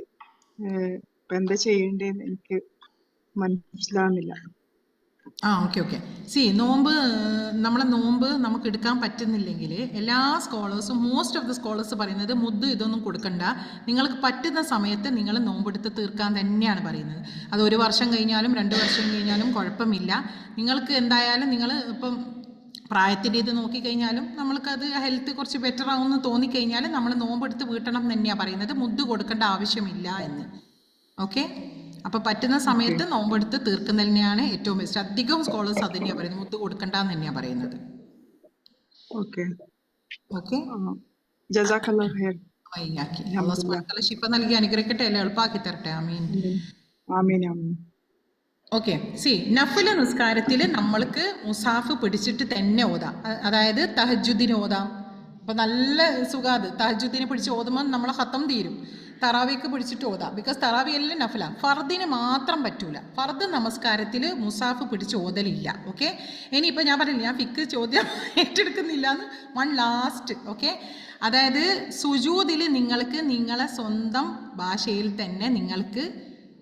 ഇപ്പൊ എന്താ ചെയ്യേണ്ടതെന്ന് എനിക്ക് മനസ്സിലാവുന്നില്ല. ഓക്കെ. നോമ്പ് നമുക്ക് എടുക്കാൻ പറ്റുന്നില്ലെങ്കിൽ എല്ലാ സ്കോളേഴ്സും മോസ്റ്റ് ഓഫ് ദ സ്കോളേഴ്സ് പറയുന്നത് മുദ്ദ് ഇതൊന്നും കൊടുക്കണ്ട, നിങ്ങൾക്ക് പറ്റുന്ന സമയത്ത് നിങ്ങൾ നോമ്പെടുത്ത് തീർക്കാൻ തന്നെയാണ് പറയുന്നത്. അത് 1 വർഷം കഴിഞ്ഞാലും 2 വർഷം കഴിഞ്ഞാലും കുഴപ്പമില്ല. നിങ്ങൾക്ക് എന്തായാലും നിങ്ങൾ ഇപ്പം പ്രായത്തിൻ്റെ ഇത് നോക്കിക്കഴിഞ്ഞാലും നമ്മൾക്കത് ഹെൽത്ത് കുറച്ച് ബെറ്റർ ആവുമെന്ന് തോന്നിക്കഴിഞ്ഞാൽ നമ്മൾ നോമ്പെടുത്ത് വീട്ടണം എന്ന് തന്നെയാണ് പറയുന്നത്, മുദ്ദ് കൊടുക്കേണ്ട ആവശ്യമില്ല എന്ന്. ഓക്കെ, അപ്പോൾ പറ്റുന്ന സമയത്ത് നോമ്പെടുത്ത് തീർക്കുന്ന തന്നെയാണ് ഏറ്റവും ബെസ്റ്റ്. അധികം സ്കോളേഴ്സ് അത് തന്നെയാണ് പറയുന്നത്, മുദ്ദ് കൊടുക്കണ്ട എന്ന് തന്നെയാണ് പറയുന്നത്. ഓക്കെ, ജസാക്കല്ലാഹു ഖൈർ. വയ്യാക്കി അല്ലാഹു സുബ്ഹാനഹു വ തആല ശിഫ നൽകി അനുഗ്രഹിക്കട്ടെ, എല്ലാം എളുപ്പമാക്കി തരട്ടെ. ആമീൻ. ആമീൻ ആമീൻ. ഓക്കെ, നഫില നിസ്കാരത്തിൽ നമ്മൾക്ക് മുസാഫ് പിടിച്ചിട്ട് തന്നെ ഓതാം. അതായത് തഹജ്ജുദിന് ഓതാം. അപ്പോൾ നല്ല സുഖാത് തഹജ്ജുദിനെ പിടിച്ച് ഓതുമ്പോൾ നമ്മളെ ഖത്തം തീരും. തറാവിക്ക് പിടിച്ചിട്ട് ഓതാം, ബിക്കോസ് തറാവി എല്ലാം നഫില. ഫർദിന് മാത്രം പറ്റൂല. ഫർദ് നമസ്കാരത്തിൽ മുസാഫ് പിടിച്ച് ഓതലില്ല. ഓക്കെ, ഇനിയിപ്പോൾ ഞാൻ പറഞ്ഞില്ല, ഞാൻ ഫിക്ക് ചോദ്യം ഏറ്റെടുക്കുന്നില്ല എന്ന്. One last. ഓക്കെ, അതായത് സുജൂദിൽ നിങ്ങൾക്ക് നിങ്ങളെ സ്വന്തം ഭാഷയിൽ തന്നെ നിങ്ങൾക്ക്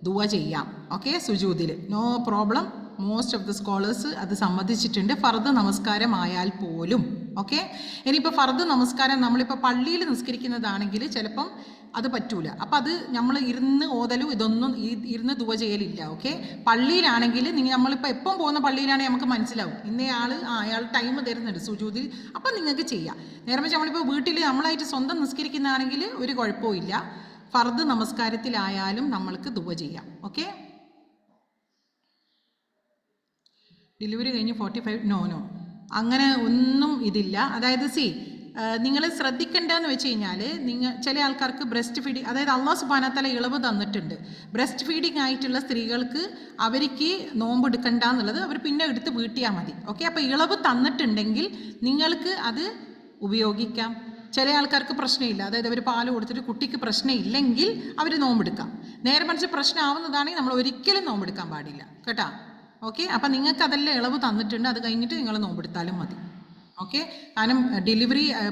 ദുവ ചെയ്യാം. ഓക്കെ, സുജൂദിൽ no problem. Most of the scholars അത് സമ്മതിച്ചിട്ടുണ്ട്, ഫർദ് നമസ്കാരം ആയാൽ പോലും. ഓക്കെ, ഇനിയിപ്പോൾ ഫർദ് നമസ്കാരം നമ്മളിപ്പോൾ പള്ളിയിൽ നിസ്കരിക്കുന്നതാണെങ്കിൽ ചിലപ്പം അത് പറ്റൂല. അപ്പം അത് നമ്മൾ ഇരുന്ന് ഓതലും ഇതൊന്നും ഇരുന്ന് ദുവ ചെയ്യലില്ല. ഓക്കെ, പള്ളിയിലാണെങ്കിൽ നമ്മളിപ്പോൾ എപ്പം പോകുന്ന പള്ളിയിലാണെങ്കിൽ നമുക്ക് മനസ്സിലാവും ഇന്നയാൾ അയാൾ ടൈം തരുന്നുണ്ട് സുജൂദിൽ, അപ്പം നിങ്ങൾക്ക് ചെയ്യാം. നേരെ വെച്ച് നമ്മളിപ്പോൾ വീട്ടിൽ നമ്മളായിട്ട് സ്വന്തം നിസ്കരിക്കുന്നതാണെങ്കിൽ ഒരു കുഴപ്പവും ഇല്ല. ഫർദ് നമസ്കാരത്തിലായാലും നമ്മൾക്ക് ദുവ ചെയ്യാം. ഓക്കെ, ഡെലിവറി കഴിഞ്ഞ് 45 നോ അങ്ങനെ ഒന്നും ഇതില്ല. അതായത് നിങ്ങൾ ശ്രദ്ധിക്കേണ്ടതെന്ന് വെച്ച് കഴിഞ്ഞാൽ ചില ആൾക്കാർക്ക് ബ്രസ്റ്റ് ഫീഡിങ്, അതായത് അല്ലാഹു സുബ്ഹാനഹു വ തആല ഇളവ് തന്നിട്ടുണ്ട്. ബ്രസ്റ്റ് ഫീഡിങ് ആയിട്ടുള്ള സ്ത്രീകൾക്ക് അവർക്ക് നോമ്പ് എടുക്കണ്ട എന്നുള്ളത് അവർ പിന്നെ എടുത്ത് വീട്ടിയാൽ മതി. ഓക്കെ, അപ്പോൾ ഇളവ് തന്നിട്ടുണ്ടെങ്കിൽ നിങ്ങൾക്ക് അത് ഉപയോഗിക്കാം. ചില ആൾക്കാർക്ക് പ്രശ്നമില്ല, അതായത് അവർ പാല് കൊടുത്തിട്ട് കുട്ടിക്ക് പ്രശ്നമില്ലെങ്കിൽ അവർ നോമ്പെടുക്കാം. നേരെ മറിച്ച് പ്രശ്നമാവുന്നതാണെങ്കിൽ നമ്മൾ ഒരിക്കലും നോമ്പെടുക്കാൻ പാടില്ല കേട്ടോ. ഓക്കെ, അപ്പം നിങ്ങൾക്ക് അതെല്ലാം ഇളവ് തന്നിട്ടുണ്ട്, അത് കഴിഞ്ഞിട്ട് നിങ്ങൾ നോമ്പെടുത്താലും മതി. ഓക്കെ, കാരണം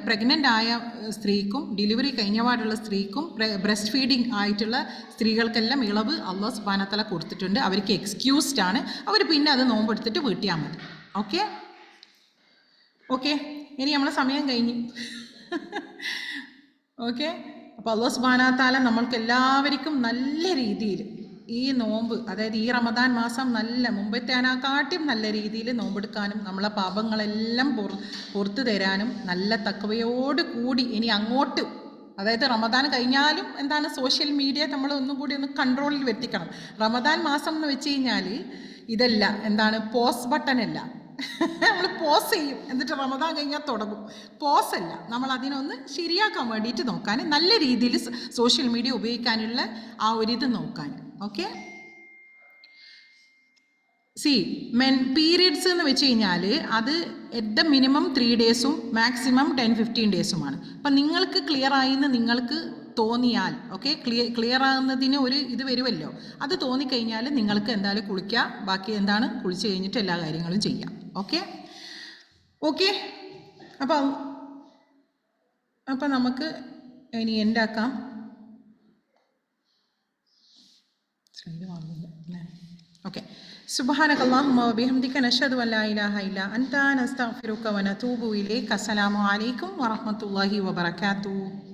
പ്രഗ്നൻ്റ് ആയ സ്ത്രീക്കും ഡെലിവറി കഴിഞ്ഞപാടുള്ള സ്ത്രീക്കും ബ്രസ്റ്റ് ഫീഡിങ് ആയിട്ടുള്ള സ്ത്രീകൾക്കെല്ലാം ഇളവ് അല്ലാഹു സുബ്ഹാനഹു വ തആല കൊടുത്തിട്ടുണ്ട്. അവർക്ക് എക്സ്ക്യൂസ്ഡ് ആണ്, അവർ പിന്നെ അത് നോമ്പെടുത്തിട്ട് വീട്ടിയാൽ മതി. ഓക്കെ, ഇനി നമ്മളെ സമയം കഴിഞ്ഞു. ഓക്കെ, അപ്പോൾ അല്ലാഹു സുബ്ഹാനഹു വ തആല നമ്മൾക്ക് എല്ലാവർക്കും നല്ല രീതിയിൽ ഈ നോമ്പ്, അതായത് ഈ റമദാൻ മാസം നല്ല മുമ്പത്തേനാക്കാട്ടിയും നല്ല രീതിയിൽ നോമ്പെടുക്കാനും നമ്മളെ പാപങ്ങളെല്ലാം പുറത്തു തരാനും നല്ല തഖ്വയോട് കൂടി ഇനി അങ്ങോട്ട്, അതായത് റമദാൻ കഴിഞ്ഞാലും എന്താണ് സോഷ്യൽ മീഡിയ നമ്മൾ ഒന്നും കൂടി ഒന്ന് കൺട്രോളിൽ വരുത്തിക്കണം. റമദാൻ മാസം എന്ന് വെച്ച് കഴിഞ്ഞാൽ ഇതല്ല, എന്താണ് പോസ് ബട്ടൺ അല്ല. നമ്മൾ പോസ് ചെയ്യും എന്നിട്ട് റമദാൻ കഴിഞ്ഞാൽ തുടങ്ങും. പോസല്ല, നമ്മൾ അതിനൊന്ന് ശരിയാക്കാൻ വേണ്ടിയിട്ട് നോക്കാൻ, നല്ല രീതിയിൽ സോഷ്യൽ മീഡിയ ഉപയോഗിക്കാനുള്ള ആ ഒരിത് നോക്കാൻ. ഓക്കെ, പീരിയഡ്സ് എന്ന് വെച്ച് കഴിഞ്ഞാൽ അത് അറ്റ് ദ മിനിമം 3 ഡേയ്സും മാക്സിമം 10-15 ഡേയ്സുമാണ്. അപ്പം നിങ്ങൾക്ക് ക്ലിയർ ആയിന്ന് നിങ്ങൾക്ക് തോന്നിയാൽ, ഓക്കെ, ക്ലിയർ ആകുന്നതിന് ഒരു ഇത് വരുമല്ലോ, അത് തോന്നിക്കഴിഞ്ഞാൽ നിങ്ങൾക്ക് എന്തായാലും കുളിക്കുക, ബാക്കി എന്താണ് കുളിച്ച് കഴിഞ്ഞിട്ട് എല്ലാ കാര്യങ്ങളും ചെയ്യാം. ഓക്കെ, അപ്പം നമുക്ക് ഇനി എൻഡാക്കാം. ഓക്കെ, സുബ്ഹാനകല്ലാഹുമ്മ വബിഹംദിക നശ്ഹദു അൻ ലാ ഇലാഹ ഇല്ലാ അൻത നസ്തഗ്ഫിറുക വനതൂബു ഇലൈക. അസ്സലാമു അലൈക്കും വറഹ്മത്തുള്ളാഹി വബറകാതുഹു.